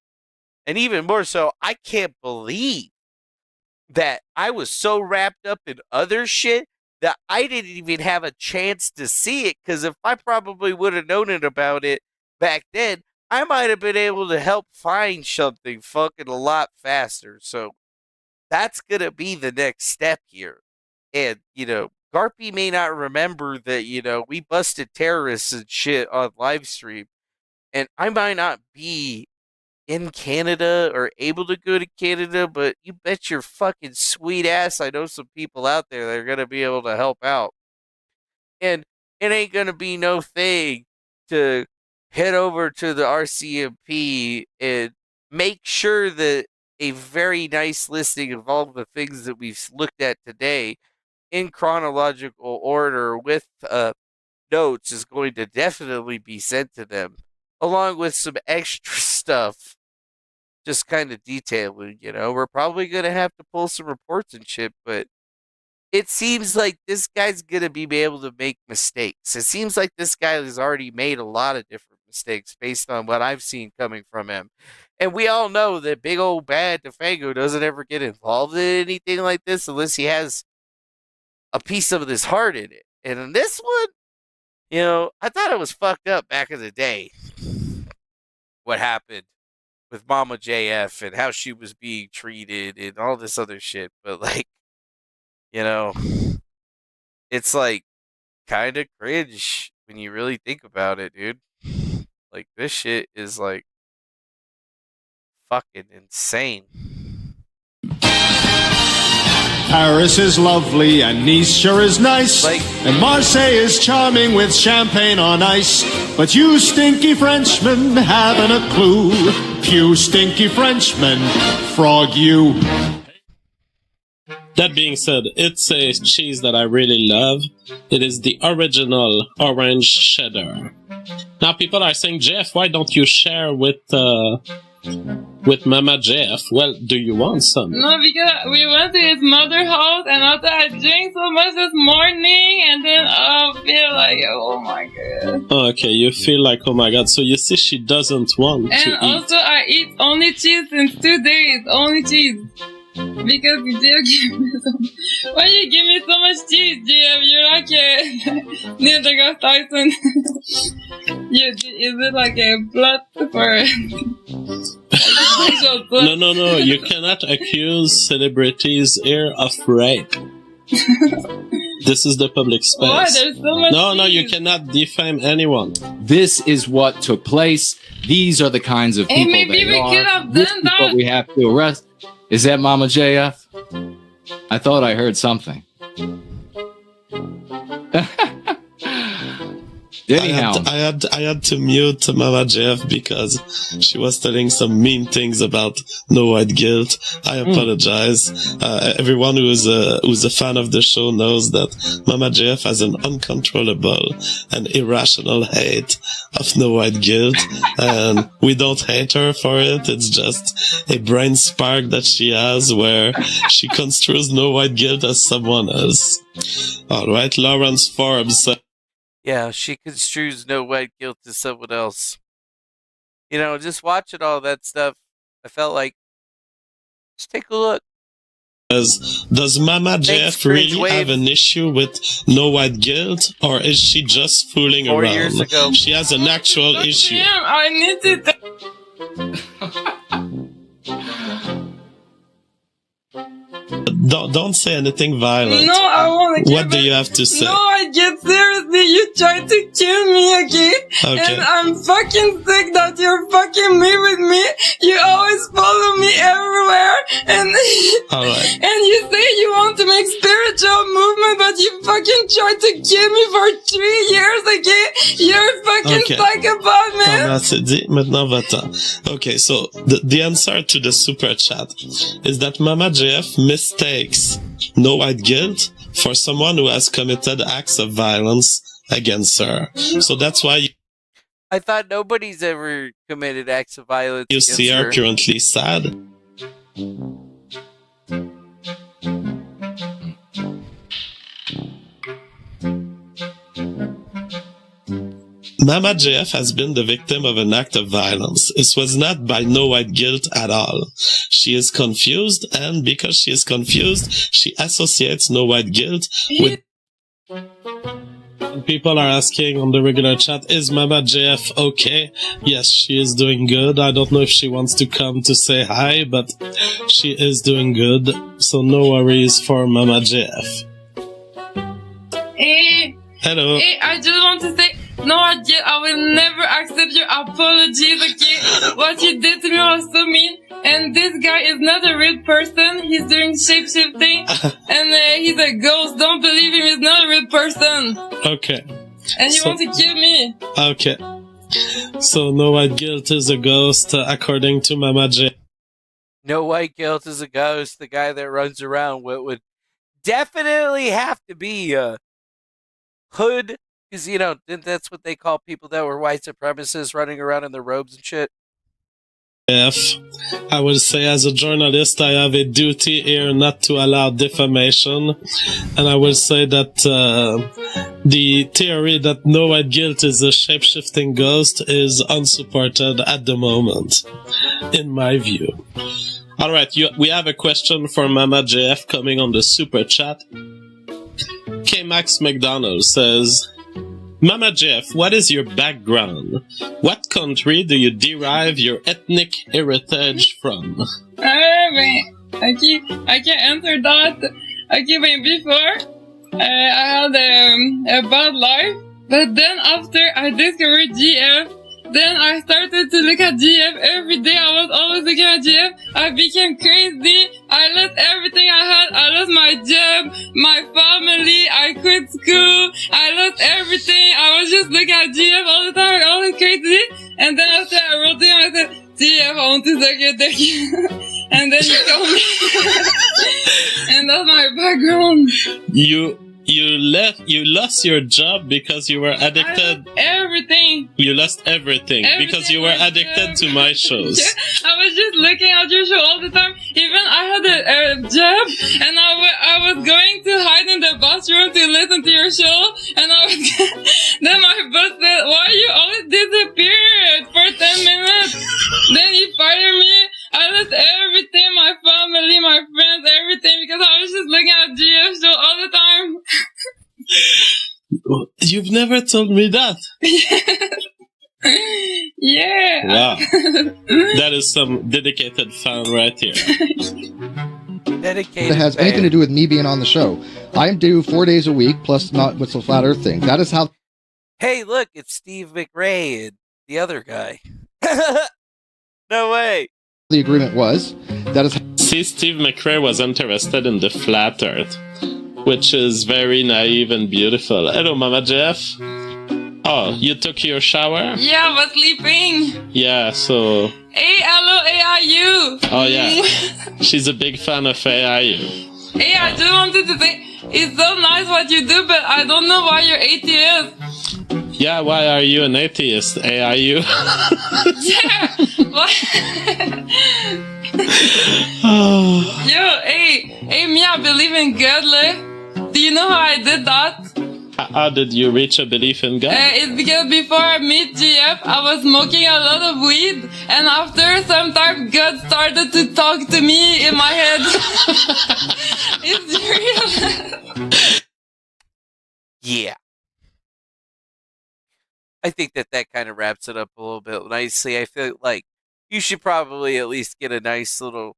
And even more so, I can't believe that I was so wrapped up in other shit that I didn't even have a chance to see it, because if I probably would have known it about it back then, I might have been able to help find something fucking a lot faster. So that's going to be the next step here. And, Garpy may not remember that, we busted terrorists and shit on live stream. And I might not be in Canada or able to go to Canada, but you bet your fucking sweet ass I know some people out there that are going to be able to help out. And it ain't going to be no thing to head over to the RCMP and make sure that a very nice listing of all the things that we've looked at today in chronological order with notes is going to definitely be sent to them, along with some extra stuff, just kind of detailing, we're probably going to have to pull some reports and shit, but it seems like this guy's going to be able to make mistakes. It seems like this guy has already made a lot of different mistakes based on what I've seen coming from him. And we all know that big old bad Defango doesn't ever get involved in anything like this unless he has a piece of his heart in it. And in this one, I thought it was fucked up back in the day what happened with Mama JF and how she was being treated and all this other shit. But, like, it's, like, kind of cringe when you really think about it, dude. Like, this shit is, like, fucking insane. Paris is lovely and Nice sure is nice, and Marseille is charming with champagne on ice. But you stinky Frenchmen haven't a clue. You stinky Frenchmen, frog you. That being said, it's a cheese that I really love. It is the original orange cheddar. Now people are saying, Jeff, why don't you share with Mama Jeff? Well, do you want some? No, because we went to his mother's house, and after I drank so much this morning, and then I feel like, oh my god. Okay, you feel like, oh my god. So you see, she doesn't want to eat. And also, I eat only cheese since 2 days, only cheese. Because you did give me so much. Why you give me so much cheese, GF? You're like Neil deGrasse Tyson. Is it like a blood for... No. You cannot accuse celebrities here of rape. This is the public space. Why? There's so much No, you cannot defame anyone. This is what took place. These are the kinds of people maybe they we are. could have This done is that. what we have to arrest. Is that Mama JF? I thought I heard something. Anyhow, I had to mute Mama Jeff because she was telling some mean things about No White Guilt. I apologize. Everyone who is a fan of the show knows that Mama Jeff has an uncontrollable and irrational hate of No White Guilt, and we don't hate her for it. It's just a brain spark that she has where she construes No White Guilt as someone else. All right, Lawrence Forbes. Yeah, she construes No White Guilt as someone else. You know, just watching all that stuff, I felt like, just take a look. Does Mama Jeff really have an issue with No White Guilt, or is she just fooling 4 around? years ago. She has an actual issue. Damn, I need to. Don't say anything violent. No, I want to. What do you have to say? No, I get seriously. You tried to kill me, okay? Okay. And I'm fucking sick that you're fucking me with me. You always follow me everywhere, and All right. and you say you want to make spiritual movement, but you fucking tried to kill me for 3 years, okay? You're a fucking Okay. psychopath, man. Thomas, dit maintenant va-t'en. Okay, so the answer to the super chat is that Mama Jeff mistakes No White Guilt for someone who has committed acts of violence against her. So that's why I thought nobody's ever committed acts of violence you against see her her. currently sad. Mama JF has been the victim of an act of violence. It was not by No White Guilt at all. She is confused, and because she is confused, she associates No White Guilt with... People are asking on the regular chat, is Mama JF okay? Yes, she is doing good. I don't know if she wants to come to say hi, but she is doing good. So no worries for Mama JF. Hey. Hello. Hey, I just want to say, no, I will never accept your apologies, okay? What you did to me was so mean. And this guy is not a real person. He's doing shape-shifting. And he's a ghost. Don't believe him. He's not a real person. Okay. And he wants to kill me. Okay. So No White Guilt is a ghost, according to Mama J. No White Guilt is a ghost. The guy that runs around would definitely have to be a hood. Because, you know, that's what they call people that were white supremacists running around in their robes and shit. I would say as a journalist, I have a duty here not to allow defamation. And I will say that the theory that No White Guilt is a shape-shifting ghost is unsupported at the moment, in my view. All right, we have a question for Mama JF coming on the super chat. K. Max McDonald says, Mama Jeff, what is your background? What country do you derive your ethnic heritage from? I can't answer that. Okay, before, I had a bad life, but then after I discovered GF, then I started to look at GF every day. I was always looking at GF. I became crazy. I lost everything I had. I lost my job, my family. I quit school. I lost everything. I was just looking at GF all the time. I was crazy. And then after I wrote to him, I said, GF, I want to suck your dick. And then he told me. And that's my background. You lost your job because you were addicted. Everything. You lost everything because you were addicted to my shows. Yeah, I was just looking at your show all the time. Even I had a job, and I was going to hide in the bathroom to listen to your show. And I was then my boss said, "Why you always disappeared for 10 minutes?" Then he fired me. I lost everything, my family, my friends, everything, because I was just looking at GF show all the time. You've never told me that. Yeah. Wow. That is some dedicated fan right here. Dedicated. It has anything to do with me being on the show. I do 4 days a week, plus not with the flat earth thing. That is how... Hey, look, it's Steve McRae and the other guy. No way. The agreement was. That is. See, Steve McRae was interested in the flat earth, which is very naive and beautiful. Hello, Mama Jeff. Oh, you took your shower? Yeah, but sleeping. Yeah, so... Hey, hello, AIU. Oh, yeah. She's a big fan of AIU. Hey, I just wanted to say, it's so nice what you do, but I don't know why you're atheist. Yeah, why are you an atheist, AIU? Yeah, what? Yo, hey, me, I believe in God, like. Do you know how I did that? How did you reach a belief in God? It's because before I met GF, I was smoking a lot of weed, and after some time, God started to talk to me in my head. It's real. Yeah. I think that kind of wraps it up a little bit nicely. I feel like you should probably at least get a nice little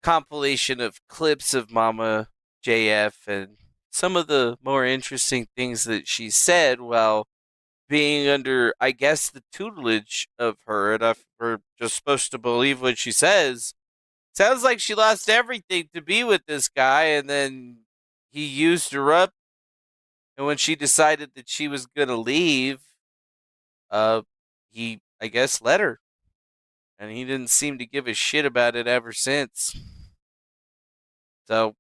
compilation of clips of Mama JF and some of the more interesting things that she said while being under, I guess, the tutelage of her. And if we're just supposed to believe what she says, sounds like she lost everything to be with this guy, and then he used her up. And when she decided that she was going to leave, he, I guess, let her. And he didn't seem to give a shit about it ever since. So,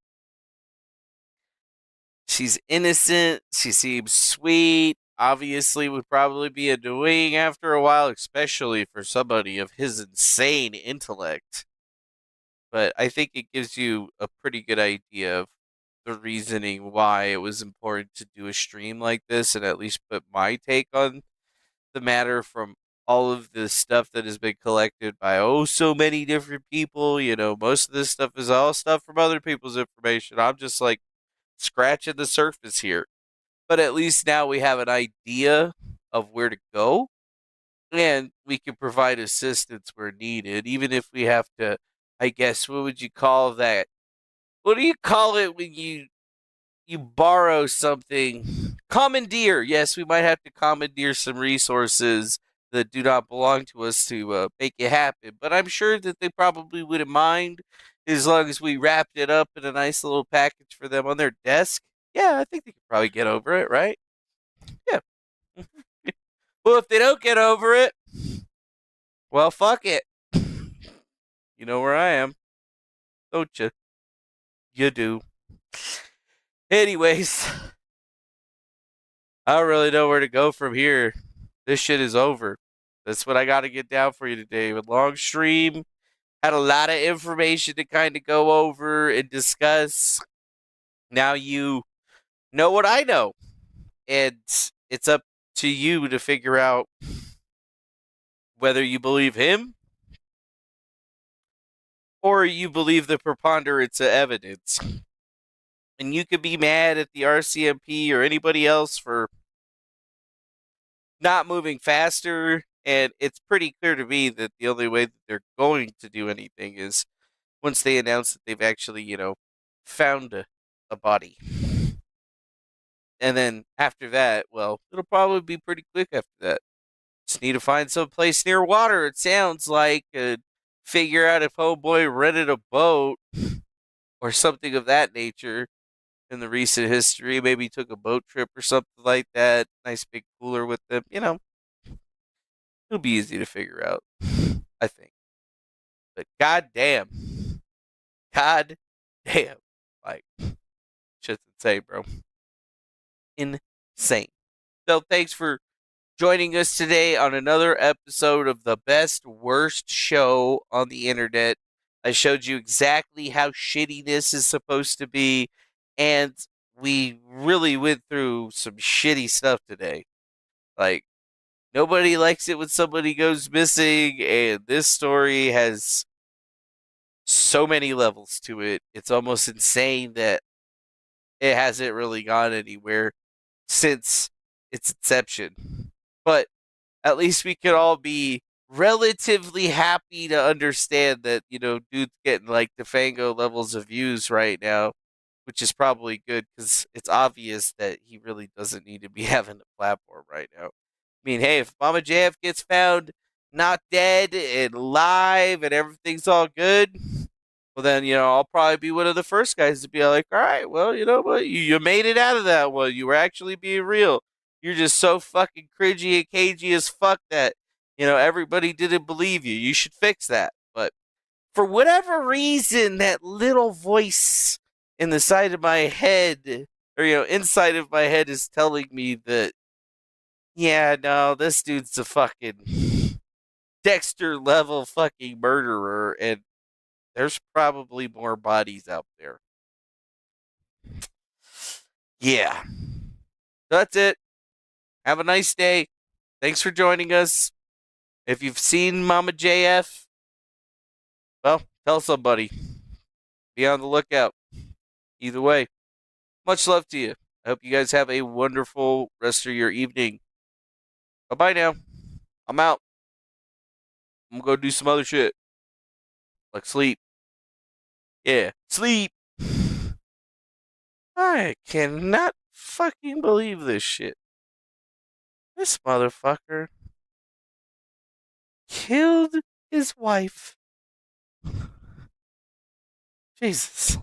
she's innocent. She seems sweet. Obviously, would probably be annoying after a while, especially for somebody of his insane intellect. But I think it gives you a pretty good idea of the reasoning why it was important to do a stream like this and at least put my take on the matter from all of the stuff that has been collected by so many different people. You know, most of this stuff is all stuff from other people's information. I'm just like scratching the surface here. But at least now we have an idea of where to go, and we can provide assistance where needed, even if we have to, I guess, what would you call that? What do you call it when you borrow something? Commandeer. Yes, we might have to commandeer some resources that do not belong to us to make it happen. But I'm sure that they probably wouldn't mind as long as we wrapped it up in a nice little package for them on their desk. Yeah, I think they could probably get over it, right? Yeah. Well, if they don't get over it, well, fuck it. You know where I am, don't you? You do. Anyways, I don't really know where to go from here. This shit is over. That's what I got to get down for you today. A long stream. Had a lot of information to kind of go over and discuss. Now you know what I know. And it's up to you to figure out whether you believe him or you believe the preponderance of evidence. And you could be mad at the RCMP or anybody else for not moving faster. And it's pretty clear to me that the only way that they're going to do anything is once they announce that they've actually, found a body. And then after that, well, it'll probably be pretty quick after that. Just need to find some place near water, it sounds like. Figure out if boy rented a boat or something of that nature in the recent history. Maybe took a boat trip or something like that. Nice big cooler with them. It'll be easy to figure out, I think. But goddamn. Like, shit's insane, bro. Insane. So thanks for joining us today on another episode of the best worst show on the internet. I showed you exactly how shitty this is supposed to be, and we really went through some shitty stuff today. Like, nobody likes it when somebody goes missing, and this story has so many levels to it. It's almost insane that it hasn't really gone anywhere since its inception. But at least we could all be relatively happy to understand that, dude's getting like Defango levels of views right now, which is probably good because it's obvious that he really doesn't need to be having a platform right now. I mean, hey, if Mama JF gets found not dead and alive and everything's all good, well then, I'll probably be one of the first guys to be like, all right, well, you know what? You made it out of that one. You were actually being real. you're just so fucking cringy and cagey as fuck that, everybody didn't believe you. You should fix that. But for whatever reason, that little voice in the side of my head, or, inside of my head is telling me that, yeah, no, this dude's a fucking Dexter level fucking murderer, and there's probably more bodies out there. Yeah. That's it. Have a nice day. Thanks for joining us. If you've seen Mama JF, well, tell somebody. Be on the lookout. Either way, much love to you. I hope you guys have a wonderful rest of your evening. Bye-bye now. I'm out. I'm going to go do some other shit. Like sleep. Yeah, sleep. I cannot fucking believe this shit. This motherfucker killed his wife. Jesus.